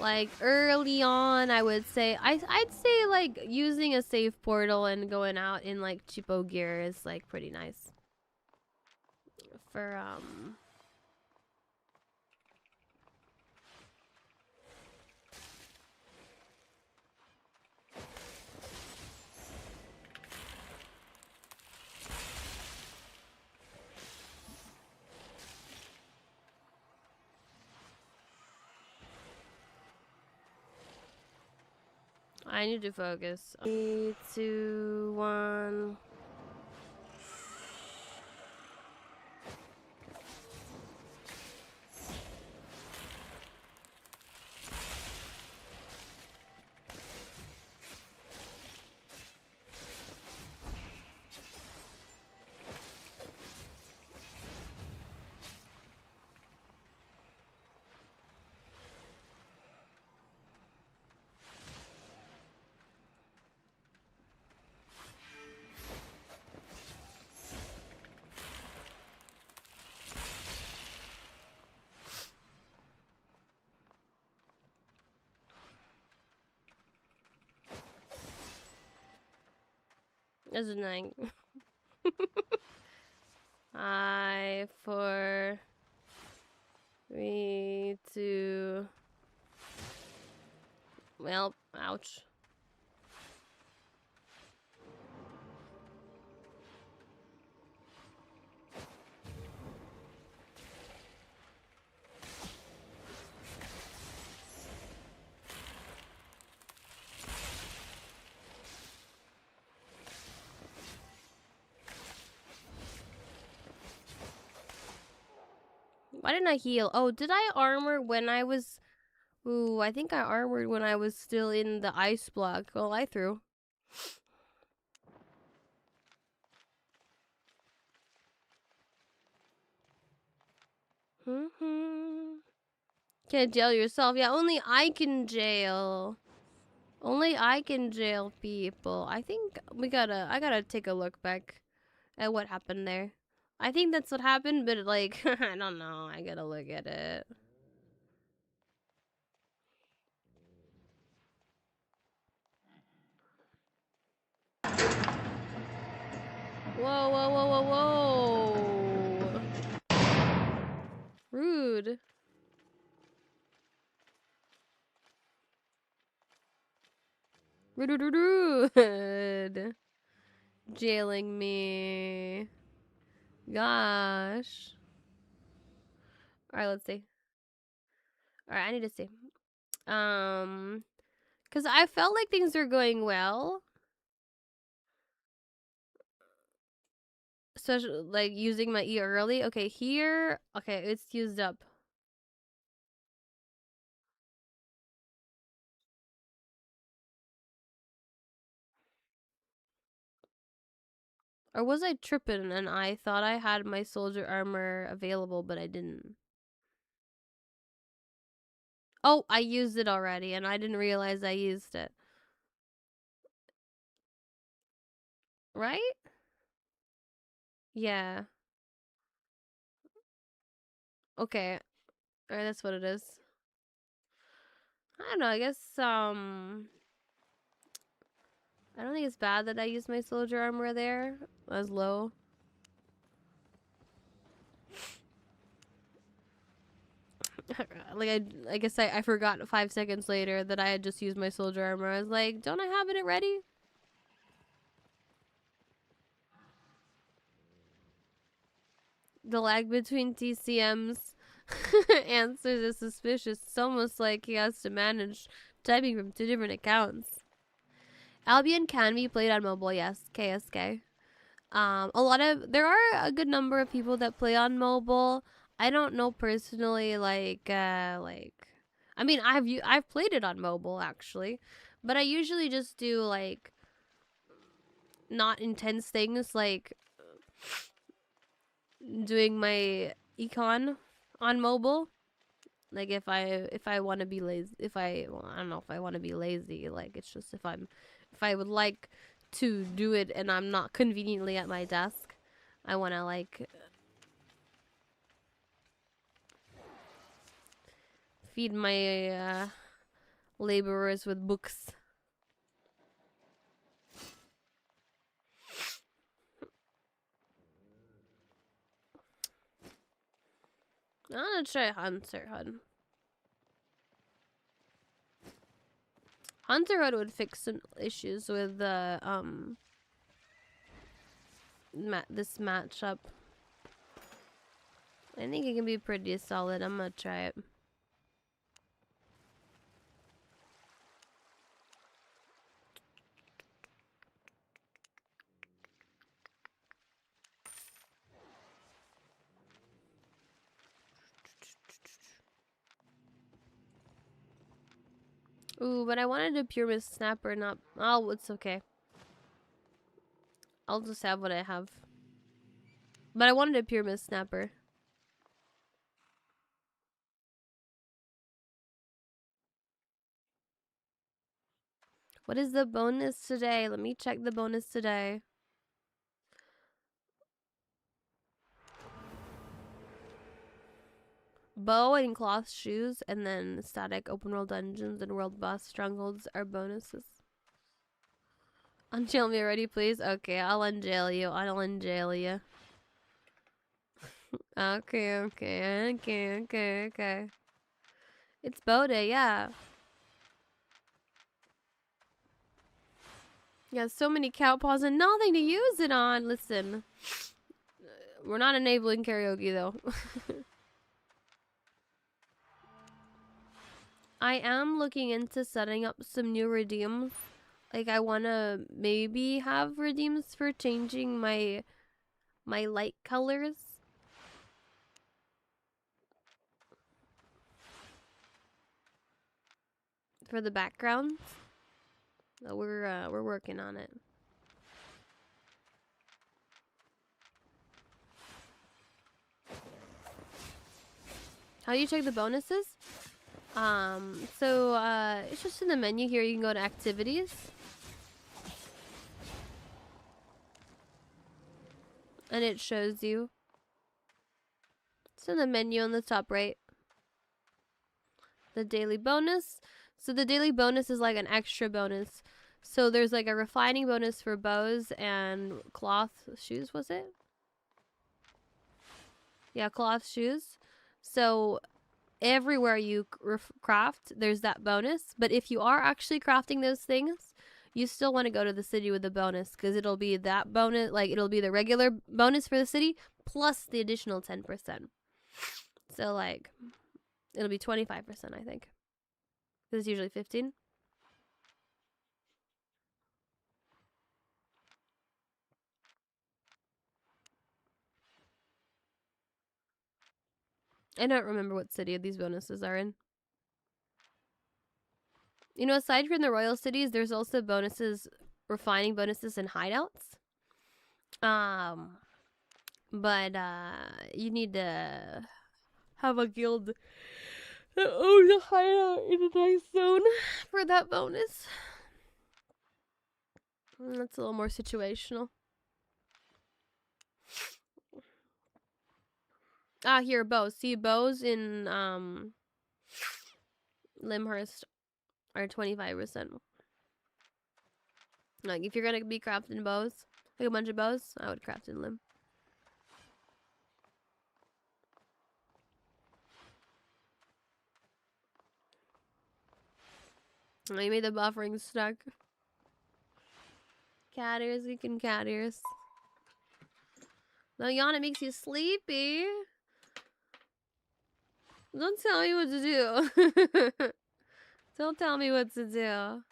[SPEAKER 1] Like early on, I would say I'd say like using a save portal and going out in like cheapo gear is like pretty nice. For I need to focus. 3, 2, 1. This is annoying. 5, 4, 3, 2. Well, ouch. Why didn't I heal? Oh, did I armor when I was... Ooh, I think I armored when I was still in the ice block. Well, I threw. Can't jail yourself. Yeah, only I can jail. Only I can jail people. I think I gotta take a look back at what happened there. I think that's what happened, but like, I don't know. I gotta look at it. Whoa, whoa, whoa, whoa, whoa. Rude. Rude, rude, rude, rude. Jailing me. Gosh. Alright, let's see. Alright, I need to see. Because I felt like things were going well. Especially, like, using my E early. Okay, here. Okay, it's used up. Or was I tripping and I thought I had my soldier armor available, but I didn't? Oh, I used it already and I didn't realize I used it. Right? Yeah. Okay. Alright, that's what it is. I don't know, I guess, I don't think it's bad that I used my soldier armor there. As low. Like, I guess I forgot 5 seconds later that I had just used my soldier armor. I was like, don't I have it ready? The lag between TCM's answers is suspicious. It's almost like he has to manage typing from 2 different accounts. Albion can be played on mobile, yes. KSK. There are a good number of people that play on mobile. I don't know personally, I mean, I've played it on mobile actually, but I usually just do like not intense things like doing my econ on mobile. Like if I want to be lazy, I don't know if I want to be lazy. Like it's just if I would like to do it and I'm not conveniently at my desk, I want to like feed my laborers with books. I'm gonna try Hunterhood. Hunterhood would fix some issues with the this matchup. I think it can be pretty solid. I'm gonna try it. Ooh, but I wanted a pure mist snapper, not. Oh, it's okay. I'll just have what I have. But I wanted a pure mist snapper. What is the bonus today? Let me check the bonus today. Bow and cloth shoes, and then static open world dungeons and world boss strongholds are bonuses. Unjail me already, please. Okay, I'll unjail you. I'll unjail you. Okay. It's bow day, yeah. Yeah, so many cow paws and nothing to use it on. Listen, we're not enabling karaoke though. I am looking into setting up some new redeems. Like I wanna maybe have redeems for changing my light colors. For the backgrounds. We're working on it. How do you check the bonuses? It's just in the menu here. You can go to activities. And it shows you. It's in the menu on the top right. The daily bonus. So the daily bonus is like an extra bonus. So there's like a refining bonus for bows and cloth shoes, was it? Yeah, cloth shoes. So everywhere you craft, there's that bonus. But if you are actually crafting those things, you still want to go to the city with the bonus because it'll be that bonus, like it'll be the regular bonus for the city plus the additional 10%. So like it'll be 25%, I think. This is usually 15. I don't remember what city these bonuses are in. You know, aside from the royal cities, there's also bonuses, refining bonuses and hideouts. But you need to have a guild that owns a hideout in a nice zone for that bonus. That's a little more situational. Here, bows. See, bows in Limhurst are 25%. Like, if you're gonna be crafting bows, like a bunch of bows, I would craft in Lim. I made the buffering stuck. Cat ears, you can cat ears. No, Yana makes you sleepy. Don't tell me what to do. Don't tell me what to do.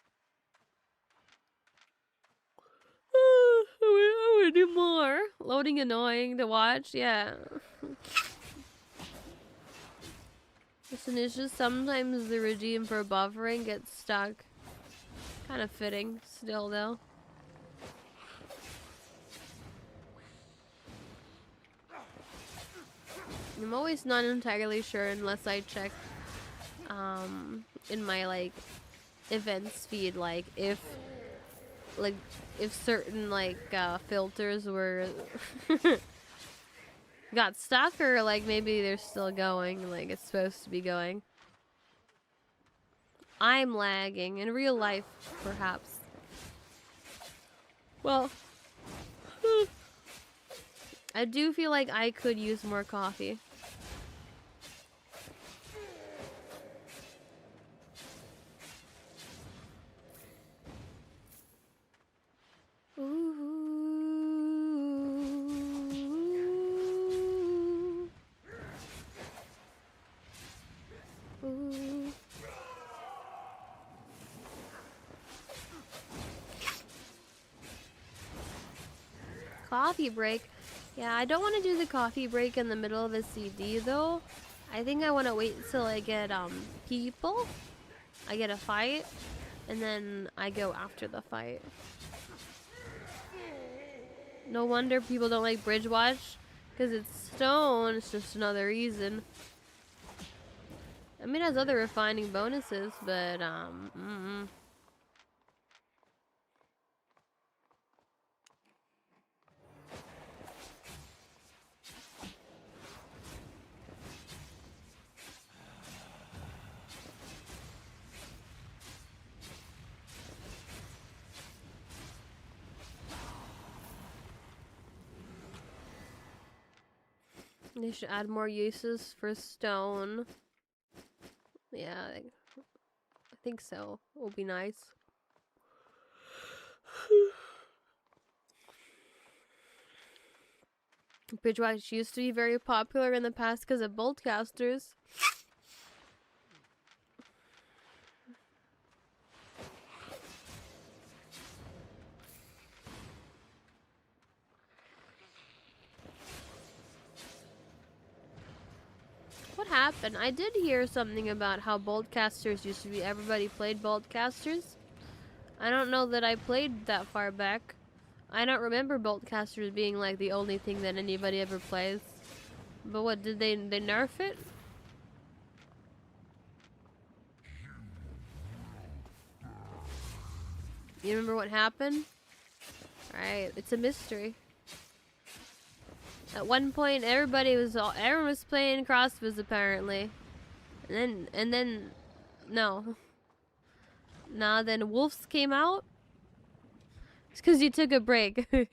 [SPEAKER 1] I would do more. Loading annoying to watch, yeah. Listen, it's just sometimes the regime for buffering gets stuck. Kind of fitting still, though. I'm always not entirely sure unless I check in my like events feed, like if certain like filters were got stuck, or like maybe they're still going, like it's supposed to be going. I'm lagging. In real life, perhaps. Well, I do feel like I could use more coffee. Ooh. Ooh. Coffee break. Yeah, I don't want to do the coffee break in the middle of a CD though. I think I want to wait till I get people. I get a fight, and then I go after the fight. No wonder people don't like Bridge Watch, because it's stone. It's just another reason. I mean, it has other refining bonuses, but they should add more uses for stone. Yeah, I think so. It will be nice. Bridgewatch used to be very popular in the past because of boltcasters. What happened? I did hear something about how boltcasters used to be. Everybody played boltcasters. I don't know that I played that far back. I don't remember boltcasters being like the only thing that anybody ever plays. But what, did they nerf it? You remember what happened? Alright, it's a mystery. At one point, everyone was playing crossbows apparently, and then, no. Nah, then wolves came out. It's because you took a break. Well,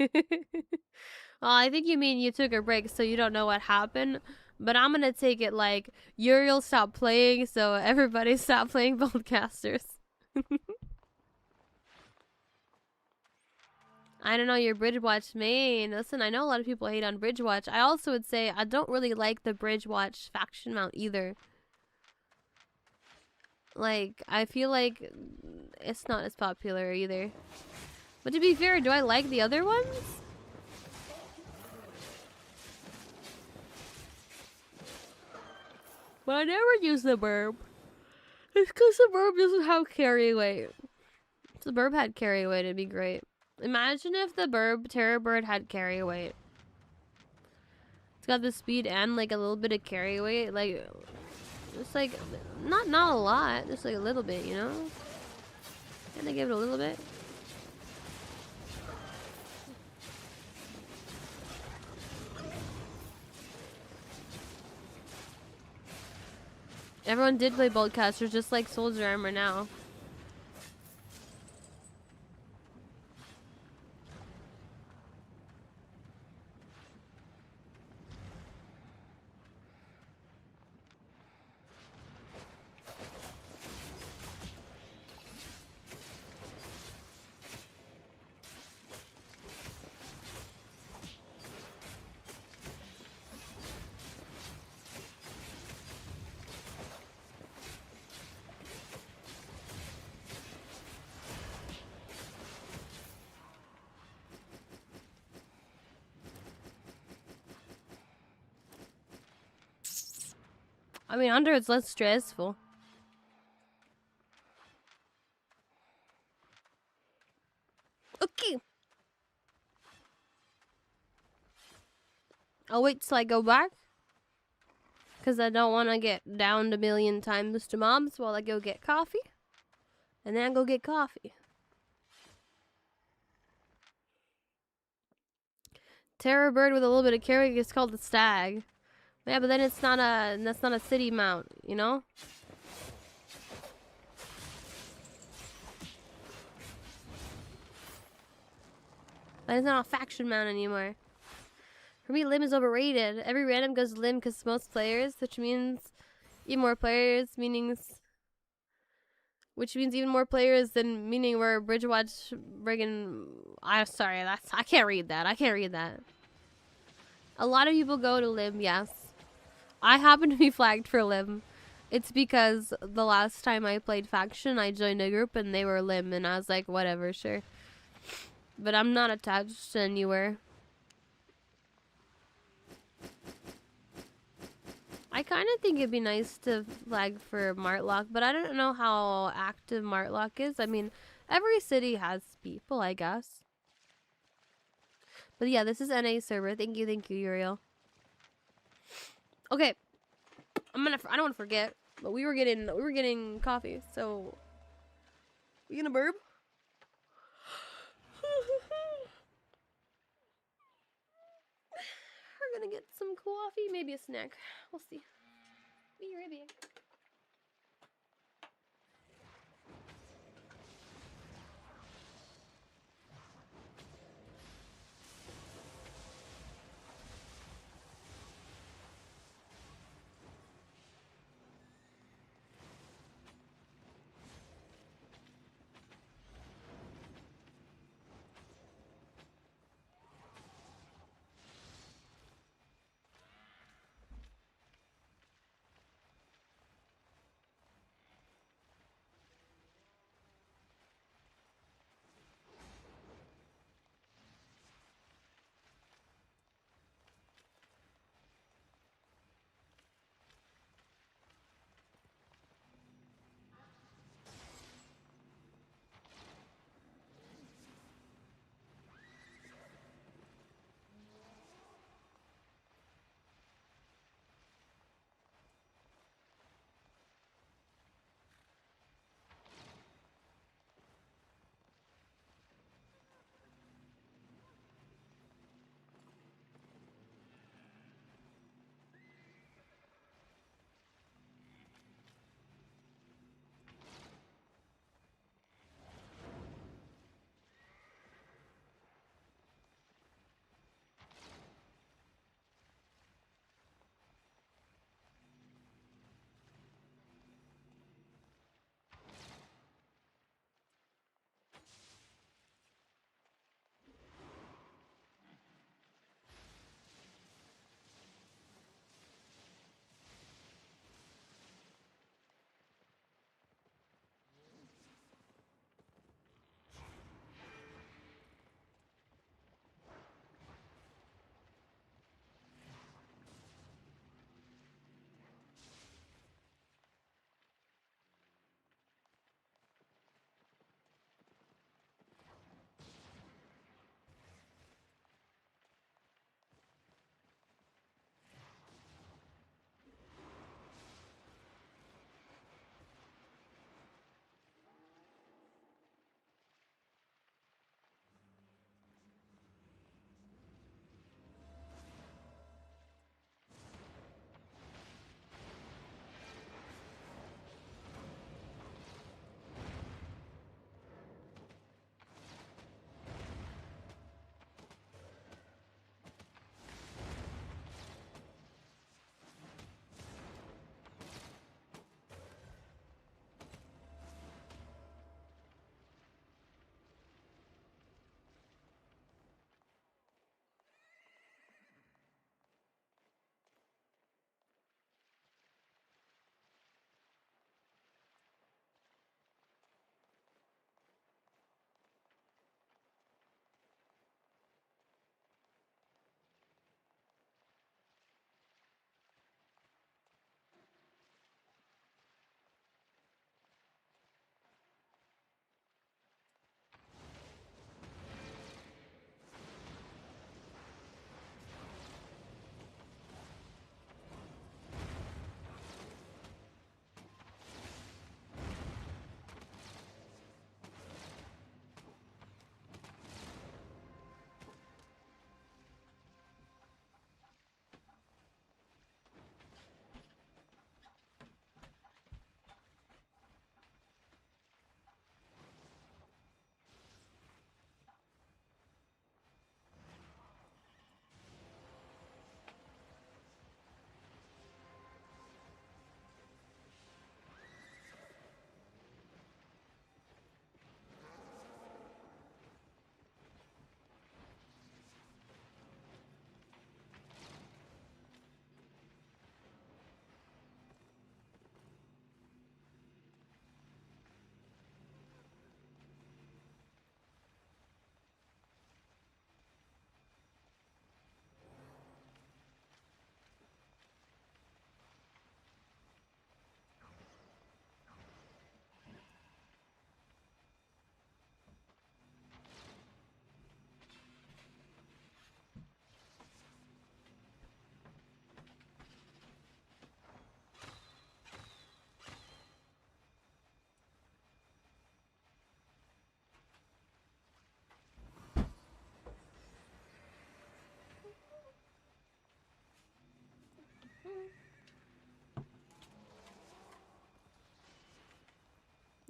[SPEAKER 1] I think you mean you took a break, so you don't know what happened. But I'm gonna take it like Uriel stopped playing, so everybody stopped playing Boltcasters. I don't know your Bridgewatch main. Listen, I know a lot of people hate on Bridgewatch. I also would say I don't really like the Bridgewatch faction mount either. Like, I feel like it's not as popular either. But to be fair, do I like the other ones? But I never use the burb. It's because the burb doesn't have carry weight. If the burb had carry weight, it'd be great. Imagine if the burb Terror Bird had carry weight. It's got the speed and like a little bit of carry weight. Like, just like, not a lot. Just like a little bit, you know? Can I give it a little bit? Everyone did play Boltcasters, just like Soldier Armor now. I mean, under it's less stressful. Okay. I'll wait till I go back. Because I don't want to get downed a million times to mobs while I go get coffee. And then I go get coffee. Terror Bird with a little bit of carry is called the Stag. Yeah, but then that's not a city mount, you know? But it's not a faction mount anymore. For me, limb is overrated. Every random goes limb because most players, which means even more players, which means even more players than meaning we're Bridgewatch friggin' I'm sorry, I can't read that. I can't read that. A lot of people go to limb, yes. I happen to be flagged for limb. It's because the last time I played faction, I joined a group and they were limb, and I was like, whatever, sure. But I'm not attached to anywhere. I kind of think it'd be nice to flag for Martlock, but I don't know how active Martlock is. I mean, every city has people, I guess. But yeah, this is NA server. Thank you, Uriel. Okay, I don't want to forget, but we were getting coffee, so we gonna burp. We're gonna get some coffee, maybe a snack. We'll see. Be right back.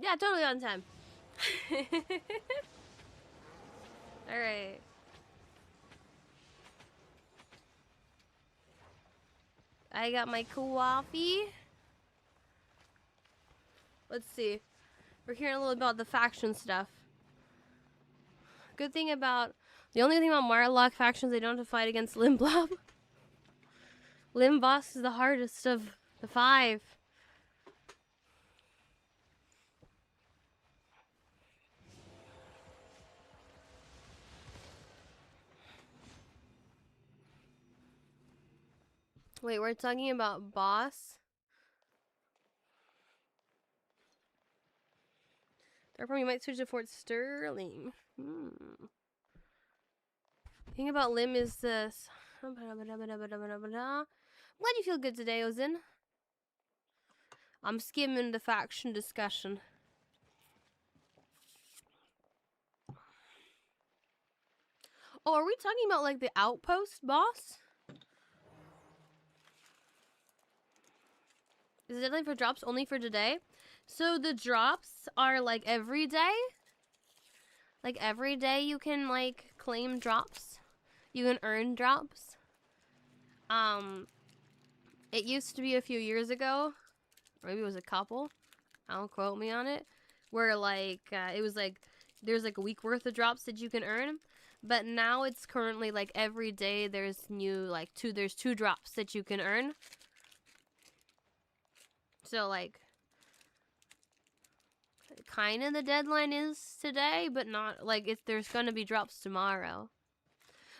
[SPEAKER 1] Yeah, totally on time. Alright. I got my coffee. Let's see. We're hearing a little about the faction stuff. Good thing about... The only thing about Marlock factions, they don't have to fight against Limblob. Limb boss is the hardest of the 5. Wait, we're talking about boss? Therefore, you might switch to Fort Sterling. Thing about Lim is this. I'm glad you feel good today, Ozin. I'm skimming the faction discussion. Oh, are we talking about like the outpost boss? Is it deadline for drops only for today? So the drops are like every day? Like every day you can like claim drops? You can earn drops? It used to be a few years ago, maybe it was a couple, don't quote me on it, where like, it was like, there's like a week worth of drops that you can earn, but now it's currently like every day there's new, like, there's 2 drops that you can earn. So like, kind of the deadline is today, but not, like, there's gonna be drops tomorrow.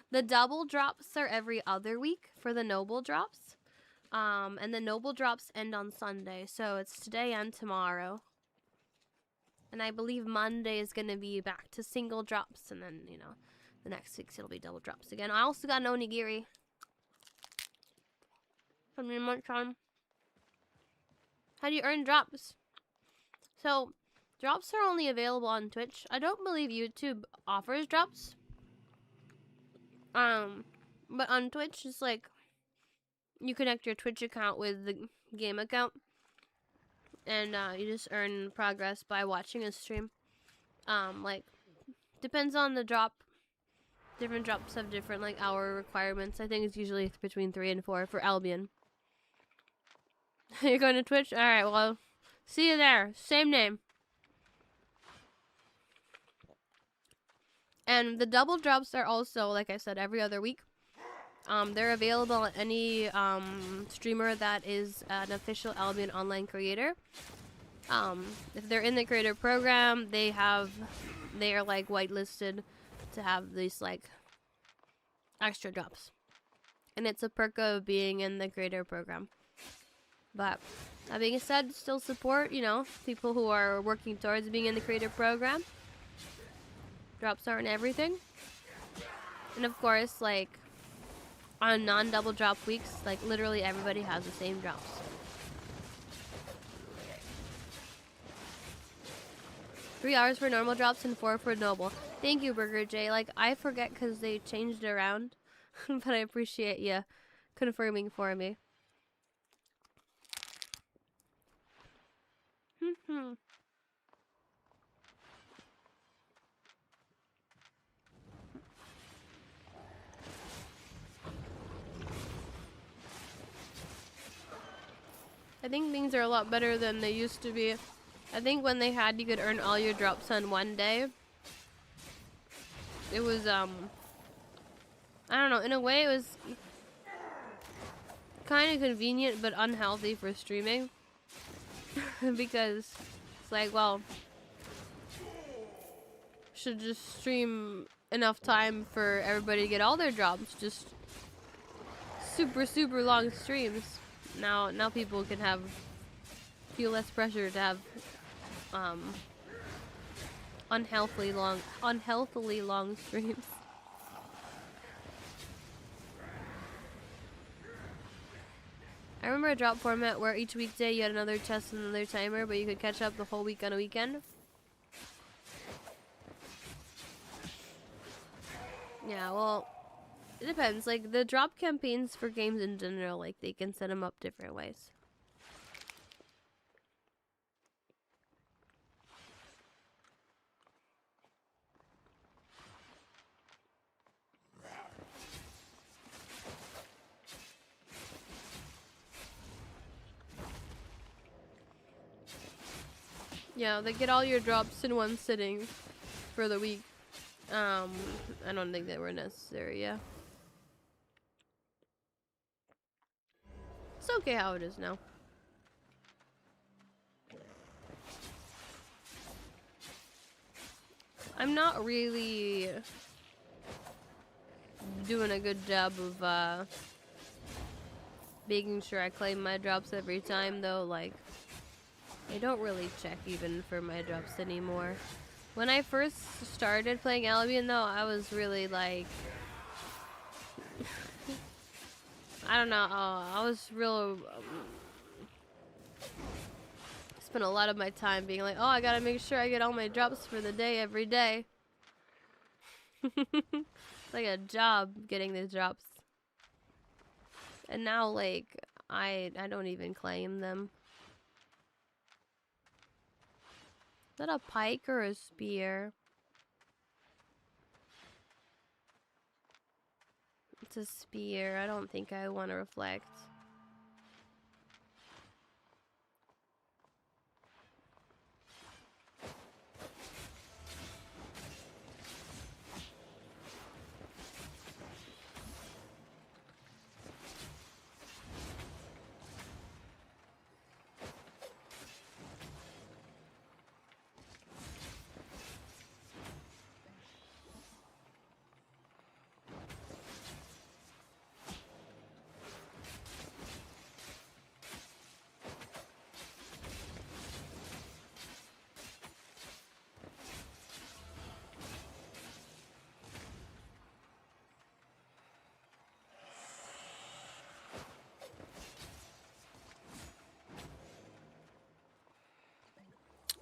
[SPEAKER 1] The double drops are every other week for the noble drops. And the noble drops end on Sunday, so it's today and tomorrow. And I believe Monday is gonna be back to single drops, and then, you know, the next 6 it'll be double drops again. I also got an onigiri. From your lunchtime. How do you earn drops? So, drops are only available on Twitch. I don't believe YouTube offers drops. But on Twitch, it's like, you connect your Twitch account with the game account, and you just earn progress by watching a stream. Like, depends on the drop. Different drops have different like hour requirements. I think it's usually between 3 and 4 for Albion. You're going to Twitch? Alright, well, see you there. Same name. And the double drops are also, like I said, every other week. They're available on any streamer that is an official Albion online creator. If they're in the creator program, they are like whitelisted to have these like extra drops, and it's a perk of being in the creator program. But that being said, still support, you know, people who are working towards being in the creator program. Drops aren't everything, and of course, like on non-double drop weeks, like literally everybody has the same drops. Three hours for normal drops and 4 for noble. Thank you, Burger J. Like, I forget because they changed it around, but I appreciate you confirming for me. I think things are a lot better than they used to be. I think when they had, you could earn all your drops on one day. It was, I don't know, in a way it was kind of convenient but unhealthy for streaming. Because it's like, well, should just stream enough time for everybody to get all their drops. Just super long streams. Now people can feel less pressure to have unhealthily long streams. I remember a drop format where each weekday you had another chest and another timer, but you could catch up the whole week on a weekend. Yeah, well, it depends. Like, the drop campaigns for games in general, like, they can set them up different ways. Yeah, they get all your drops in one sitting for the week. I don't think they were necessary, yeah. It's okay how it is now. I'm not really doing a good job of making sure I claim my drops every time though. Like, I don't really check even for my drops anymore. When I first started playing Albion though, I was really like, I don't know, I was real, spent a lot of my time being like, oh, I gotta make sure I get all my drops for the day every day. It's like a job getting these drops. And now, like, I don't even claim them. Is that a pike or a spear? It's a spear. I don't think I want to reflect.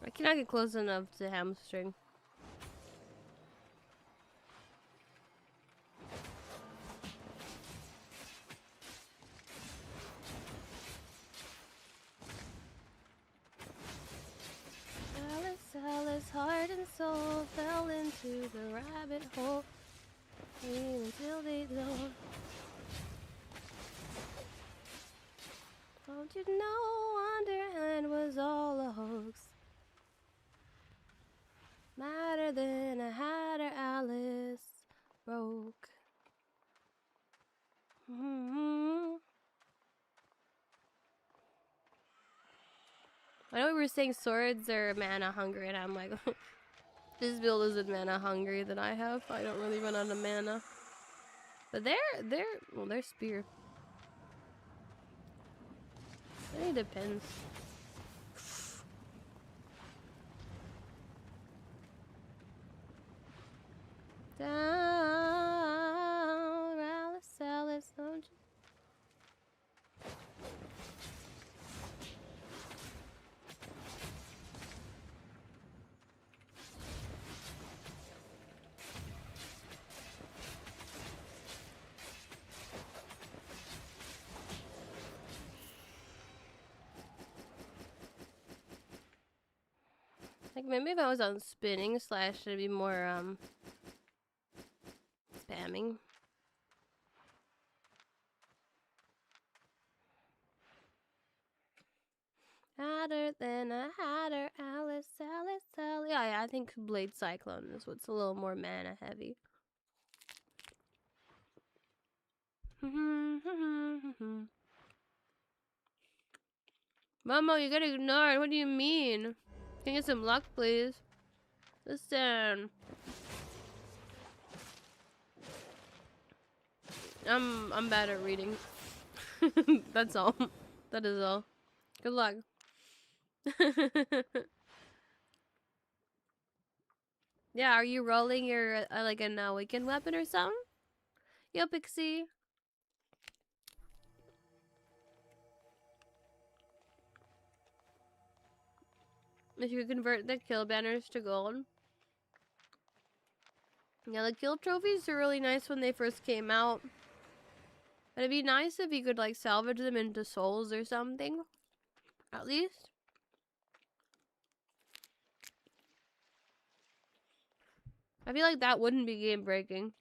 [SPEAKER 1] I cannot get close enough to hamstring. Alice, heart and soul fell into the rabbit hole. Until they don't. Don't you know Underhand was all a hoax? Madder than a hatter, Alice broke. I know we were saying swords are mana hungry, and I'm like, this build isn't mana hungry that I have. I don't really run out of mana. But they're spear. It really depends. Down, Alice, don't you? Like, maybe if I was on spinning slash, it'd be more, spamming. Hotter than a hatter, Alice. Yeah, I think Blade Cyclone is what's a little more mana heavy. Momo, you got ignored. What do you mean? Can I get some luck, please? Listen. I'm bad at reading. That's all. That is all. Good luck. Yeah, are you rolling your like an awakened weapon or something? Yo, Pixie. If you convert the kill banners to gold. Yeah, the kill trophies are really nice when they first came out. But it'd be nice if you could like salvage them into souls or something. At least. I feel like that wouldn't be game breaking.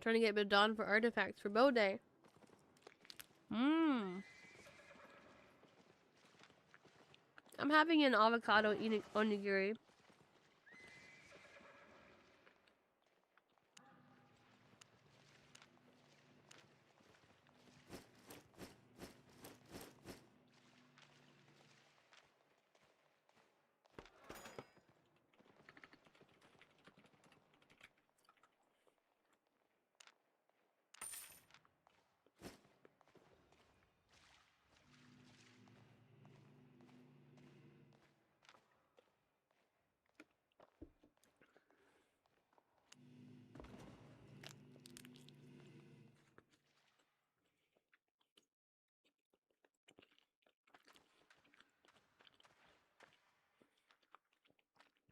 [SPEAKER 1] Trying to get a bit done for artifacts for bow day. Mmm. I'm having an avocado onigiri.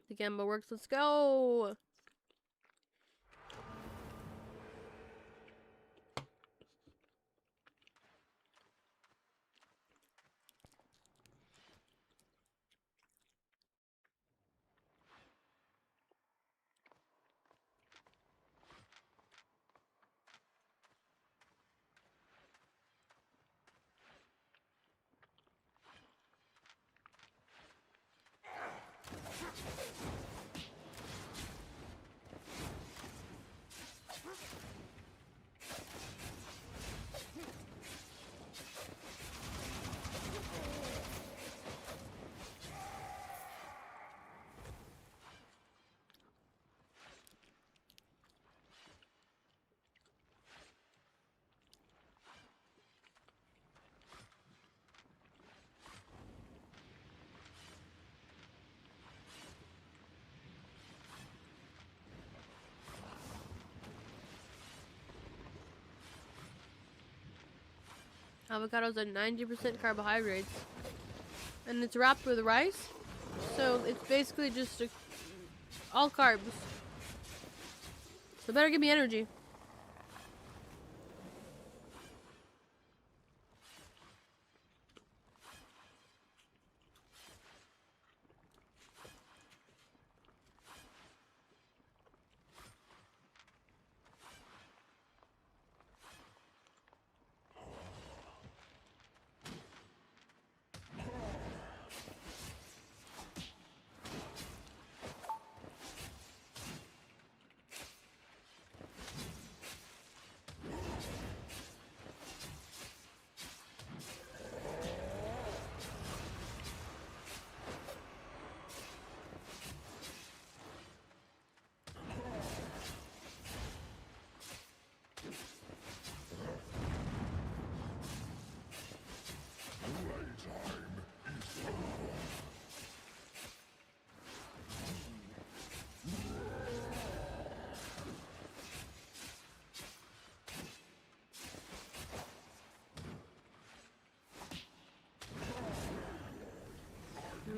[SPEAKER 1] The Gamba works. Let's go. Avocados are 90% carbohydrates. And it's wrapped with rice. So it's basically just all carbs. So better give me energy.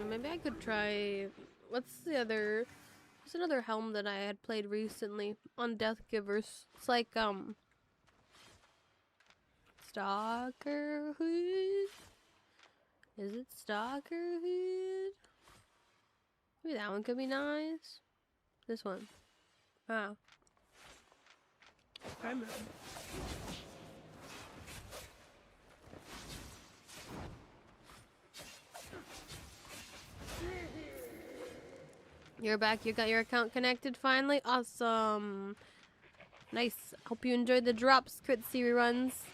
[SPEAKER 1] Maybe I could try. What's the other? There's another helm that I had played recently on Death Givers. It's like Stalker Hood. Is it Stalker Hood? Maybe that one could be nice. This one. Ah. I remember. You're back. You got your account connected finally. Awesome. Nice. Hope you enjoyed the drops, crit series runs.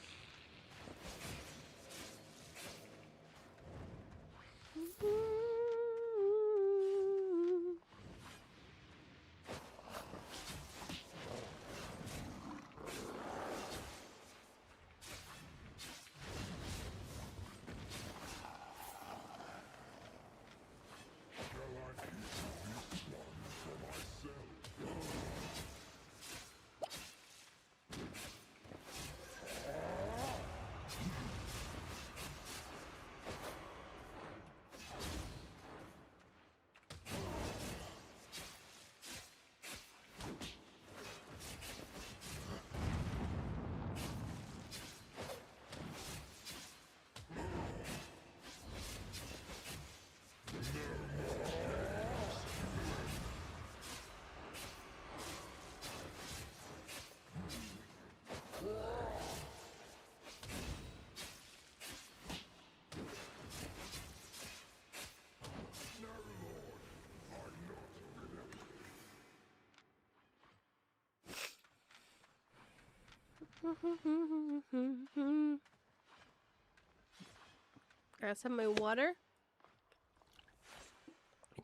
[SPEAKER 1] Got some of my water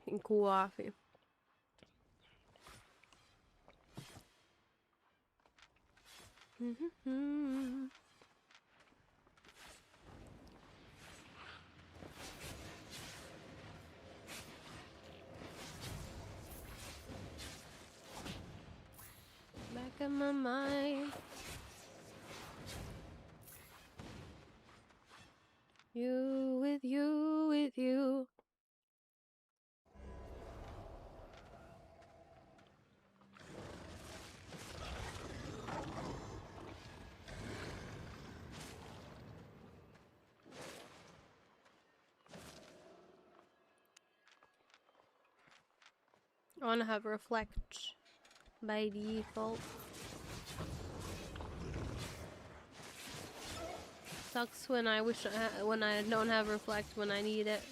[SPEAKER 1] and coffee. Back in my mind. You with you with you. I want to have reflect by default. Sucks when I wish when I don't have reflect when I need it.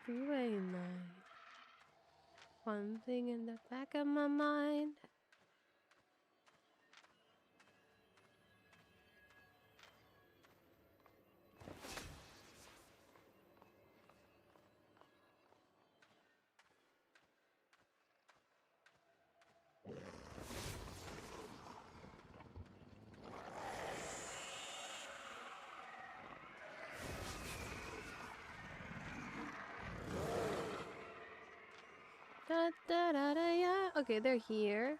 [SPEAKER 1] Freeway night. One thing in the back of my mind. Da da da da yeah. Okay, they're here.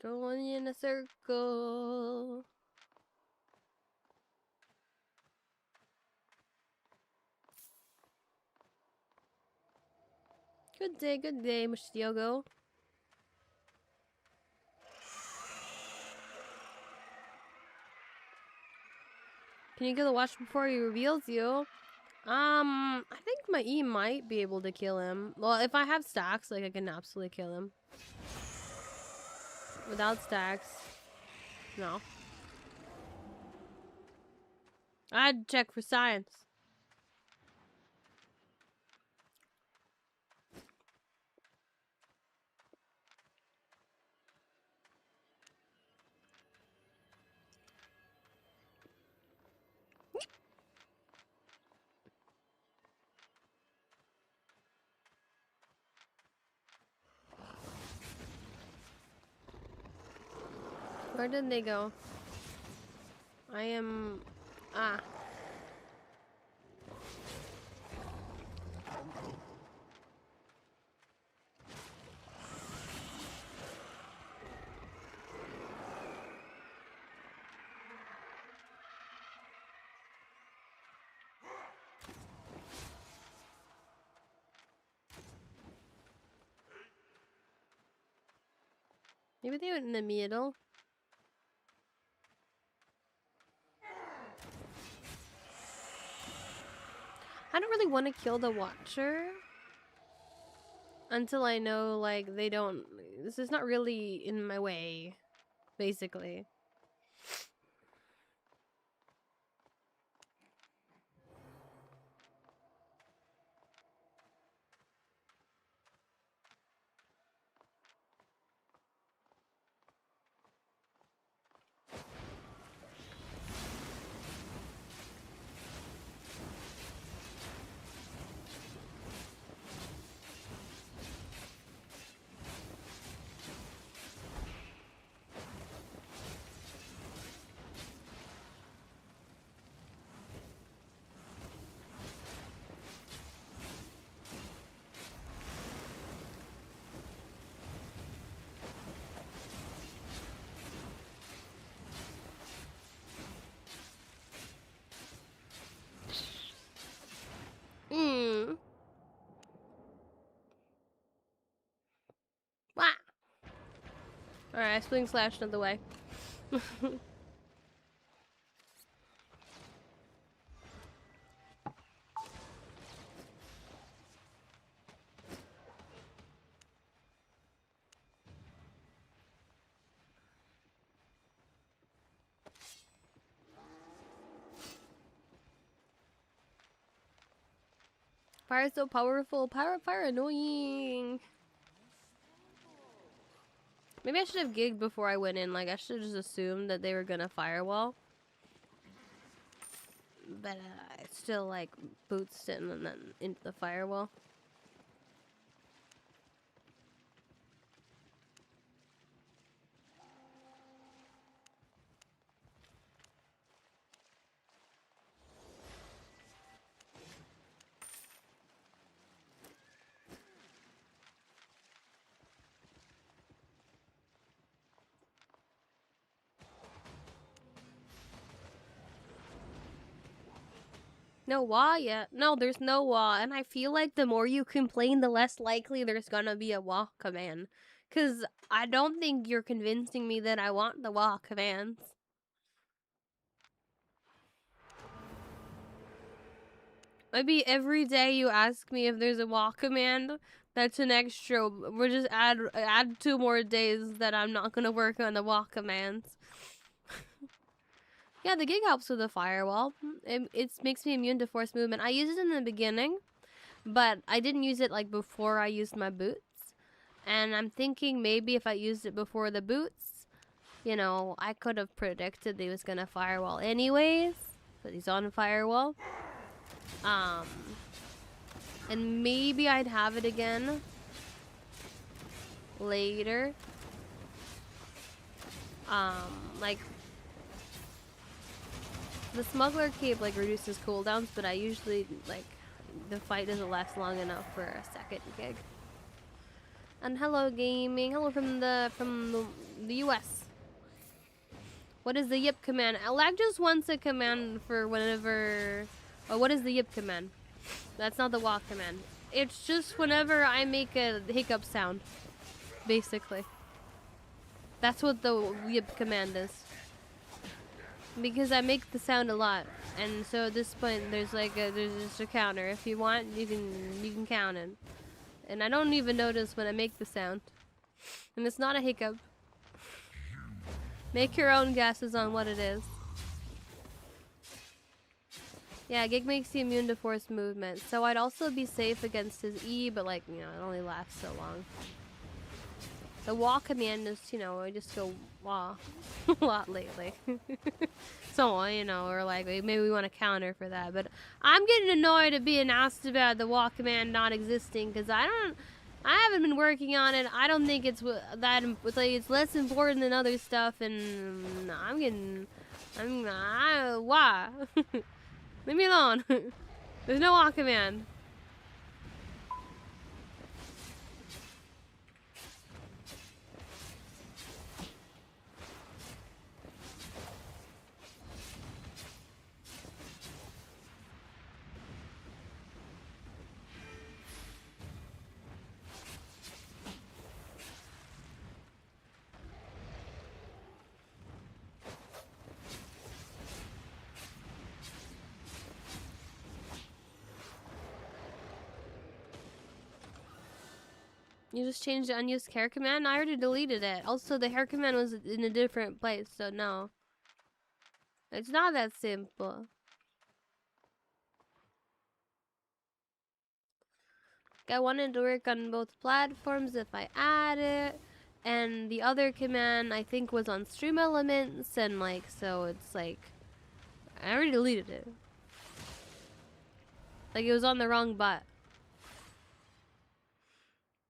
[SPEAKER 1] Going in a circle. Good day, Mustiogo. Can you kill the watch before he reveals you? I think my E might be able to kill him. Well, if I have stacks, like I can absolutely kill him. Without stacks, no. I'd check for science. Where did they go? I am... Ah. Maybe they went in the middle. I don't really want to kill the Watcher until I know, like, they don't... This is not really in my way, basically. Alright, I swing slash another way. Fire so powerful. Fire annoying. Maybe I should have gigged before I went in. Like, I should have just assumed that they were gonna firewall. But, I still, like, boots it and then into the firewall. No wah yet. No, there's no wah. And I feel like the more you complain, the less likely there's gonna be a wah command. Because I don't think you're convincing me that I want the wah commands. Maybe every day you ask me if there's a wah command, that's an extra. We'll just add 2 more days that I'm not gonna work on the wah commands. Yeah, the gig helps with the firewall. It makes me immune to force movement. I used it in the beginning, but I didn't use it like before I used my boots. And I'm thinking maybe if I used it before the boots, you know, I could have predicted he was gonna firewall anyways, but he's on firewall. And maybe I'd have it again later. Like the smuggler cape like reduces cooldowns, but I usually like the fight doesn't last long enough for a second gig. And hello gaming, hello from the US. What is the yip command? Lag just wants a command for whenever. Oh, what is the yip command? That's not the walk command. It's just whenever I make a hiccup sound, basically. That's what the yip command is. Because I make the sound a lot, and so at this point there's just a counter. If you want, you can count it, and I don't even notice when I make the sound, and it's not a hiccup. Make your own guesses on what it is. Yeah, gig makes you immune to forced movement, so I'd also be safe against his E, but like, you know, it only lasts so long. The wah command is, you know, I just go wah a lot lately. So, you know, or like maybe we want to counter for that. But I'm getting annoyed at being asked about the wah command not existing because I haven't been working on it. I don't think it's like it's less important than other stuff, and why? Leave me alone. There's no wah command. You just changed the unused hair command? I already deleted it. Also, the hair command was in a different place, so no. It's not that simple. I wanted to work on both platforms if I add it. And the other command, I think, was on Stream Elements, and like, so it's like, I already deleted it. Like, it was on the wrong butt.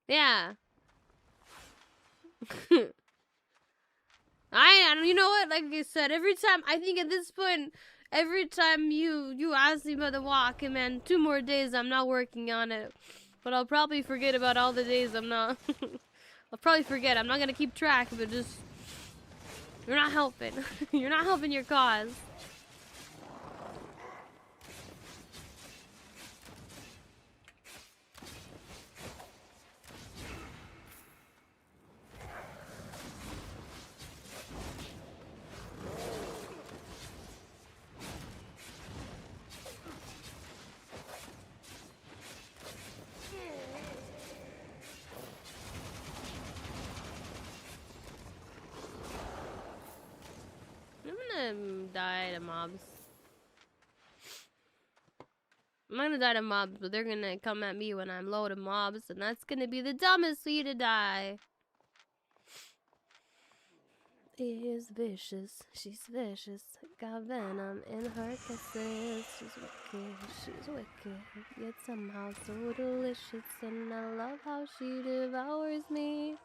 [SPEAKER 1] Yeah. You know what? Like I said, every time, I think at this point, every time you ask me about the walk, man, 2 more days I'm not working on it. But I'll probably forget about all the days I'm not. I'll probably forget. I'm not gonna keep track, but just, you're not helping. You're not helping your cause. die to mobs. I'm not gonna die to mobs, but they're gonna come at me when I'm low to mobs, and that's gonna be the dumbest way to die. Is vicious, she's vicious, got venom in her kisses. She's wicked, yet somehow so delicious, and I love how she devours me.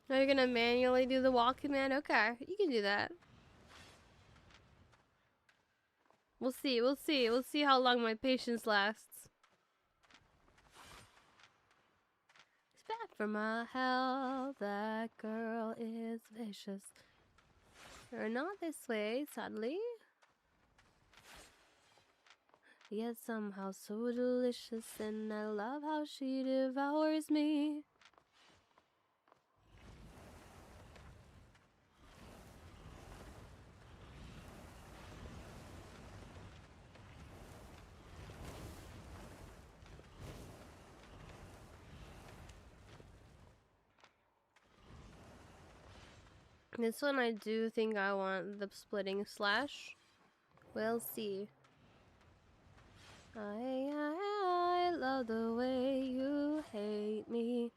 [SPEAKER 1] Now you're gonna manually do the walk command? Okay, you can do that. We'll see, we'll see. We'll see how long my patience lasts. It's bad for my health. That girl is vicious. Or not this way, sadly. Yet somehow so delicious, and I love how she devours me. This one I do think I want the splitting slash. We'll see. I love the way you hate me.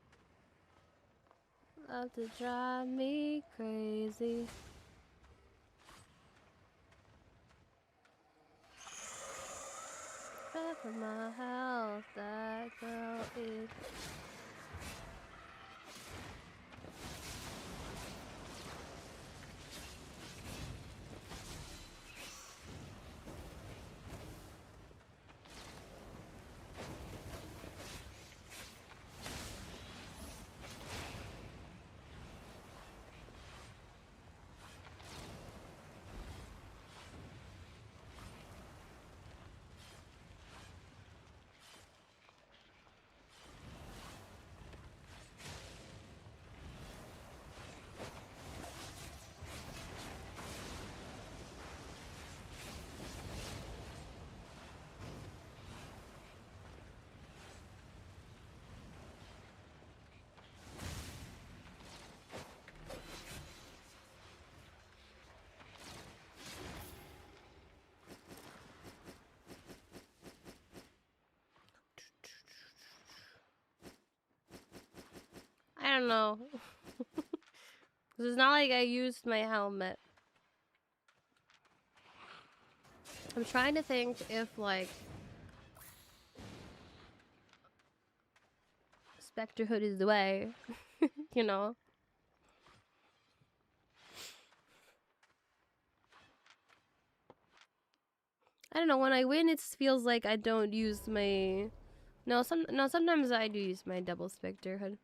[SPEAKER 1] Love to drive me crazy. Bad for my health, that girl is. I don't know. It's not like I used my helmet. I'm trying to think if, like, Spectre Hood is the way. You know? I don't know, when I win it feels like I don't use my... No, sometimes I do use my double Spectre Hood.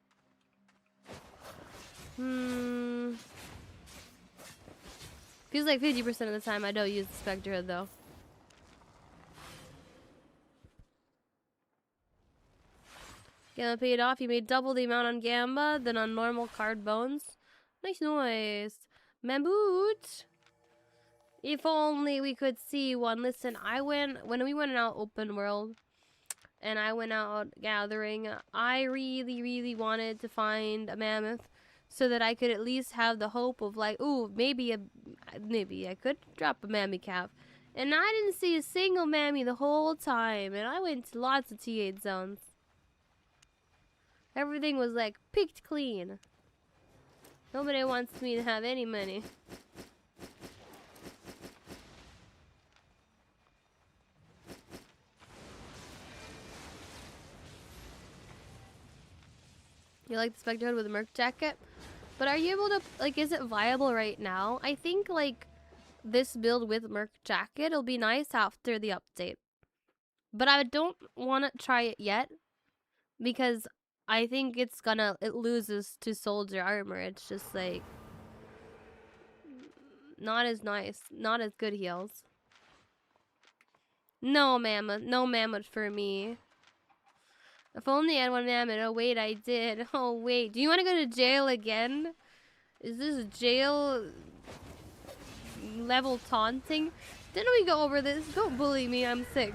[SPEAKER 1] Feels like 50% of the time I don't use the Spectre Hood though. Gamba paid off. You made double the amount on Gamba than on normal card bones. Nice noise. Mamboot. If only we could see one. Listen, when we went out open world and I went out gathering, I really wanted to find a mammoth so that I could at least have the hope of, like, ooh, maybe I could drop a mammy calf. And I didn't see a single mammy the whole time, and I went to lots of T8 zones. Everything was, like, picked clean. Nobody wants me to have any money. You like the Spectre Hood with a Merc jacket? But are you able to, like, is it viable right now? I think, like, this build with Merc jacket will be nice after the update. But I don't want to try it yet because I think it loses to soldier armor. It's just, like, not as nice, not as good heals. No mammoth. No mammoth for me. If only I had one mammoth. Oh, wait, I did. Oh, wait. Do you want to go to jail again? Is this jail level taunting? Didn't we go over this? Don't bully me. I'm sick.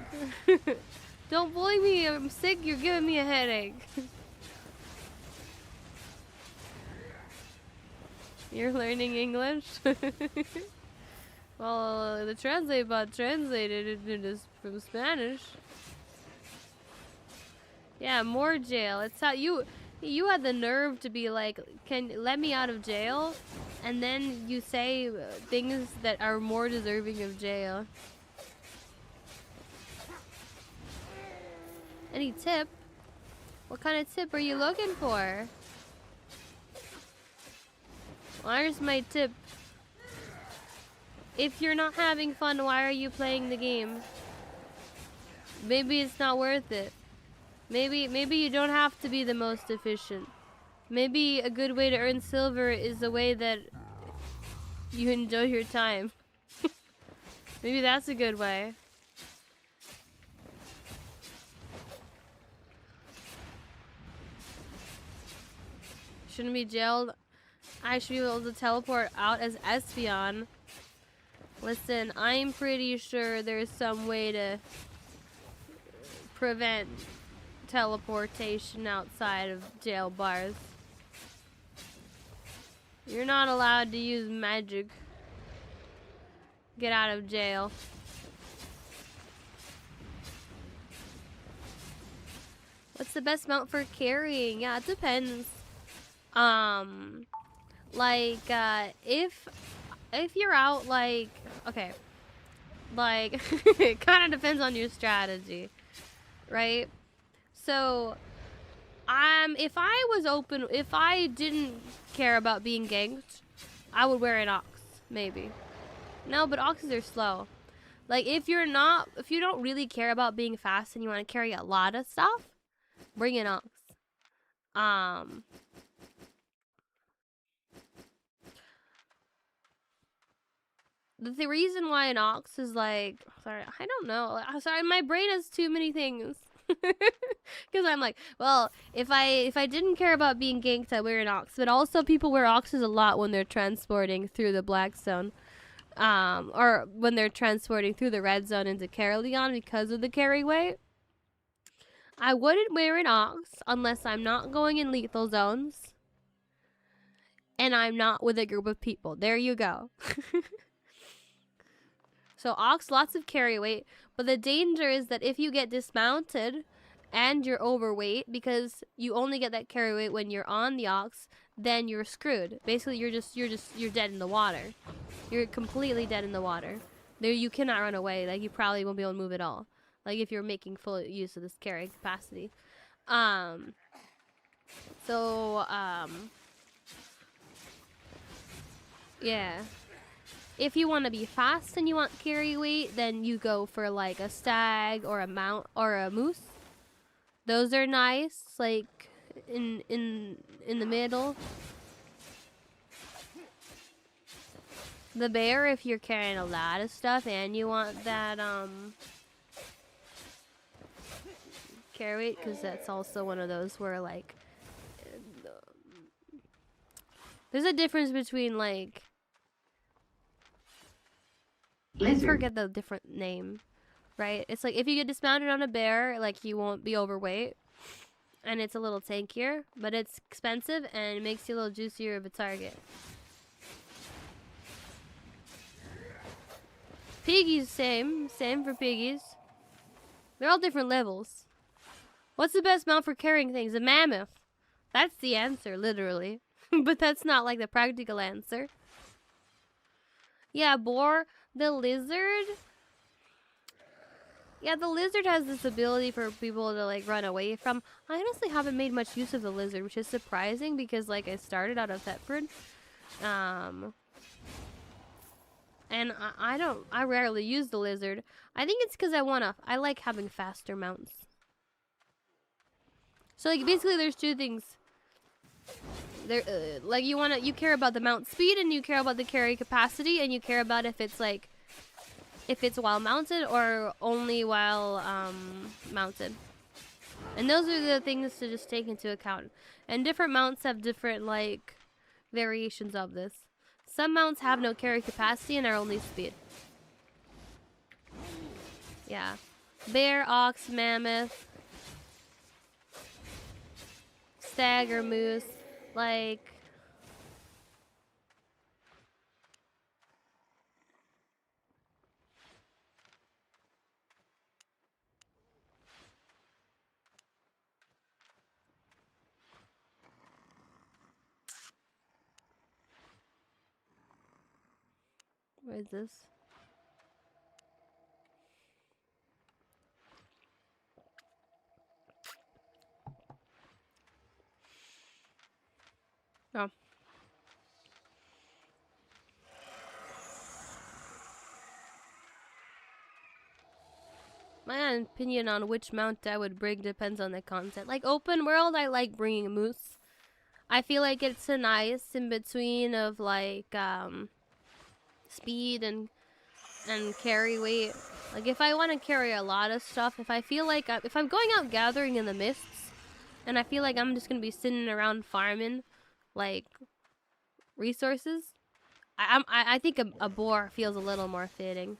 [SPEAKER 1] Don't bully me. I'm sick. You're giving me a headache. You're learning English? Well, the translate bot translated it into from Spanish. Yeah, more jail. It's how you had the nerve to be like, "Can let me out of jail?" And then you say things that are more deserving of jail. Any tip? What kind of tip are you looking for? Where's my tip? If you're not having fun, why are you playing the game? Maybe it's not worth it. Maybe you don't have to be the most efficient. Maybe a good way to earn silver is the way that you enjoy your time. Maybe that's a good way. Shouldn't be jailed. I should be able to teleport out as Espeon. Listen, I'm pretty sure there's some way to prevent teleportation outside of jail bars. You're not allowed to use magic. Get out of jail. What's the best mount for carrying? Yeah, it depends. If you're out, like, okay, like, it kind of depends on your strategy, right? So, if I didn't care about being ganked, I would wear an ox, maybe. No, but oxes are slow. Like, if you don't really care about being fast and you want to carry a lot of stuff, bring an ox. The reason why an ox is like, sorry, I don't know. Sorry, my brain has too many things. Because I'm like, well, if I didn't care about being ganked, I'd wear an ox. But also, people wear oxes a lot when they're transporting through the black zone, or when they're transporting through the red zone into Caroleon because of the carry weight. I wouldn't wear an ox unless I'm not going in lethal zones, and I'm not with a group of people. There you go. So ox, lots of carry weight, but the danger is that if you get dismounted and you're overweight, because you only get that carry weight when you're on the ox, then you're screwed. Basically, you're dead in the water. You're completely dead in the water. There, you cannot run away. Like, you probably won't be able to move at all. Like, if you're making full use of this carrying capacity. Yeah. If you want to be fast and you want carry weight, then you go for like a stag or a mount or a moose. Those are nice, like in the middle. The bear, if you're carrying a lot of stuff and you want that carry weight, because that's also one of those where like there's a difference between like, I forget the different name, right? It's like if you get dismounted on a bear, like you won't be overweight, and it's a little tankier, but it's expensive and it makes you a little juicier of a target. Piggies, same for piggies. They're all different levels. What's the best mount for carrying things? A mammoth. That's the answer, literally. But that's not like the practical answer. Yeah, boar. The lizard. Yeah, the lizard has this ability for people to like run away from. I honestly haven't made much use of the lizard, which is surprising because like I started out of Thetford. And I rarely use the lizard. I think it's because I like having faster mounts. So like basically there's two things. There, like you care about the mount speed and you care about the carry capacity and you care about if if it's while mounted or only while mounted. And those are the things to just take into account. And different mounts have different like variations of this. Some mounts have no carry capacity and are only speed. Yeah. Bear, ox, mammoth, stag or moose, like what is this? Oh. My opinion on which mount I would bring depends on the content. Like open world, I like bringing moose. I feel like it's a nice in between of like speed and carry weight. Like if I want to carry a lot of stuff, if I feel like if I'm going out gathering in the mists, and I feel like I'm just gonna be sitting around farming, like resources, I think a boar feels a little more fitting.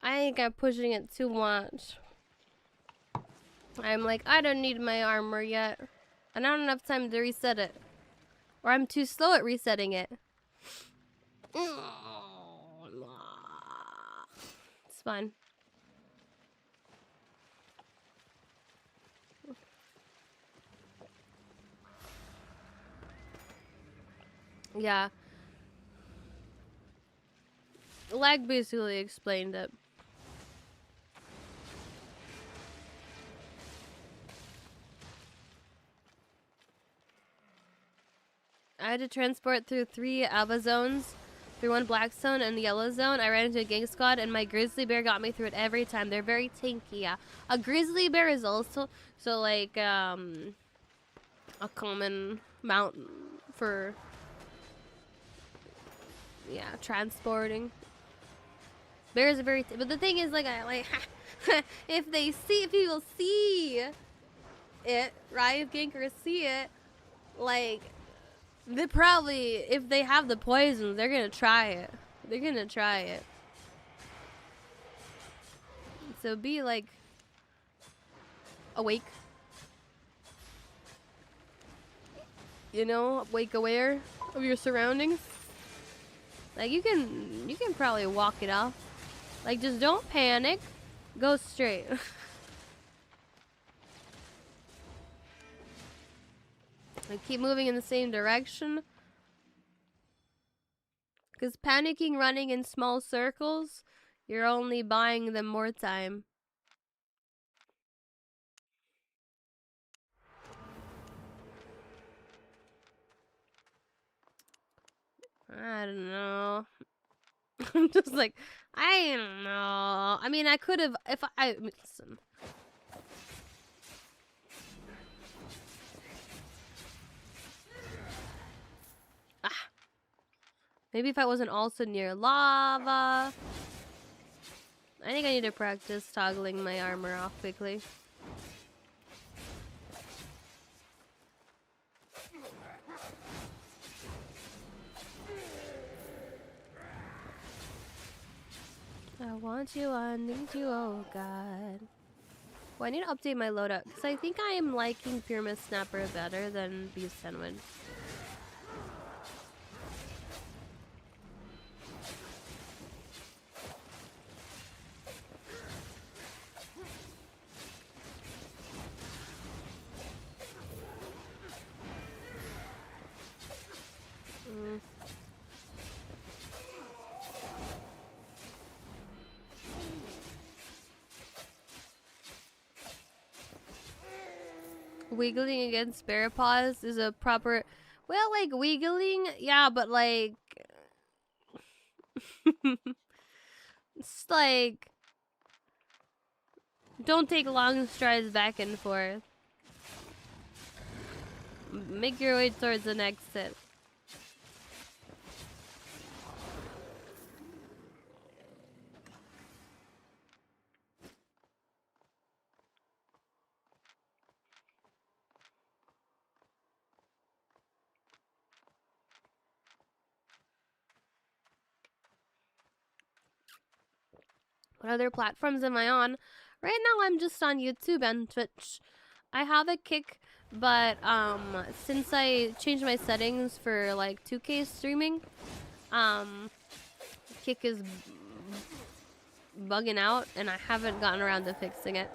[SPEAKER 1] I think I'm pushing it too much. I'm like, I don't need my armor yet. And I don't have time to reset it. Or I'm too slow at resetting it. It's fine. Yeah. Lag basically explained it. I had to transport through 3 Alba zones, through 1 black zone and the yellow zone. I ran into a gang squad and my grizzly bear got me through it every time. They're very tanky, yeah. A grizzly bear is also, so like, a common mount for, yeah, transporting. Bears are very, but the thing is, like, if people see it, right? If gankers see it, like, they probably, if they have the poison, they're gonna try it. They're gonna try it. So be like awake. You know, awake, aware of your surroundings. Like you can probably walk it off. Like just don't panic. Go straight. Like keep moving in the same direction. Because panicking, running in small circles, you're only buying them more time. I don't know. I'm just like, I don't know. I mean, I could have, if I, listen. Maybe if I wasn't also near lava. I think I need to practice toggling my armor off quickly. I want you, I need you, oh god. Well, I need to update my loadout, because I think I am liking Pyramid Snapper better than Beast Sandwich. Wiggling against bear paws is a proper. Well, like wiggling, yeah, but like. It's like. Don't take long strides back and forth. Make your way towards an exit. What other platforms am I on? Right now I'm just on YouTube and Twitch. I have a Kick, but since I changed my settings for like 2K streaming, um Kick is bugging out and I haven't gotten around to fixing it.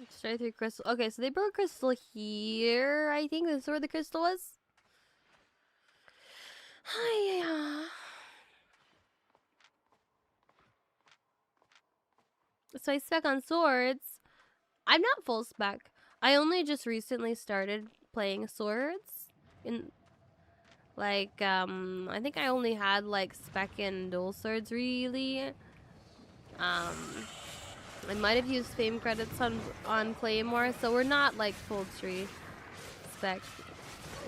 [SPEAKER 1] Straight through crystal. Okay, so they broke crystal here. I think this is where the crystal was. So I spec on swords. I'm not full spec. I only just recently started playing swords. In like I think I only had like spec in dual swords really. I might have used fame credits on Claymore, so we're not like full tree spec,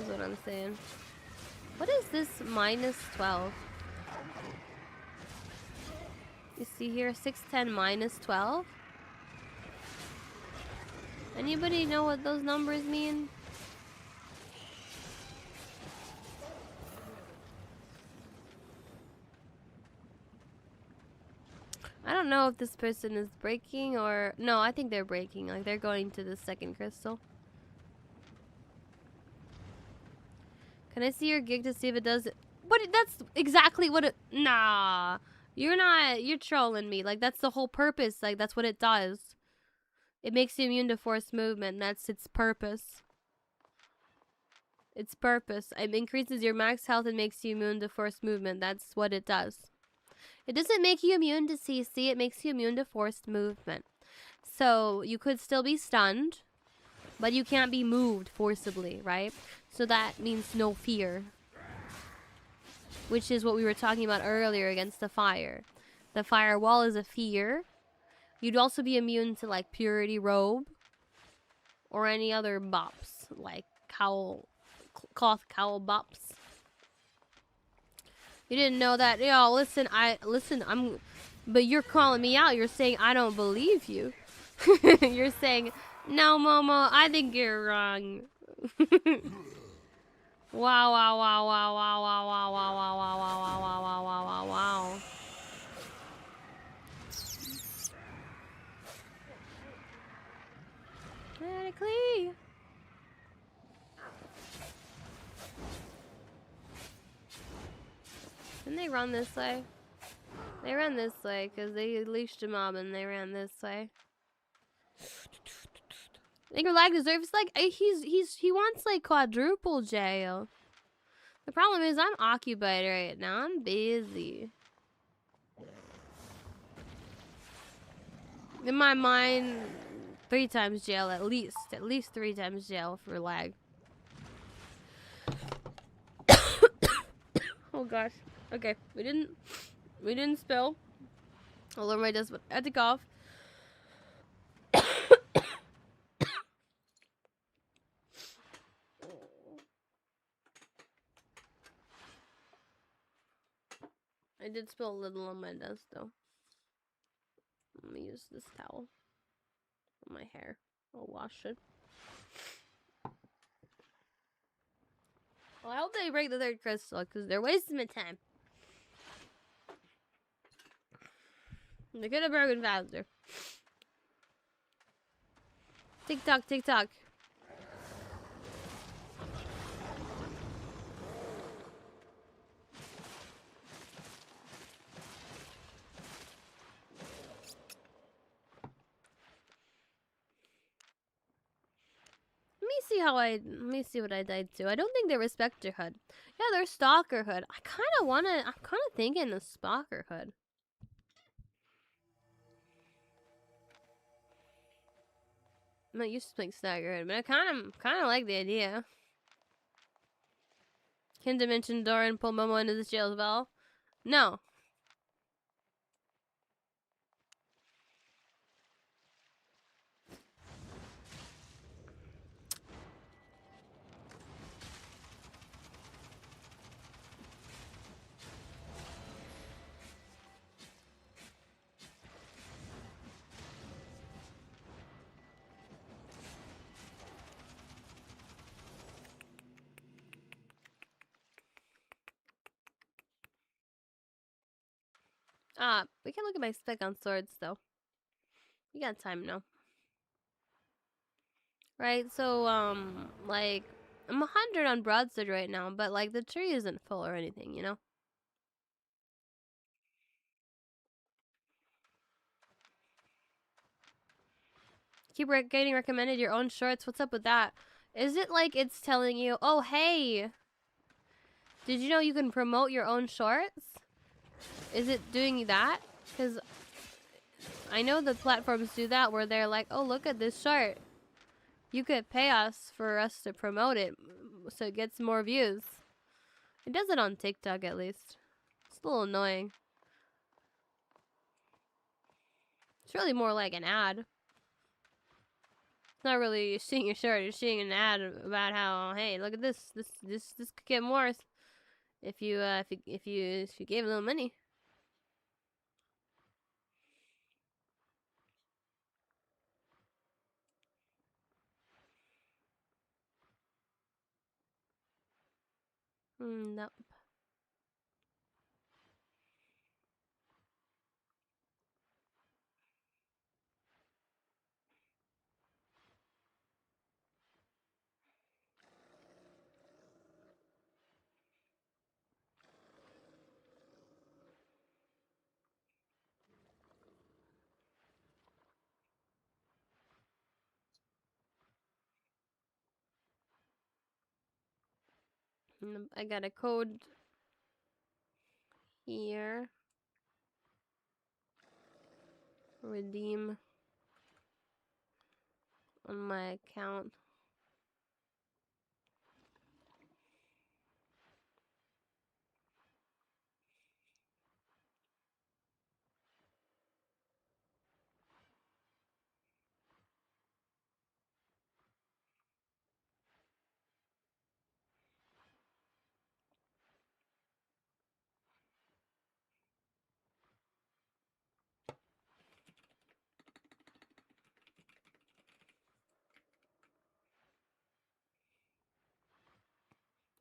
[SPEAKER 1] is what I'm saying. What is this -12? You see here, 610 -12? Anybody know what those numbers mean? I don't know if this person is breaking or... No, I think they're breaking. Like, they're going to the second crystal. Can I see your gig to see if it does... But that's exactly what it... Nah. You're not... You're trolling me. Like, that's the whole purpose. Like, that's what it does. It makes you immune to forced movement. That's its purpose. Its purpose. It increases your max health and makes you immune to forced movement. That's what it does. It doesn't make you immune to CC. It makes you immune to forced movement. So you could still be stunned, but you can't be moved forcibly, right? So that means no fear, which is what we were talking about earlier against the fire. The firewall is a fear. You'd also be immune to like purity robe or any other bops like cloth cowl bops. You didn't know that? Yo, listen, but you're calling me out. You're saying I don't believe you. You're saying, no, Momo, I think you're wrong. Wow, wow, wow, wow, wow, wow, wow, wow, wow, wow, wow, wow, wow, wow, wow, wow. Medically. Didn't they run this way? They ran this way because they leashed a mob and they ran this way. I think Lag deserves like he wants like quadruple jail. The problem is I'm occupied right now. I'm busy. In my mind, 3 times jail at least 3 times jail for Lag. Oh gosh. Okay, we didn't spill. I'll lower my dust, but I had to cough. I did spill a little on my desk though. Let me use this towel on my hair. I'll wash it. Well, I hope they break the 3rd crystal because they're wasting my time. They could have broken faster. Tick tock, tick tock. Let me see what I died to. I don't think they respect your hood. Yeah, they're stalker hood. I'm kind of thinking the stalker hood. I'm not used to playing stalker hood, but I kind of like the idea. Can Dimension Door and pull Momo into this jail as well? No. We can look at my spec on swords though. We got time now. Right, so like I'm 100 on broadsword right now, but like the tree isn't full or anything, you know? Keep getting recommended your own shorts. What's up with that? Is it like it's telling you, oh hey, did you know you can promote your own shorts? Is it doing that? Because I know the platforms do that where they're like, oh, look at this short. You could pay us for us to promote it so it gets more views. It does it on TikTok at least. It's a little annoying. It's really more like an ad. It's not really seeing your short, you're seeing an ad about how, hey, look at this. This could get more if you gave a little money. Nope. I got a code here. Redeem on my account.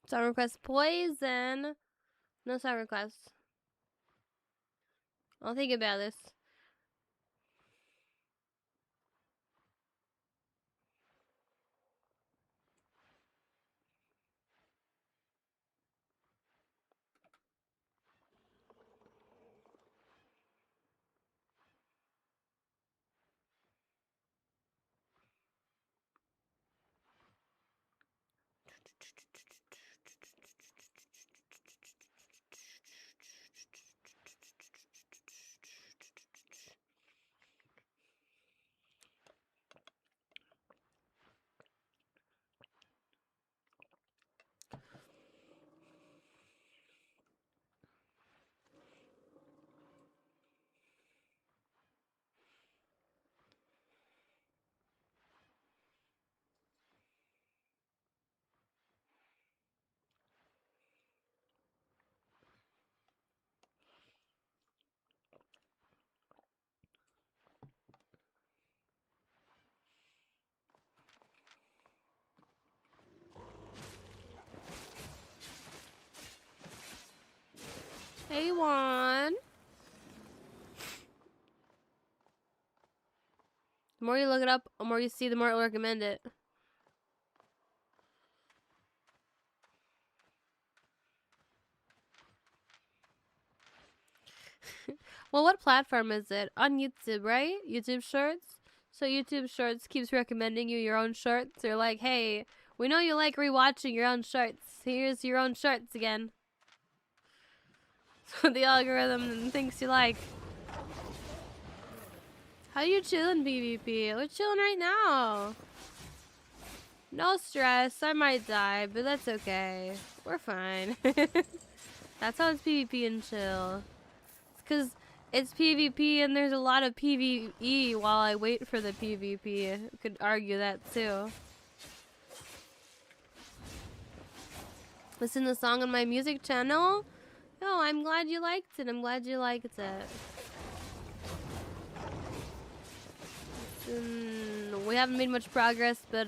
[SPEAKER 1] Song request poison. No song request. I'll think about this. Hey, Juan. The more you look it up, the more you see, the more I'll recommend it. Well, what platform is it? On YouTube, right? YouTube Shorts? So YouTube Shorts keeps recommending you your own shorts. They're like, hey, we know you like rewatching your own shorts. Here's your own shorts again. So the algorithm thinks you like. How you chilling, PvP? We're chilling right now. No stress. I might die, but that's okay. We're fine. That's how it's PvP and chill. It's because it's PvP and there's a lot of PvE while I wait for the PvP. I could argue that too. Listen to the song on my music channel. Oh, I'm glad you liked it. I'm glad you liked it. We haven't made much progress, but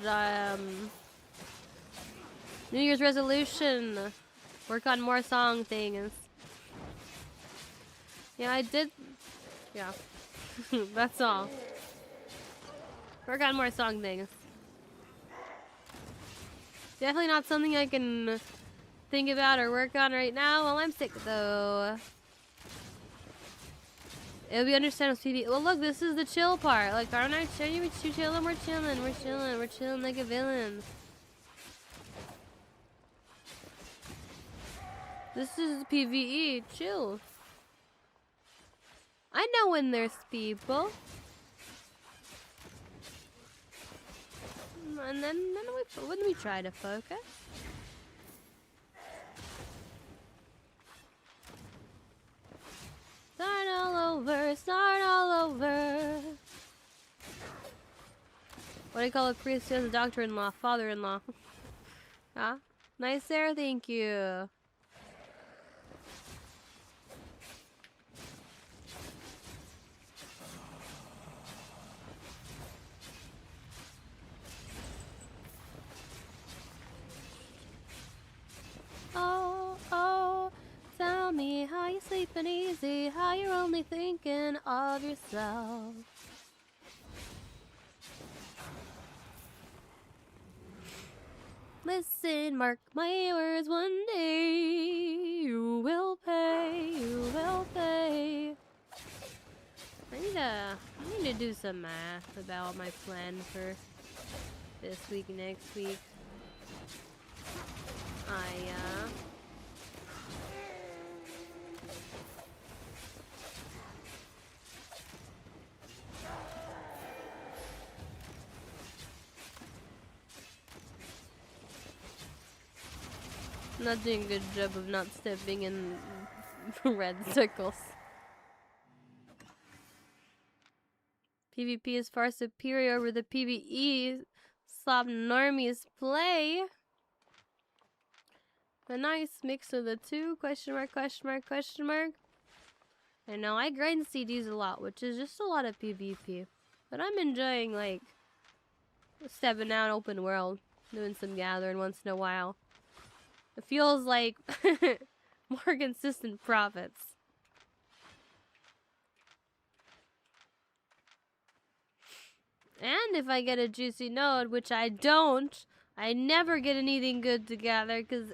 [SPEAKER 1] New Year's resolution. Work on more song things. Yeah, I did. Yeah. That's all. Work on more song things. Definitely not something I can think about or work on right now while I'm sick, though. It'll be understandable. Well, look, this is the chill part. Like, aren't I chilling? We're chilling. We're chilling. We're chilling. We're chilling like a villain. This is PvE. Chill. I know when there's people. And then when we try to focus. Start all over, start all over. What do you call a priest who has a doctor-in-law, father-in-law? Huh? Nice there, thank you. Oh, oh, tell me how you sleeping easy, how you're only thinking of yourself. Listen, mark my words, one day you will pay, you will pay. I need to do some math about my plan for this week, next week. I'm not doing a good job of not stepping in red circles. PvP is far superior over the PvE slob normies play. A nice mix of the two. Question mark, question mark, question mark. I know I grind CDs a lot, which is just a lot of PvP. But I'm enjoying, like, stepping out open world. Doing some gathering once in a while. It feels like more consistent profits. And if I get a juicy node, which I don't, I never get anything good to gather because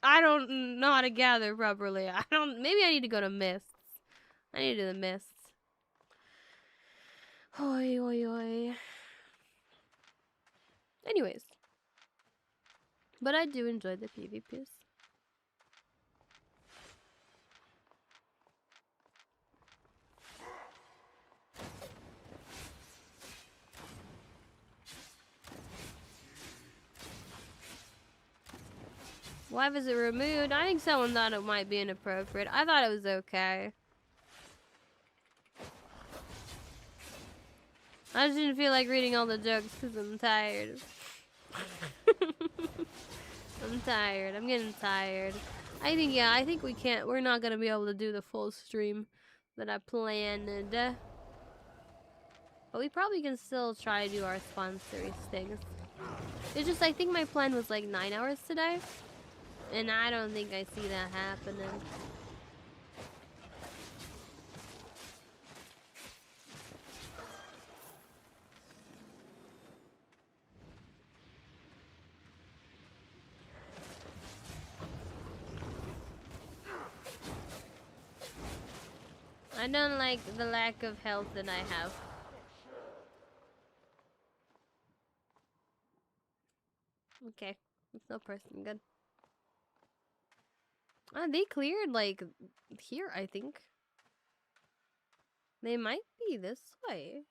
[SPEAKER 1] I don't know how to gather properly. Maybe I need to go to mists. I need to do the mists. Oi, oi, oi. Anyways. But I do enjoy the PvPs. Why was it removed? I think someone thought it might be inappropriate. I thought it was okay. I just didn't feel like reading all the jokes because I'm tired. I'm tired. I'm getting tired. I think we're not gonna be able to do the full stream that I planned. But we probably can still try to do our sponsory things. It's just, I think my plan was like 9 hours today. And I don't think I see that happening. I don't like the lack of health that I have. Okay, it's no person. Good. They cleared like here, I think. They might be this way.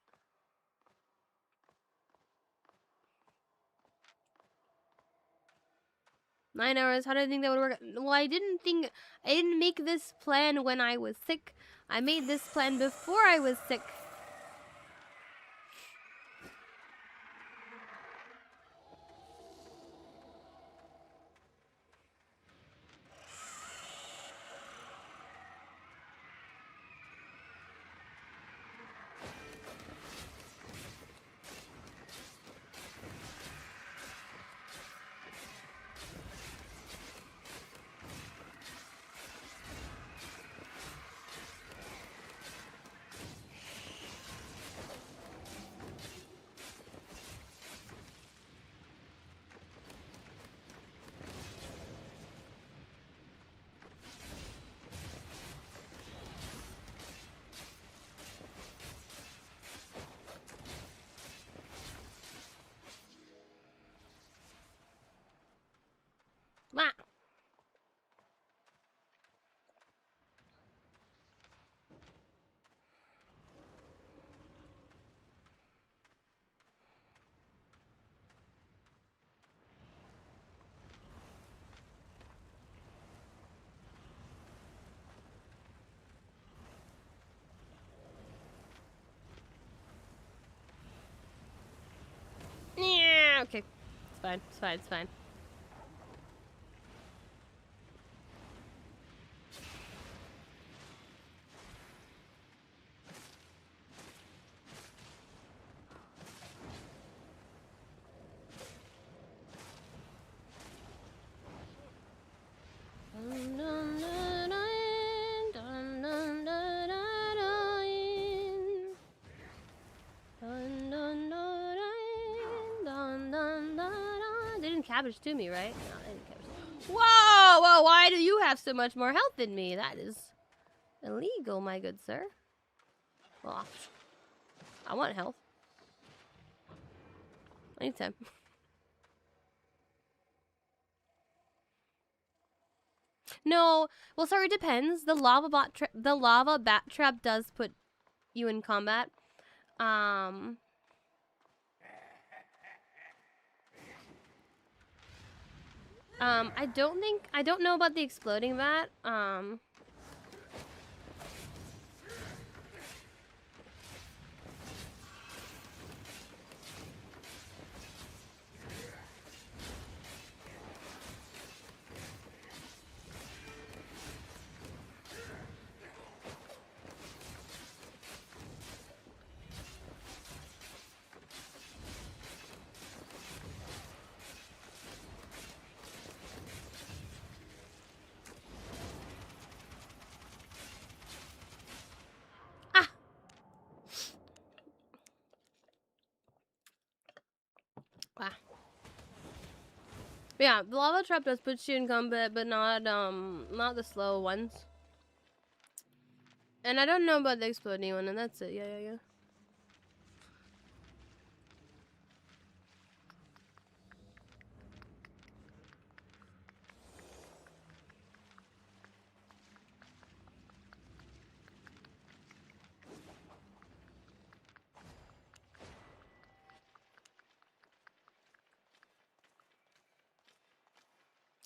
[SPEAKER 1] 9 hours. How did I think that would work? Well, I didn't make this plan when I was sick. I made this plan before I was sick. Ah. Yeah, okay. It's fine, it's fine, it's fine. They didn't cabbage to me, right? No, they didn't cabbage. Whoa! Whoa! Why do you have so much more health than me? That is illegal, my good sir. Well, I want health. Anytime. No, well, sorry, it depends. The lava bat trap does put you in combat. I don't know about the exploding bat. Ah! Wow. Yeah, the lava trap does put you in combat, but not the slow ones. And I don't know about the exploding one, and that's it. Yeah, yeah, yeah.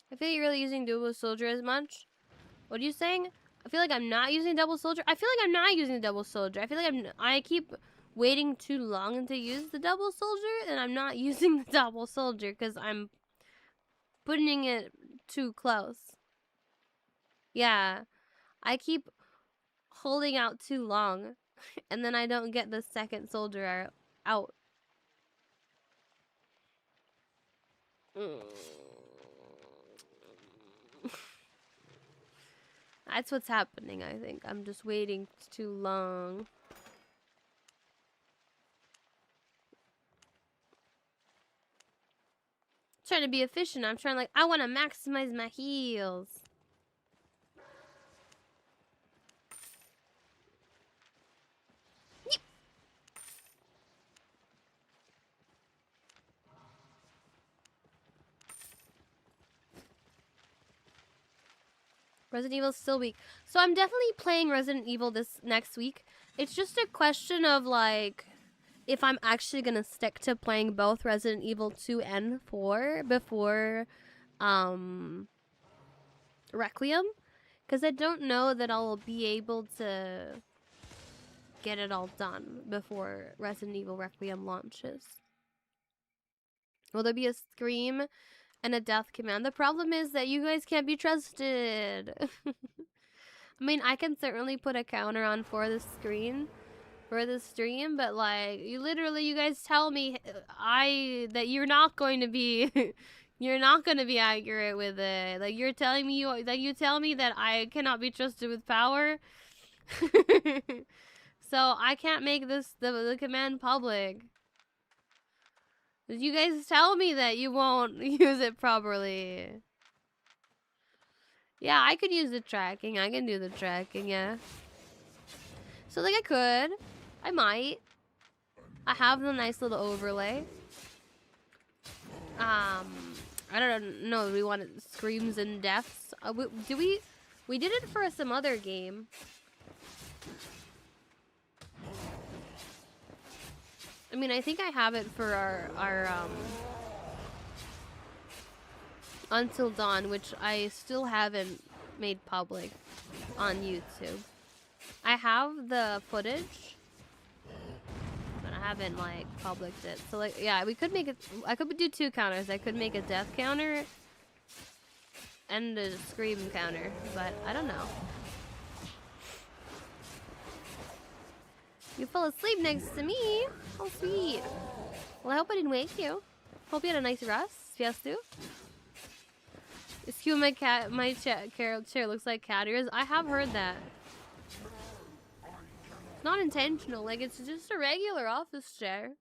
[SPEAKER 1] I feel like you're really using double soldier as much. What are you saying? I feel like I'm not using double soldier. I feel like I'm not using the double soldier. I feel like I keep waiting too long to use the double soldier, and I'm not using the double soldier because I'm putting it too close. Yeah, I keep holding out too long, and then I don't get the second soldier out. That's what's happening, I think. I'm just waiting too long. Trying to be efficient. I'm trying I want to maximize my heals. Resident Evil's still weak. So I'm definitely playing Resident Evil this next week. It's just a question of like if I'm actually gonna stick to playing both Resident Evil 2 and 4 before Requiem, because I don't know that I'll be able to get it all done before Resident Evil Requiem launches. Will there be a scream and a death command? The problem is that you guys can't be trusted. I mean, I can certainly put a counter on for the screen, for the stream, but like, you guys tell me that you're not going to be, you're not going to be accurate with it. Like, you're telling me you tell me that I cannot be trusted with power. So I can't make the command public. You guys tell me that you won't use it properly. Yeah, I could use the tracking. I can do the tracking, yeah. So, like, I might. I have the nice little overlay. I don't know. We wanted screams and deaths. We did it for some other game. I mean, I think I have it for our Until Dawn, which I still haven't made public on YouTube. I have the footage, but I haven't like published it. So like, yeah, we could make it. I could do 2 counters. I could make a death counter and a scream counter, but I don't know. You fell asleep next to me. How sweet. Well, I hope I didn't wake you. Hope you had a nice rest. Yes, do. Excuse my cat. My chair looks like cat ears. I have heard that. It's not intentional. Like, it's just a regular office chair.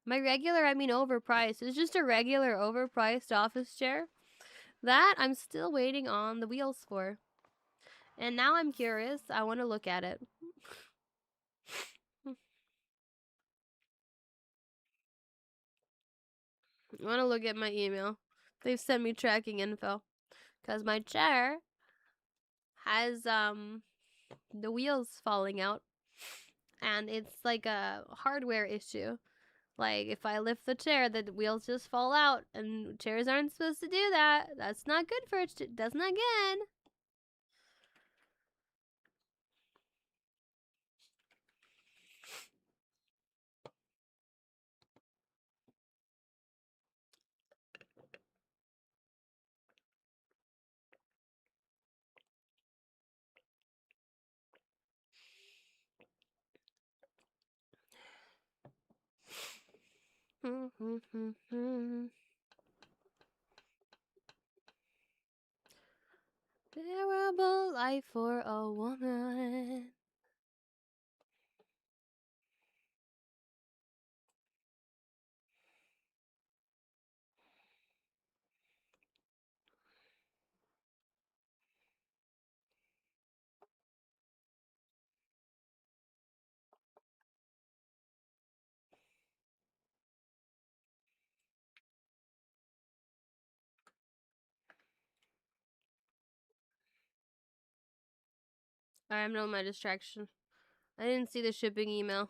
[SPEAKER 1] By regular, I mean overpriced. It's just a regular overpriced office chair that I'm still waiting on the wheels for. And now I'm curious. I want to look at it. I want to look at my email. They've sent me tracking info. Because my chair has the wheels falling out. And it's like a hardware issue. Like, if I lift the chair, the wheels just fall out. And chairs aren't supposed to do that. That's not good for it. It does not again. Terrible life for a woman. I'm not my distraction. I didn't see the shipping email.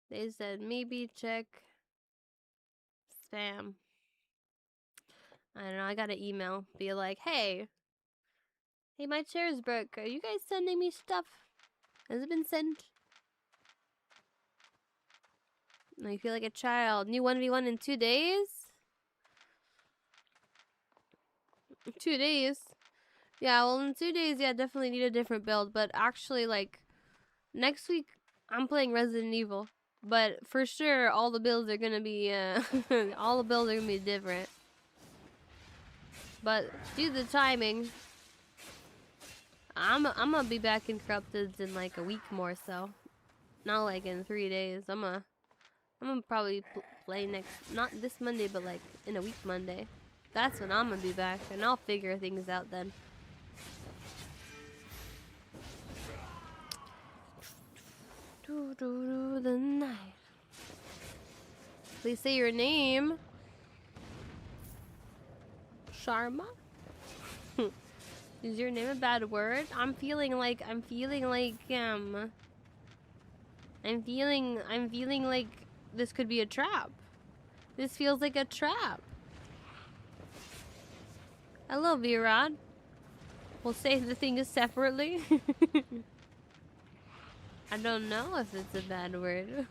[SPEAKER 1] They said maybe check spam. I don't know. I got an email. Be like, hey, my chair's broke. Are you guys sending me stuff? Has it been sent? No, you feel like a child. New 1v1 in 2 days? 2 days? Yeah, well, in 2 days, yeah, definitely need a different build. But actually, like, next week, I'm playing Resident Evil. But for sure, all the builds are gonna be, all the builds are gonna be different. But due to the timing, I'm gonna be back in Corrupted in like a week more, so not like in 3 days. I'm gonna probably play not this Monday, but like in a week Monday. That's when I'm gonna be back, and I'll figure things out then. The Please say your name. Sharma? Is your name a bad word? I'm feeling like I'm feeling like this could be a trap. This feels like a trap. Hello, V-Rod. We'll say the thing separately. I don't know if it's a bad word.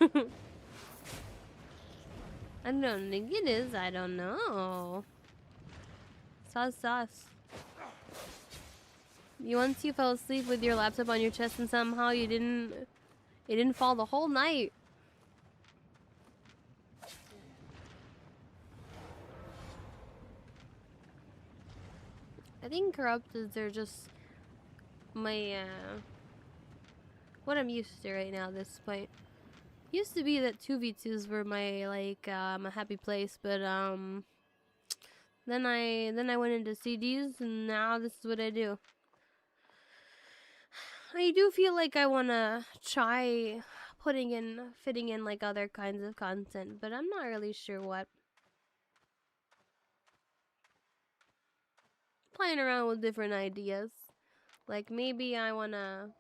[SPEAKER 1] I don't think it is. I don't know. Sauce. Once you fell asleep with your laptop on your chest and somehow it didn't fall the whole night. I think corrupteds are just my what I'm used to right now at this point. Used to be that 2v2s were my my happy place, but then I went into CDs and now this is what I do. I do feel like I wanna try fitting in like other kinds of content, but I'm not really sure what. Playing around with different ideas. Like maybe I wanna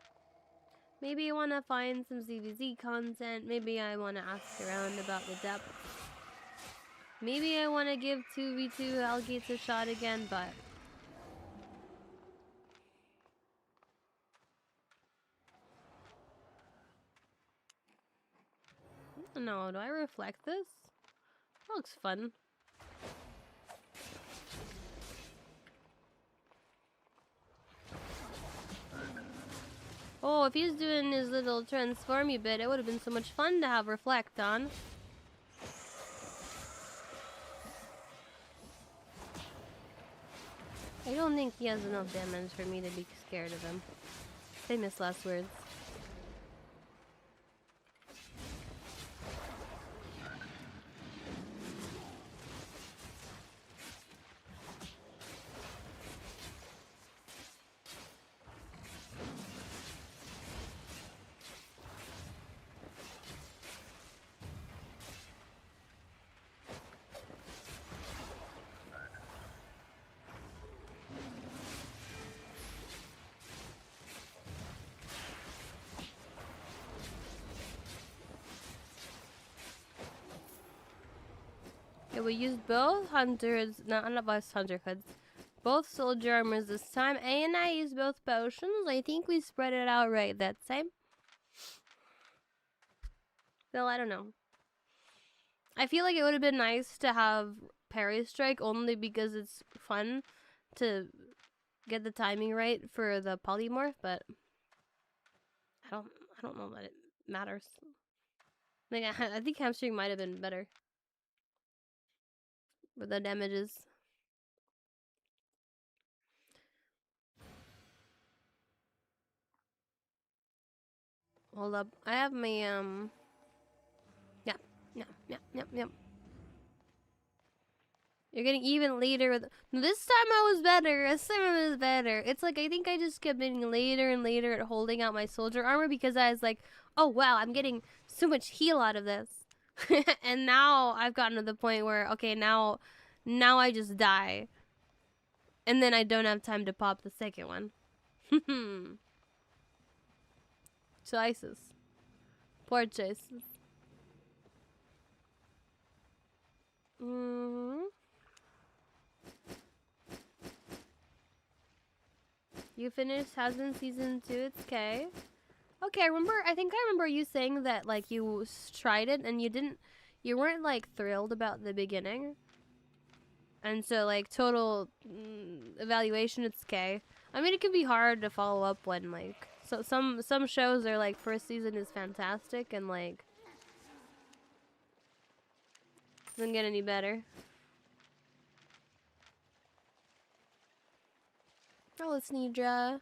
[SPEAKER 1] find some CVZ content. Maybe I wanna ask around about the depth. Maybe I wanna give 2v2 Hellgates a shot again, but I don't know, do I reflect this? That looks fun. Oh, if he's doing his little transformy bit, it would have been so much fun to have reflect on. I don't think he has enough damage for me to be scared of him. Famous last words. Yeah, we used both hunters, not both hunter hoods, both soldier armors this time, and I used both potions. I think we spread it out right that time. Well, I don't know. I feel like it would have been nice to have parry strike only because it's fun to get the timing right for the polymorph, but I don't know that it matters. Like I think hamstring might have been better with the damages. Hold up, I have my yeah. You're getting even later with. No, this time I was better. This time I was better. It's like I think I just kept getting later and later at holding out my soldier armor because I was like, oh wow, I'm getting so much heal out of this. And now I've gotten to the point where okay, now I just die. And then I don't have time to pop the second one. Choices. Poor choices. You finished Hasbin season 2, it's okay. Okay, I think I remember you saying that like you tried it and you weren't like thrilled about the beginning. And so like total evaluation, it's okay. I mean, it can be hard to follow up when like, so some shows are like first season is fantastic and like, doesn't get any better. Oh, it's Nidra.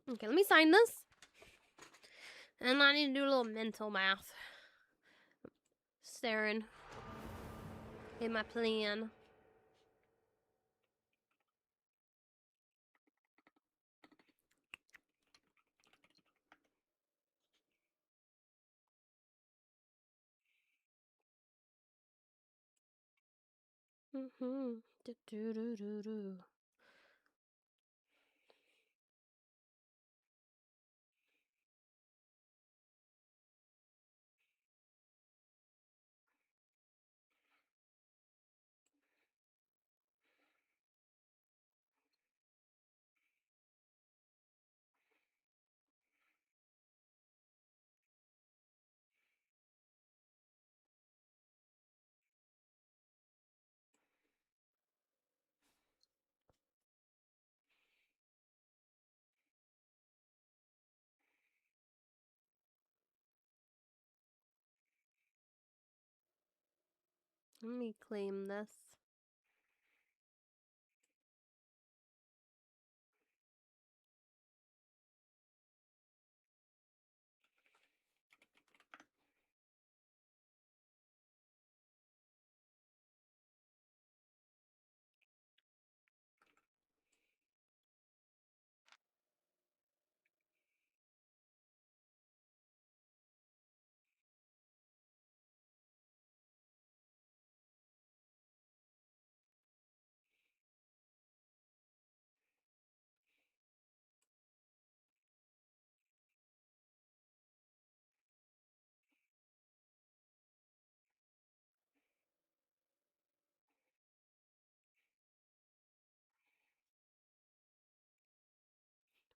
[SPEAKER 1] Okay, let me sign this. And I need to do a little mental math. Aaron. In my plan. Mm-hmm. Do-do-do-do-do. Let me claim this.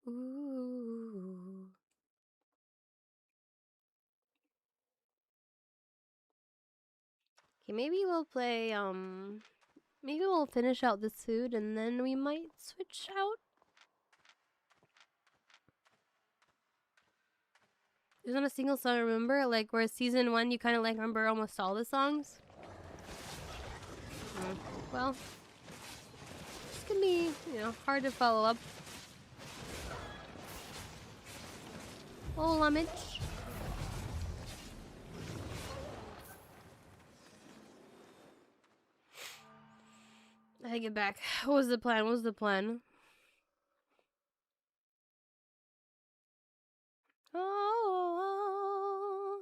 [SPEAKER 1] Ooh. Okay, maybe we'll play, maybe we'll finish out this food and then we might switch out. There's not a single song I remember, like where season 1 you kind of like remember almost all the songs. Well, this can be, you know, hard to follow up. Oh, Lumage. I get back. What was the plan? What was the plan? Oh.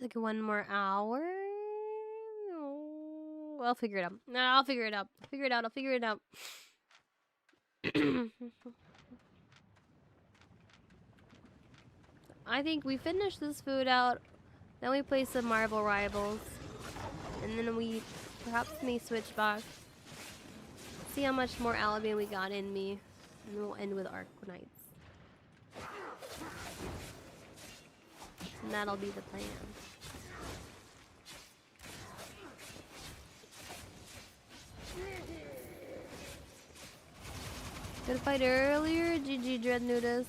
[SPEAKER 1] Like 1 more hour? No. I'll figure it out. No, I'll figure it out. Figure it out. I'll figure it out. I think we finish this food out. Then we play some Marvel Rivals. And then we perhaps may switch back. See how much more Albion we got in me. And we'll end with Arcanites. And that'll be the plan. Good fight earlier, GG Dread Nudist.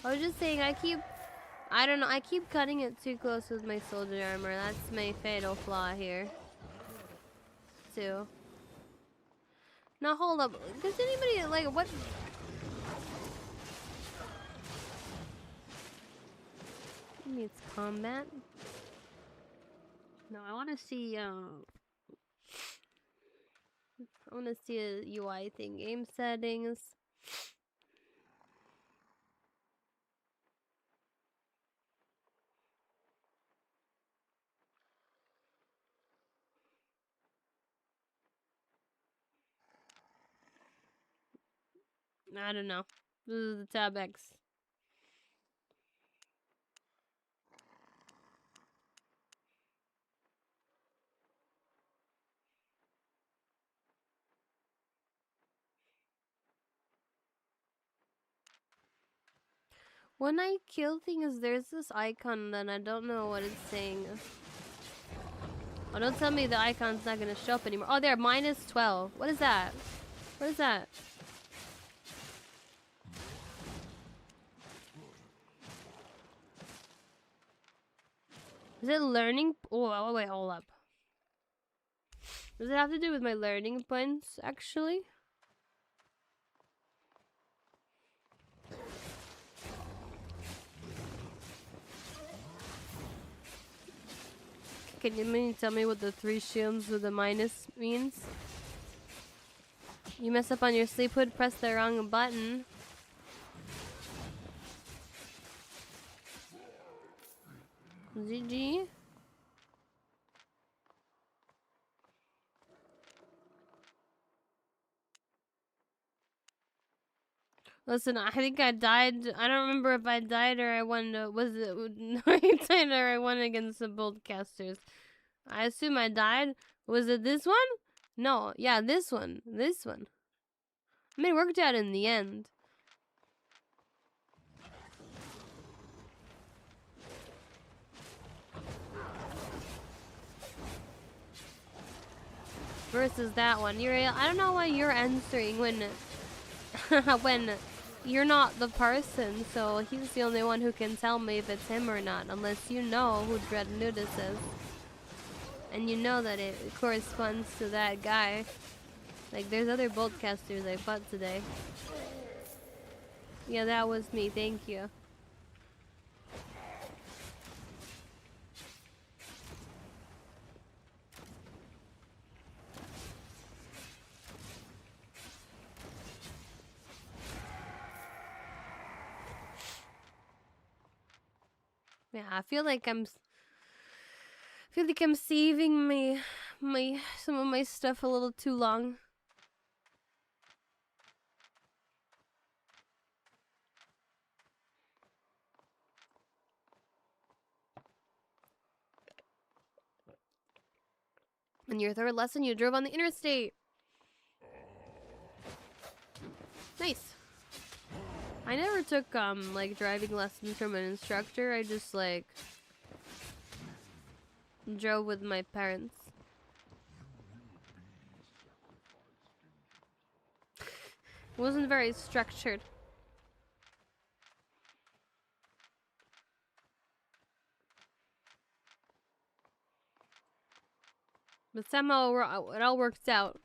[SPEAKER 1] I was just saying, I don't know, I keep cutting it too close with my soldier armor. That's my fatal flaw here. Too. Now hold up, does anybody, like, what? Needs combat. No, I want to see, I want to see a UI thing. Game settings. I don't know. This is the tab X. When I kill things, there's this icon that I don't know what it's saying. Oh, don't tell me the icon's not gonna show up anymore. Oh, there, -12. What is that? What is that? Is it learning? Oh, wait, hold up. Does it have to do with my learning points, actually? Can you tell me what the 3 shields with the minus means? You mess up on your sleep hood, press the wrong button. GG. Listen, I think I died. I don't remember if I died or I won. Was it I died or I won against the bold casters? I assume I died. Was it this one? No. Yeah, this one. This one. I mean, it worked out in the end. Versus that one. I don't know why you're answering when when you're not the person, so he's the only one who can tell me if it's him or not, unless you know who Dread Nudis is. And you know that it corresponds to that guy. Like, there's other boltcasters I fought today. Yeah, that was me, thank you. Yeah, I feel like I'm saving some of my stuff a little too long. In your third lesson, you drove on the interstate. Nice. I never took like driving lessons from an instructor. I just like drove with my parents. It wasn't very structured. But somehow it all works out.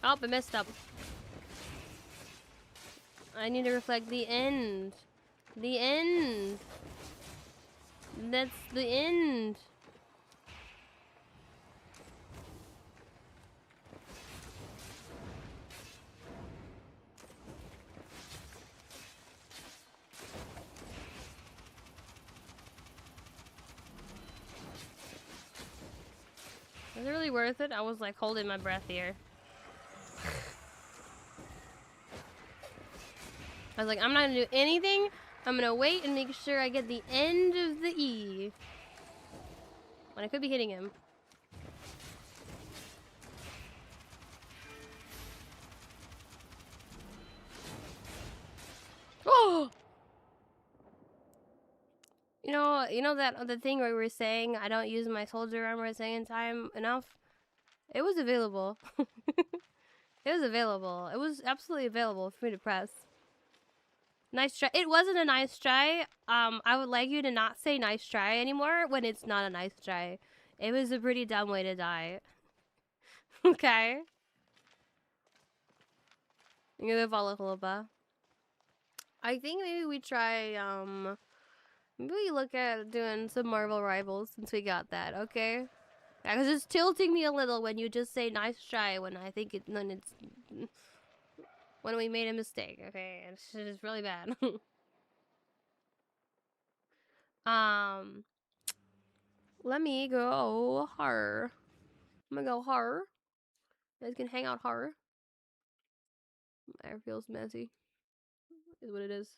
[SPEAKER 1] Oh, I messed up. I need to reflect the end. The end. That's the end. Was it really worth it? I was like holding my breath here. I was like, I'm not gonna do anything. I'm gonna wait and make sure I get the end of the E. When I could be hitting him. Oh! You know that the thing where we were saying I don't use my soldier armor a second time enough? It was available. It was available. It was absolutely available for me to press. Nice try. It wasn't a nice try. I would like you to not say nice try anymore when it's not a nice try. It was a pretty dumb way to die. Okay. You're the Valahulaba. I think maybe we try, maybe we look at doing some Marvel Rivals since we got that, okay? Yeah, because it's tilting me a little when you just say nice try when I think when it's when we made a mistake, okay? It's just really bad. um Let me go horror. I'm gonna go horror. You guys can hang out horror. My air feels messy. Is what it is.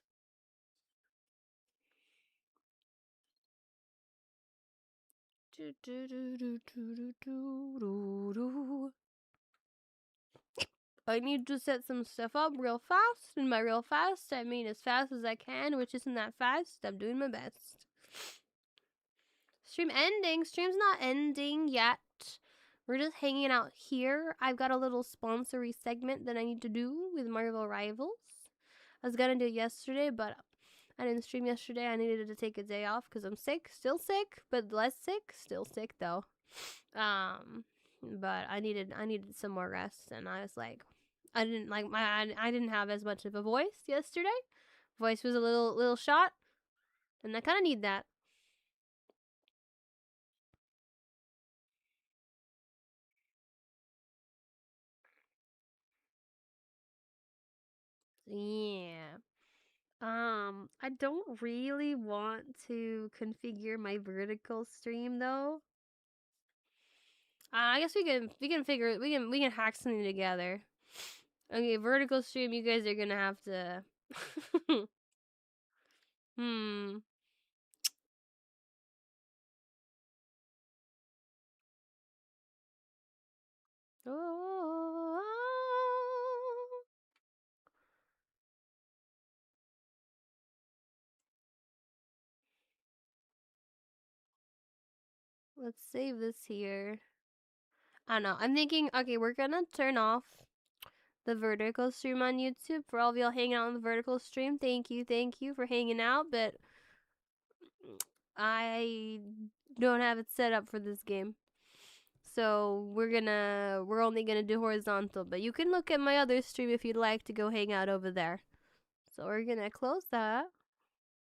[SPEAKER 1] I need to set some stuff up real fast, and by real fast, I mean as fast as I can, which isn't that fast. I'm doing my best. Stream ending. Stream's not ending yet. We're just hanging out here. I've got a little sponsory segment that I need to do with Marvel Rivals. I was gonna do it yesterday, but I didn't stream yesterday. I needed to take a day off because I'm sick. Still sick, but less sick. Still sick though. But I needed some more rest, and I was like, I didn't have as much of a voice yesterday. Voice was a little shot, and I kind of need that. Yeah. I don't really want to configure my vertical stream though. I guess we can figure we can hack something together. Okay, vertical stream. You guys are gonna have to. Hmm. Oh. Let's save this here. I don't know. I'm thinking, okay, we're gonna turn off the vertical stream on YouTube for all of y'all hanging out on the vertical stream. Thank you for hanging out, but I don't have it set up for this game. So we're only gonna do horizontal, but you can look at my other stream if you'd like to go hang out over there. So we're gonna close that.